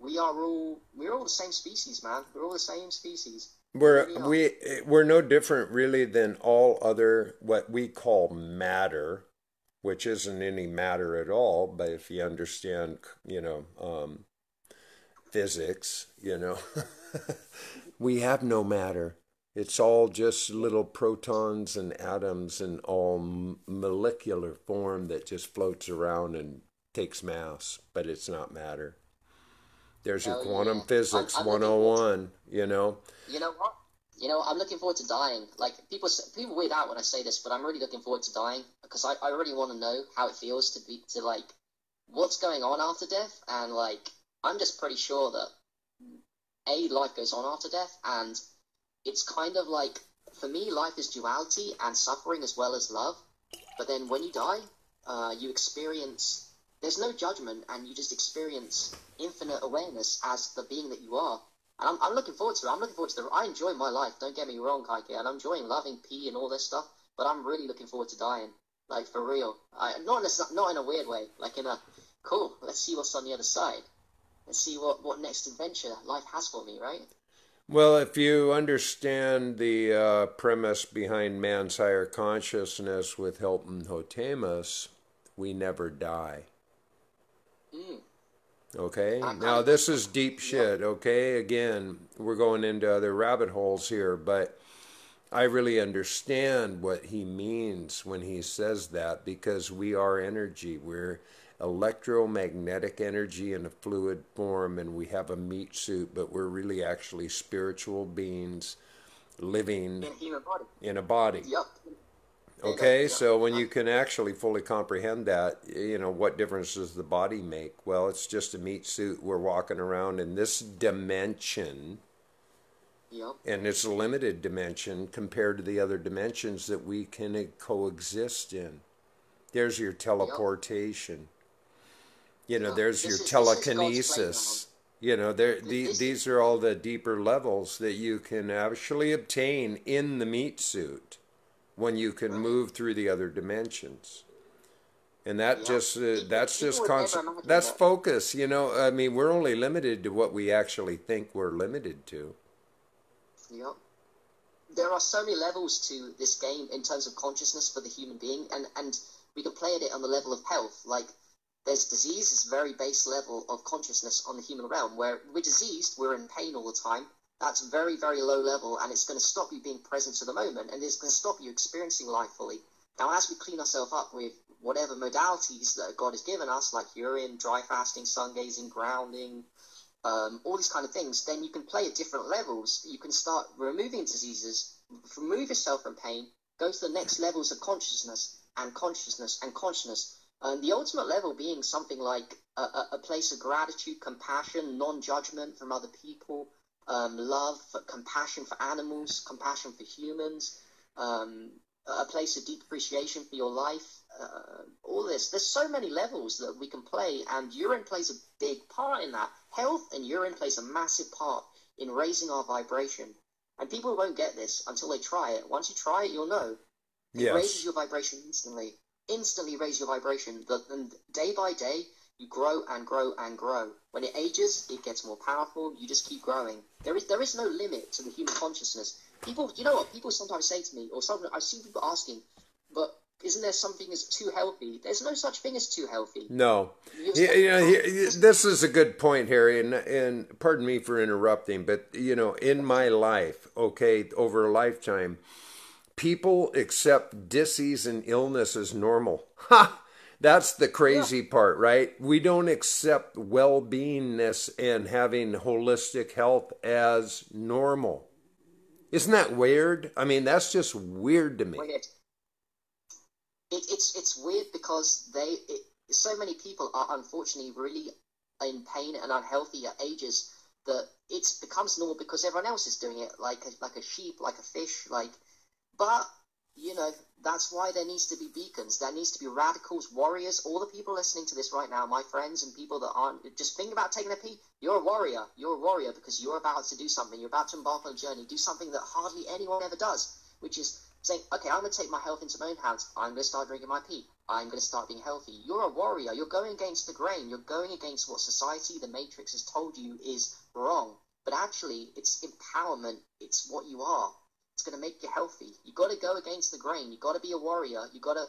we're all the same species, man. We're all the same species. We're no different, really, than all other what we call matter, which isn't any matter at all. But if you understand, physics, we have no matter. It's all just little protons and atoms in all molecular form that just floats around and takes mass, but it's not matter. There's your quantum physics I'm 101, You know what? I'm looking forward to dying. Like, people weird out when I say this, but I'm really looking forward to dying because I really want to know how it feels to what's going on after death. And, like, I'm just pretty sure that, life goes on after death, and it's kind of like, for me, life is duality and suffering as well as love. But then when you die, you experience, there's no judgment, and you just experience infinite awareness as the being that you are. And I'm looking forward to it. I enjoy my life, don't get me wrong, Kaike, and I'm enjoying loving P and all this stuff, but I'm really looking forward to dying. Like, for real. Not in a weird way, like in a, cool, let's see what's on the other side. Let's see what next adventure life has for me, right? Well, if you understand the premise behind man's higher consciousness with Hilton Hotemus, we never die. Okay? Now, this is deep shit, okay? Again, we're going into other rabbit holes here, but I really understand what he means when he says that, because we are energy. We're electromagnetic energy in a fluid form, and we have a meat suit, but we're really actually spiritual beings living in a body. Yep. Okay, so when you can actually fully comprehend that, what difference does the body make? Well, it's just a meat suit. We're walking around in this dimension, and it's a limited dimension compared to the other dimensions that we can coexist in. There's your teleportation. There's your telekinesis. These are all the deeper levels that you can actually obtain in the meat suit when you can move through the other dimensions. And that's focus. I mean, we're only limited to what we actually think we're limited to. Yep. There are so many levels to this game in terms of consciousness for the human being, and we can play at it on the level of health. Like, there's disease, this very base level of consciousness on the human realm, where we're diseased, we're in pain all the time. That's very, very low level, and it's going to stop you being present to the moment, and it's going to stop you experiencing life fully. Now, as we clean ourselves up with whatever modalities that God has given us, like urine, dry fasting, sun gazing, grounding, all these kind of things, then you can play at different levels. You can start removing diseases, remove yourself from pain, go to the next levels of consciousness and consciousness and consciousness. And the ultimate level being something like a place of gratitude, compassion, non-judgment from other people, love, compassion for animals, compassion for humans, a place of deep appreciation for your life. All this. There's so many levels that we can play, and urine plays a big part in that. Health and urine plays a massive part in raising our vibration. And people won't get this until they try it. Once you try it, you'll know. It raises your vibration instantly. Instantly raise your vibration. And day by day, you grow and grow and grow. When it ages, it gets more powerful. You just keep growing. There is no limit to the human consciousness. People, you know what? People sometimes say to me, or something I've seen people asking, but isn't there something as too healthy? There's no such thing as too healthy. No. This is a good point, Harry, and pardon me for interrupting, but, in my life, okay, over a lifetime, people accept disease and illness as normal. Ha! That's the crazy part, right? We don't accept well-beingness and having holistic health as normal. Isn't that weird? I mean, that's just weird to me. Weird. It's weird because so many people are unfortunately really in pain and unhealthy at ages that it becomes normal because everyone else is doing it, like a sheep, like a fish, But that's why there needs to be beacons. There needs to be radicals, warriors. All the people listening to this right now, my friends and people that aren't, just think about taking a pee. You're a warrior. You're a warrior because you're about to do something. You're about to embark on a journey, do something that hardly anyone ever does, which is saying, okay, I'm going to take my health into my own hands. I'm going to start drinking my pee. I'm going to start being healthy. You're a warrior. You're going against the grain. You're going against what society, the matrix, has told you is wrong. But actually, it's empowerment. It's what you are. It's going to make you healthy. You got to go against the grain. You got to be a warrior. You got to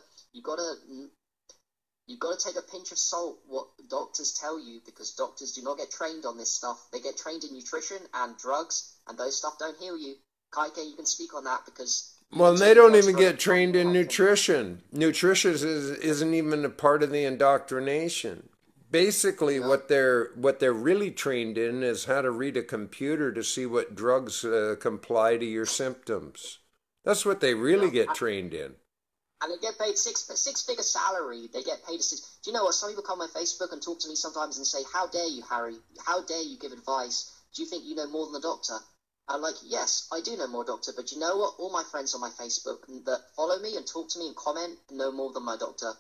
take a pinch of salt what doctors tell you, because doctors do not get trained on this stuff. They get trained in nutrition and drugs, and those stuff don't heal you. Kaike, you can speak on that because. Well, they don't even get trained in nutrition. Nutrition isn't even a part of the indoctrination. Basically, what they're really trained in is how to read a computer to see what drugs comply to your symptoms. That's what they really get trained in. And they get paid six-figure salary. They get paid six. Do you know what? Some people come on my Facebook and talk to me sometimes and say, "How dare you, Harry? How dare you give advice? Do you think you know more than the doctor?" I'm like, yes, I do know more, doctor. But you know what? All my friends on my Facebook that follow me and talk to me and comment know more than my doctor,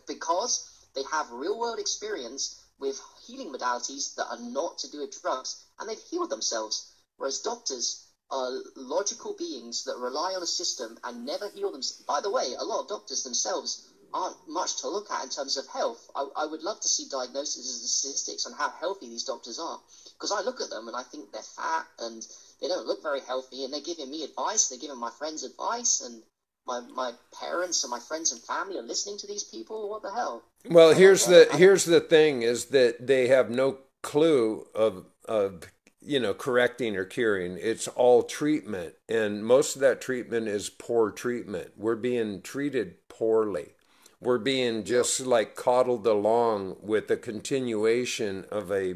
because they have real-world experience with healing modalities that are not to do with drugs, and they've healed themselves. Whereas doctors are logical beings that rely on a system and never heal themselves. By the way, a lot of doctors themselves aren't much to look at in terms of health. I would love to see diagnoses and statistics on how healthy these doctors are, because I look at them and I think they're fat and they don't look very healthy, and they're giving me advice, they're giving my friends advice, and my parents and my friends and family are listening to these people. What the hell? Well, here's the thing is that they have no clue of correcting or curing. It's all treatment, and most of that treatment is poor treatment. We're being treated poorly. We're being just like coddled along with a continuation of a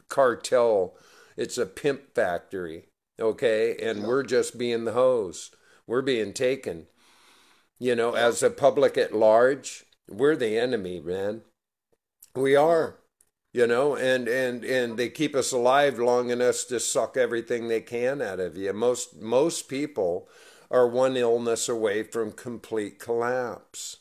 cartel. It's a pimp factory, okay? And we're just being the hose. We're being taken. As a public at large, we're the enemy, man. We are. And they keep us alive long enough to suck everything they can out of you. Most people are one illness away from complete collapse.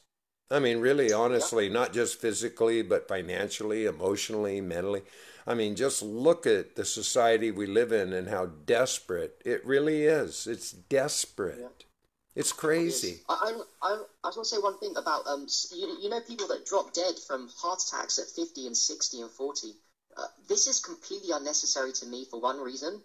I mean, really, honestly, not just physically, but financially, emotionally, mentally. I mean, just look at the society we live in and how desperate it really is. It's desperate. Yeah. It's crazy. I was going to say one thing about you know people that drop dead from heart attacks at 50 and 60 and 40. This is completely unnecessary to me for one reason.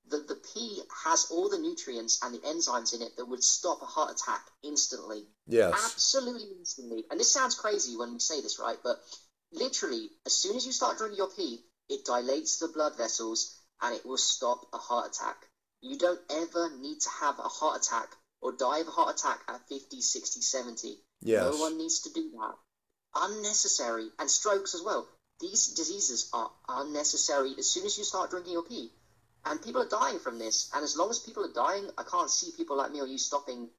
The pea has all the nutrients and the enzymes in it that would stop a heart attack instantly. Yes. Absolutely instantly. And this sounds crazy when we say this, right? But literally, as soon as you start drinking your pea, it dilates the blood vessels and it will stop a heart attack. You don't ever need to have a heart attack or die of a heart attack at 50, 60, 70. Yes. No one needs to do that. Unnecessary. And strokes as well. These diseases are unnecessary as soon as you start drinking your pee. And people are dying from this. And as long as people are dying, I can't see people like me or you stopping.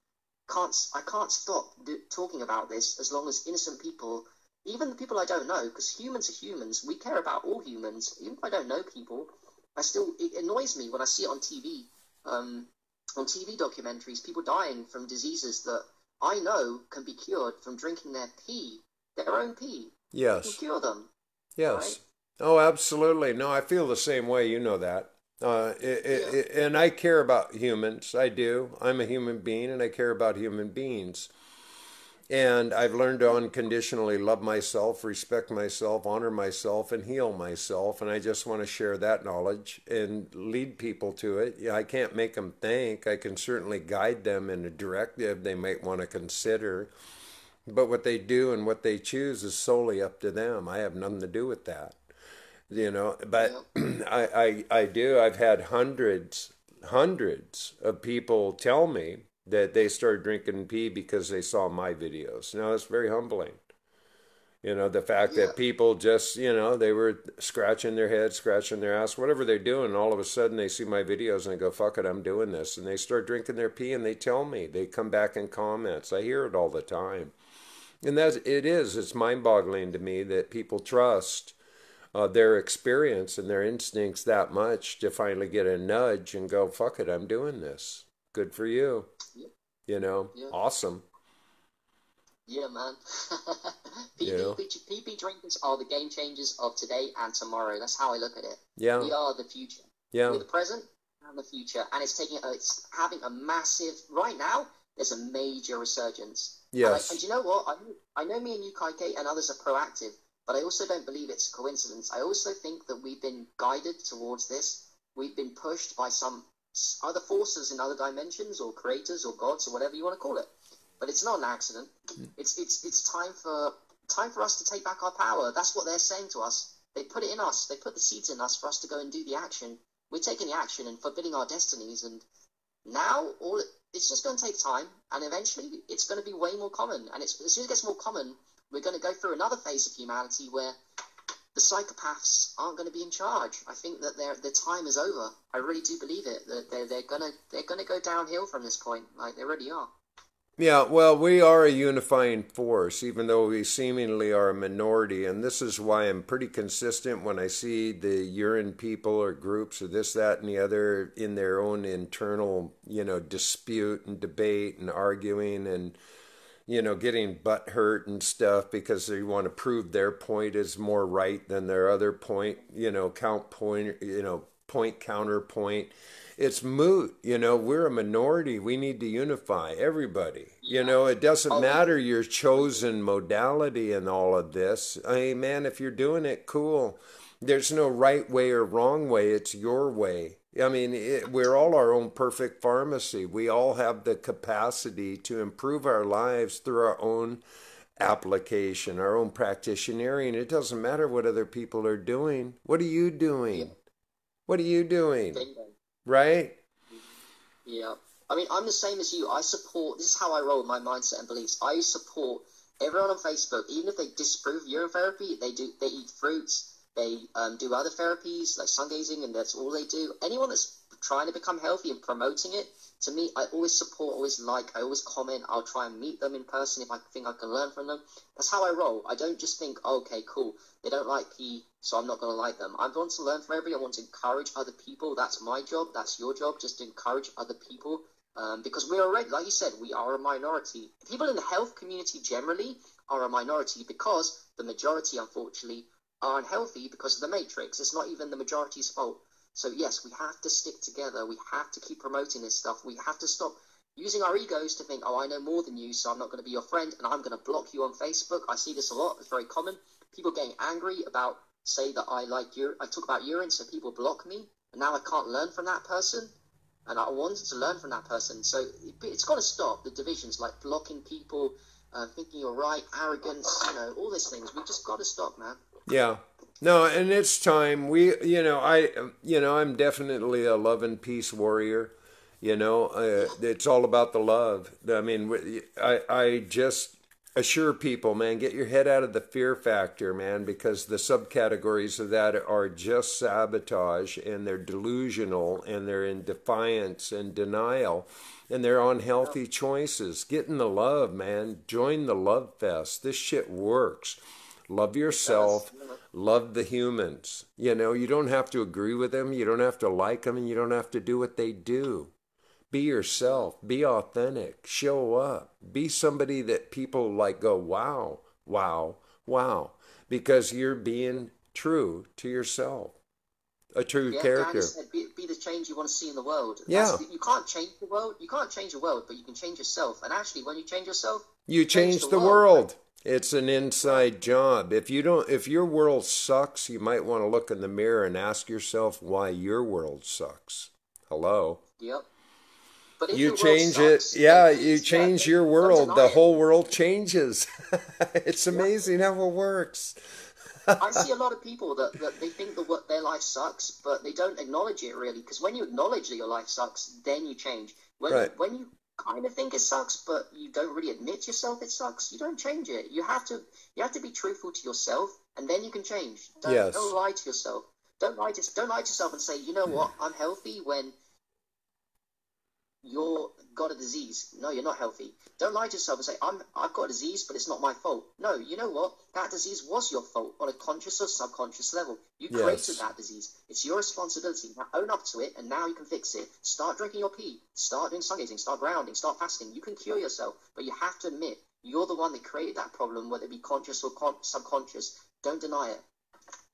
I can't stop talking about this as long as innocent people even the people I don't know, because humans are humans. We care about all humans. Even if I don't know people, it annoys me when I see it on TV, on TV documentaries, people dying from diseases that I know can be cured from drinking their own pee. You can Yes. cure them, right? Yes. Oh, absolutely. No, I feel the same way. You know that. Yeah, And I care about humans. I do. I'm a human being and I care about human beings. And I've learned to unconditionally love myself, respect myself, honor myself, and heal myself. And I just want to share that knowledge and lead people to it. Yeah, I can't make them think. I can certainly guide them in a directive they might want to consider. But what they do and what they choose is solely up to them. I have nothing to do with that. yeah, But I do. I've had hundreds of people tell me that they started drinking pee because they saw my videos. Now it's very humbling. The fact yeah, that people just, they were scratching their head, scratching their ass, whatever they're doing, and all of a sudden they see my videos and they go, fuck it, I'm doing this. And they start drinking their pee and they tell me. They come back in comments. I hear it all the time. And it's mind-boggling to me that people trust their experience and their instincts that much to finally get a nudge and go, fuck it, I'm doing this. Good for you. yeah, yeah. Awesome. Yeah, man. You know, PB drinkers are the game changers of today and tomorrow. That's how I look at it. yeah, We are the future. yeah, We're the present and the future, and it's having a massive. Right now, there's a major resurgence. And yes, you know what? I know me and you, Kaike, and others are proactive, but I also don't believe it's a coincidence. I also think that we've been guided towards this. We've been pushed by some other forces in other dimensions, or creators, or gods, or whatever you want to call it. But it's not an accident. It's time for us to take back our power. That's what they're saying to us. They put it in us. They put the seeds in us for us to go and do the action. We're taking the action and fulfilling our destinies. And now it's just going to take time, and eventually it's going to be way more common. And as soon as it gets more common, we're going to go through another phase of humanity where the psychopaths aren't going to be in charge. I think that their time is over. I really do believe it. That they're gonna go downhill from this point. Like they already are. yeah. Well, we are a unifying force, even though we seemingly are a minority. And this is why I'm pretty consistent when I see the urine people or groups or this, that, and the other in their own internal, dispute and debate and arguing and getting butt hurt and stuff because they want to prove their point is more right than their other point, count point, point counterpoint. It's moot. We're a minority. We need to unify everybody. Yeah. It doesn't Oh, we matter do. your chosen modality in all of this. Hey, man, if you're doing it, cool. There's no right way or wrong way. It's your way. I mean, we're all our own perfect pharmacy. We all have the capacity to improve our lives through our own application, our own practitionering. It doesn't matter what other people are doing. What are you Yeah. doing? What are you doing? Bingo. Right? Yeah. I mean, I'm the same as you. I support. This is how I roll with my mindset and beliefs. I support everyone on Facebook, even if they disprove urine therapy. They eat fruits. They do other therapies like sun gazing, and that's all they do. Anyone that's trying to become healthy and promoting it, to me, I always support, always like, I always comment. I'll try and meet them in person if I think I can learn from them. That's how I roll. I don't just think, oh, okay, cool. They don't like pee, so I'm not going to like them. I want to learn from everybody. I want to encourage other people. That's my job. That's your job, just to encourage other people. Because we're already, like you said, we are a minority. People in the health community generally are a minority because the majority, unfortunately, are unhealthy because of the matrix. It's not even the majority's fault. So yes, we have to stick together. We have to keep promoting this stuff. We have to stop using our egos to think, oh, I know more than you, so I'm not going to be your friend, and I'm going to block you on Facebook. I see this a lot. It's very common. People getting angry about, say that I talk about urine, so people block me, and now I can't learn from that person, and I wanted to learn from that person. So it's got to stop. The divisions, like blocking people, thinking you're right, arrogance, all these things. We've just got to stop, man. Yeah. No, and it's time. I'm definitely a love and peace warrior. Yeah, It's all about the love. I mean, I just assure people, man, get your head out of the fear factor, man, because the subcategories of that are just sabotage and they're delusional and they're in defiance and denial and they're yeah, unhealthy choices. Get in the love, man. Join the love fest. This shit works. Love It does. yourself. Love the humans. You know, you don't have to agree with them. You don't have to like them, and you don't have to do what they do. Be Yeah. yourself. Be authentic. Show up. Be somebody that people like go, wow, wow, wow. Because you're being true to yourself. A true Yeah, Gandhi character. said, be the change you want to see in the world. Yeah. You can't change the world. You can't change the world, but you can change yourself. And actually, when you change yourself, You you change change the the world, right? world. It's an Yeah. inside job. If your world sucks, you might want to look in the mirror and ask yourself why your world sucks. Hello. Yep. But if You your world change it. sucks, then Yeah, you please, yeah, change your don't world. The deny it. whole world changes. It's Yep. amazing how it works. I see a lot of people that they think that what their life sucks, but they don't acknowledge it really. Because when you acknowledge that your life sucks, then you change. Right. When you kind of think it sucks, but you don't really admit to yourself it sucks, you don't change it. You have to be truthful to yourself, and then you can change. Don't Yes. lie to yourself. Don't lie to yourself and say, you know what, I'm healthy when you're got a disease. No, you're not healthy. Don't lie to yourself and say, I've got a disease, but it's not my fault. No, you know what? That disease was your fault on a conscious or subconscious level. You created Yes. that disease. It's your responsibility. Now own up to it, and now you can fix it. Start drinking your pee. Start doing sun gazing. Start grounding. Start fasting. You can cure yourself, but you have to admit you're the one that created that problem, whether it be conscious or subconscious. Don't deny it.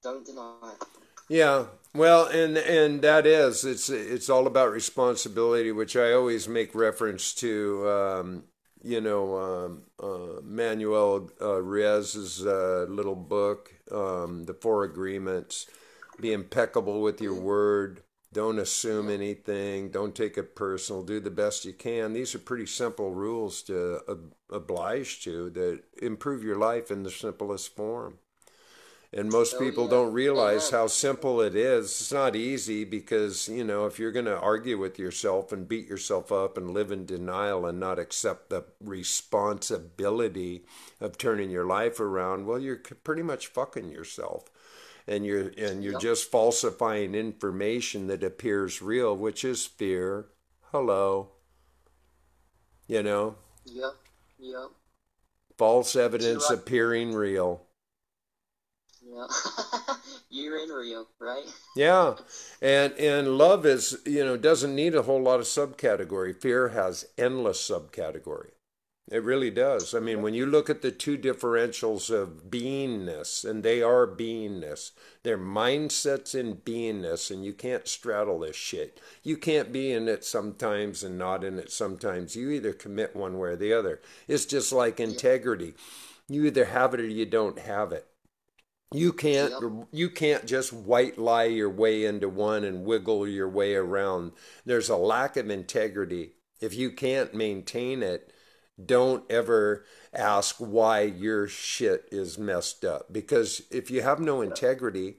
Don't deny it. Yeah, well, and that is it's all about responsibility, which I always make reference to. Manuel Riez's little book, The Four Agreements. Be impeccable with your Mm, word. Don't assume yeah. anything. Don't take it personal. Do the best you can. These are pretty simple rules to oblige to that improve your life in the simplest form. And most Oh people yeah. don't realize Amen. how simple it is. It's not easy because, if you're going to argue with yourself and beat yourself up and live in denial and not accept the responsibility of turning your life around, well, you're pretty much fucking yourself. And you're Yep. just falsifying information that appears real, which is fear. Hello, you know, Yep. Yep. false You're evidence right. appearing real. Yeah. You're in Rio, right? Yeah. And love is, doesn't need a whole lot of subcategory. Fear has endless subcategory. It really does. I mean, Yep. when you look at the two differentials of beingness, and they are beingness, they're mindsets in beingness, and you can't straddle this shit. You can't be in it sometimes and not in it sometimes. You either commit one way or the other. It's just like Yep. integrity. You either have it or you don't have it. You can't Yep. you can't just white lie your way into one and wiggle your way around. There's a lack of integrity. If you can't maintain it, don't ever ask why your shit is messed up. Because if you have no Yep. integrity,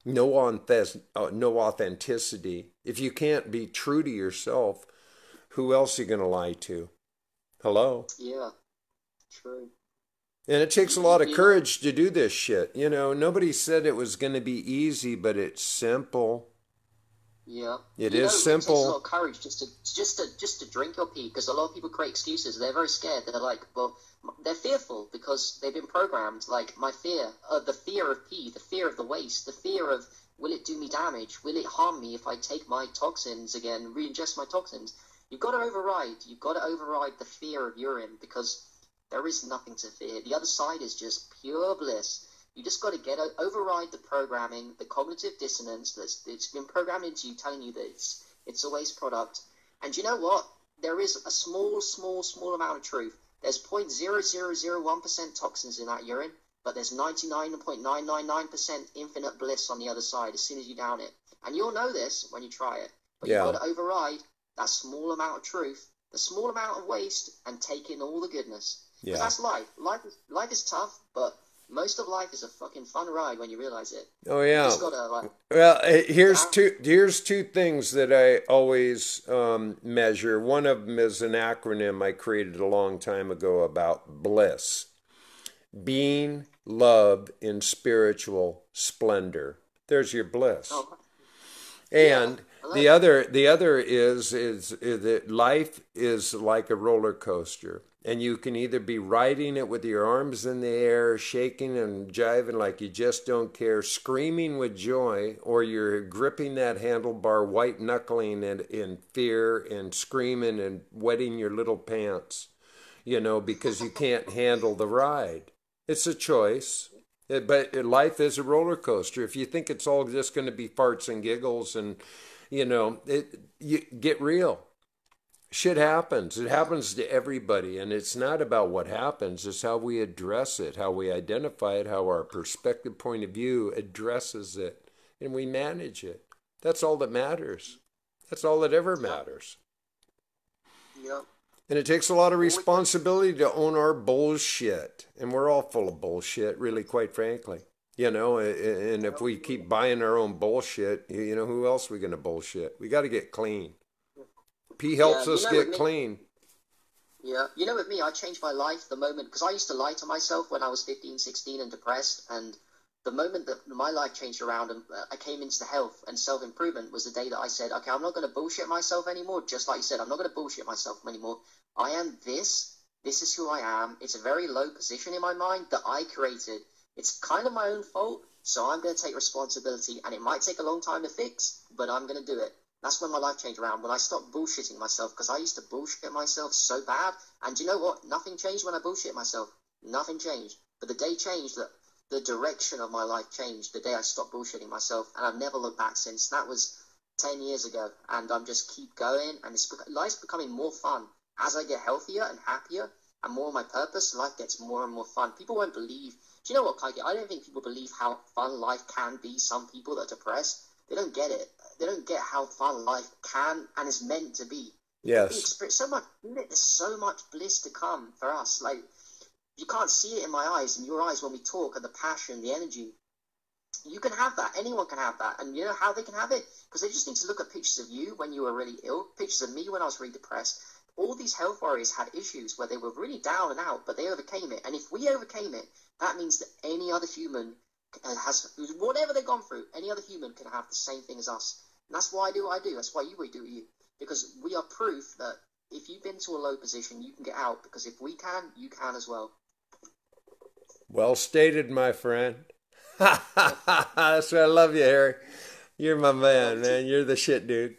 no authenticity, if you can't be true to yourself, who else are you going to lie to? Hello? Yeah. True. And it takes a You, lot of you know, courage to do this shit. Nobody said it was going to be easy, but it's simple. yeah. It You is know, it takes a lot simple. of courage just to drink your pee because a lot of people create excuses. They're very scared. They're like, well, they're fearful because they've been programmed. Like my fear, the fear of pee, the fear of the waste, the fear of will it do me damage? Will it harm me if I take my toxins again, re-ingest my toxins? You've got to override. You've got to override the fear of urine because there is nothing to fear. The other side is just pure bliss. You just got to override the programming, the cognitive dissonance it's been programmed into you, telling you that it's a waste product. And you know what? There is a small amount of truth. There's 0.0001% toxins in that urine, but there's 99.999% infinite bliss on the other side as soon as you down it. And you'll know this when you try it. But you've got Yeah. to override that small amount of truth, the small amount of waste, and take in all the goodness. Because Yeah. that's life. Life is tough, but most of life is a fucking fun ride when you realize it. Oh You yeah. just gotta like Well, here's down. two things that I always measure. One of them is an acronym I created a long time ago about bliss. Being, love, in spiritual splendor. There's your bliss. Oh yeah, And Hello. The other is that life is like a roller coaster, and you can either be riding it with your arms in the air, shaking and jiving like you just don't care, screaming with joy, or you're gripping that handlebar, white knuckling in fear and screaming and wetting your little pants, because you can't handle the ride. It's a choice. But life is a roller coaster. If you think it's all just going to be farts and giggles and, you get real. Shit happens. It happens to everybody. And it's not about what happens, it's how we address it, how we identify it, how our perspective point of view addresses it, and we manage it. That's all that matters. That's all that ever matters. Yep. And it takes a lot of responsibility to own our bullshit. And we're all full of bullshit, really, quite frankly. And if we keep buying our own bullshit, who else are we going to bullshit? We got to get clean. P helps us get clean. Yeah. With me, I changed my life the moment, because I used to lie to myself when I was 15, 16 and depressed. And the moment that my life changed around and I came into health and self-improvement was the day that I said, okay, I'm not going to bullshit myself anymore. Just like you said, I'm not going to bullshit myself anymore. I am this. This is who I am. It's a very low position in my mind that I created. It's kind of my own fault, so I'm going to take responsibility. And it might take a long time to fix, but I'm going to do it. That's when my life changed around, when I stopped bullshitting myself, because I used to bullshit myself so bad. And you know what? Nothing changed when I bullshit myself. Nothing changed. But the day changed that the direction of my life changed the day I stopped bullshitting myself, and I've never looked back since. That was 10 years ago, and I'm just keep going, and life's becoming more fun. As I get healthier and happier and more on my purpose, life gets more and more fun. People won't believe. Do you know what, Kaiki? I don't think people believe how fun life can be. Some people that are depressed, they don't get it. They don't get how fun life can and is meant to be. Yes. There's so much bliss to come for us. Like, you can't see it in my eyes, in your eyes when we talk, and the passion, the energy. You can have that. Anyone can have that. And you know how they can have it? Because they just need to look at pictures of you when you were really ill, pictures of me when I was really depressed. All these health warriors had issues where they were really down and out, but they overcame it. And if we overcame it, that means that any other human has, whatever they've gone through, any other human can have the same thing as us. And that's why I do what I do. That's why you do what you. Because we are proof that if you've been to a low position, you can get out. Because if we can, you can as well. Well stated, my friend. That's why I love you, Harry. You're my man. You're the shit, dude.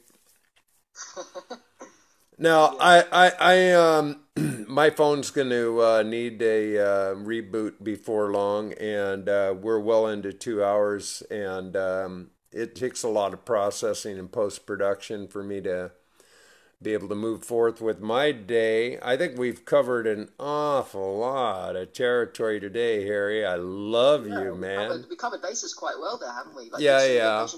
Now, my phone's going to need a reboot before long, and we're well into 2 hours, and it takes a lot of processing and post-production for me to be able to move forth with my day. I think we've covered an awful lot of territory today, Harry. I love you, man. We covered bases quite well there, haven't we? Like, yeah.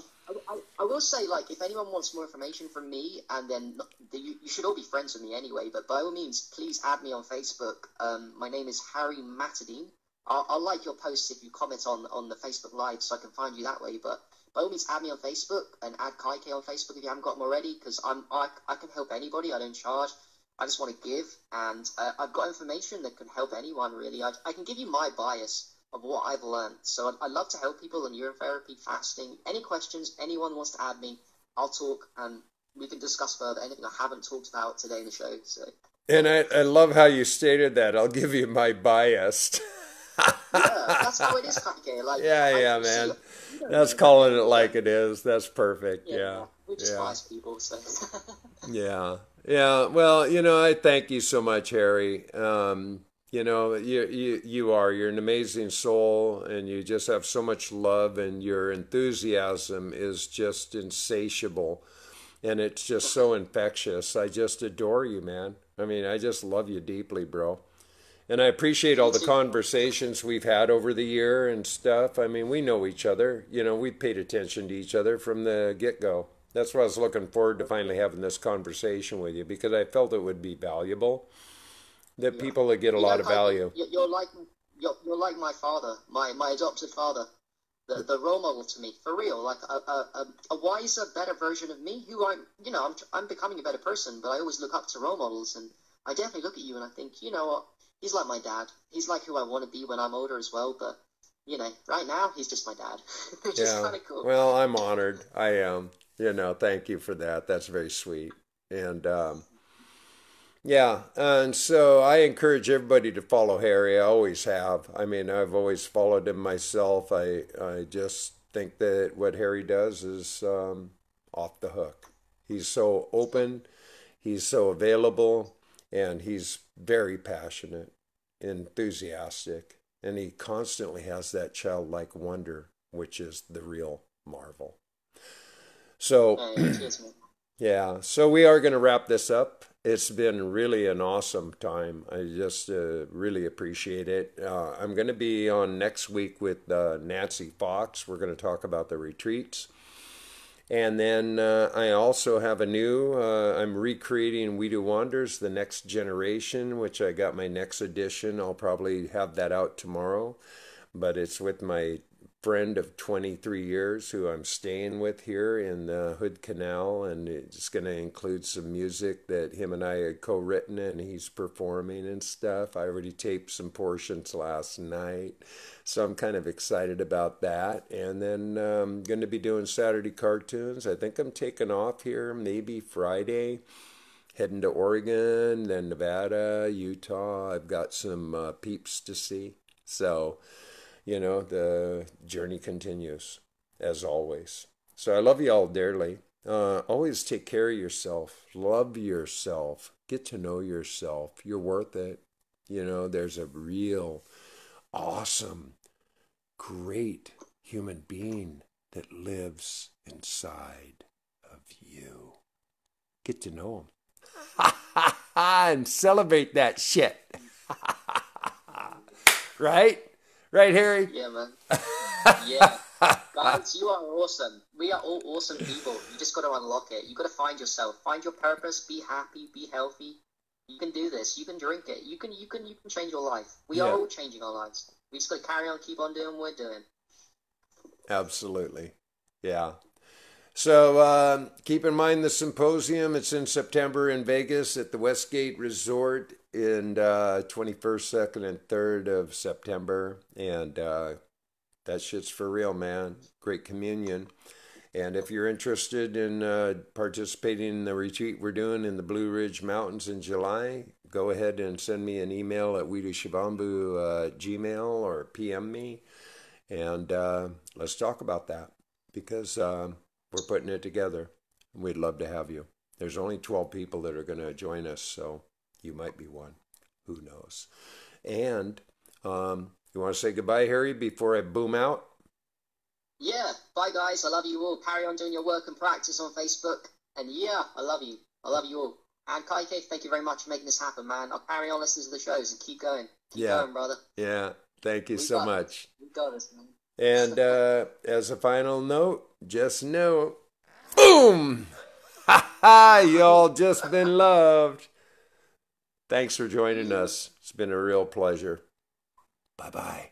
I will say, like, if anyone wants more information from me, and then you should all be friends with me anyway, but by all means, please add me on Facebook. My name is Harry Madadeen. I'll like your posts if you comment on the Facebook Live, so I can find you that way, but by all means, add me on Facebook and add Kaike on Facebook if you haven't got them already, because I can help anybody. I don't charge. I just want to give, and I've got information that can help anyone, really. I can give you my bias of what I've learned. So I love to help people in urotherapy, fasting. Any questions, anyone wants to add me, I'll talk, and we can discuss further anything I haven't talked about today in the show. So. And I love how you stated that. I'll give you my bias. Yeah, that's how it is, Kaike. Like, yeah, man. That's calling it like it is. That's perfect. Yeah. We're just wise people, so. Yeah. Well, I thank you so much, Harry. You're an amazing soul, and you just have so much love, and your enthusiasm is just insatiable, and it's just so infectious. I just adore you, man. I mean, I just love you deeply, bro. And I appreciate all the conversations we've had over the year and stuff. I mean, we know each other. We paid attention to each other from the get-go. That's why I was looking forward to finally having this conversation with you, because I felt it would be valuable. That people that get a lot of value. You're like my father, my adopted father, the role model to me, for real. Like a wiser, better version of me. Who I'm becoming a better person, but I always look up to role models, and I definitely look at you and I think, you know what, he's like my dad. He's like who I want to be when I'm older as well. But right now he's just my dad, which is kind of cool. Well, I'm honored. I am. Thank you for that. That's very sweet. And yeah, and so I encourage everybody to follow Harry. I always have. I mean, I've always followed him myself. I just think that what Harry does is off the hook. He's so open, he's so available, and he's very passionate, enthusiastic, and he constantly has that childlike wonder, which is the real marvel. So, Cheers, man. yeah, so we are going to wrap this up. It's been really an awesome time. I just really appreciate it. I'm going to be on next week with Nancy Fox. We're going to talk about the retreats. And then I also have I'm recreating We Do Wonders, the next generation, which I got my next edition. I'll probably have that out tomorrow. But it's with my friend of 23 years who I'm staying with here in the Hood Canal, and it's going to include some music that him and I had co-written and he's performing and stuff. I already taped some portions last night, so I'm kind of excited about that. And then I'm going to be doing Saturday cartoons. I think I'm taking off here maybe Friday, heading to Oregon, then Nevada, Utah. I've got some peeps to see. So the journey continues as always. So I love you all dearly. Always take care of yourself. Love yourself. Get to know yourself. You're worth it. There's a real awesome, great human being that lives inside of you. Get to know him. And celebrate that shit. Right? Right, Harry? Yeah, man. Yeah. Guys, you are awesome. We are all awesome people. You just got to unlock it. You got to find yourself. Find your purpose. Be happy. Be healthy. You can do this. You can drink it. You can change your life. We are all changing our lives. We just got to carry on, keep on doing what we're doing. Absolutely. Yeah. So keep in mind the symposium. It's in September in Vegas at the Westgate Resort in 21st, 2nd, and 3rd of September. And that shit's for real, man. Great communion. And if you're interested in participating in the retreat we're doing in the Blue Ridge Mountains in July, go ahead and send me an email at widushabambu Gmail or PM me. And let's talk about that because we're putting it together. We'd love to have you. There's only 12 people that are going to join us, so you might be one. Who knows? And you want to say goodbye, Harry, before I boom out? Yeah. Bye, guys. I love you all. Carry on doing your work and practice on Facebook. And yeah, I love you. I love you all. And Kaike, thank you very much for making this happen, man. I'll carry on listening to the shows and keep going. Keep going, brother. Yeah. Thank you so much. We got this, man. And as a final note, just know, boom! Ha ha! Y'all just been loved. Thanks for joining us. It's been a real pleasure. Bye-bye.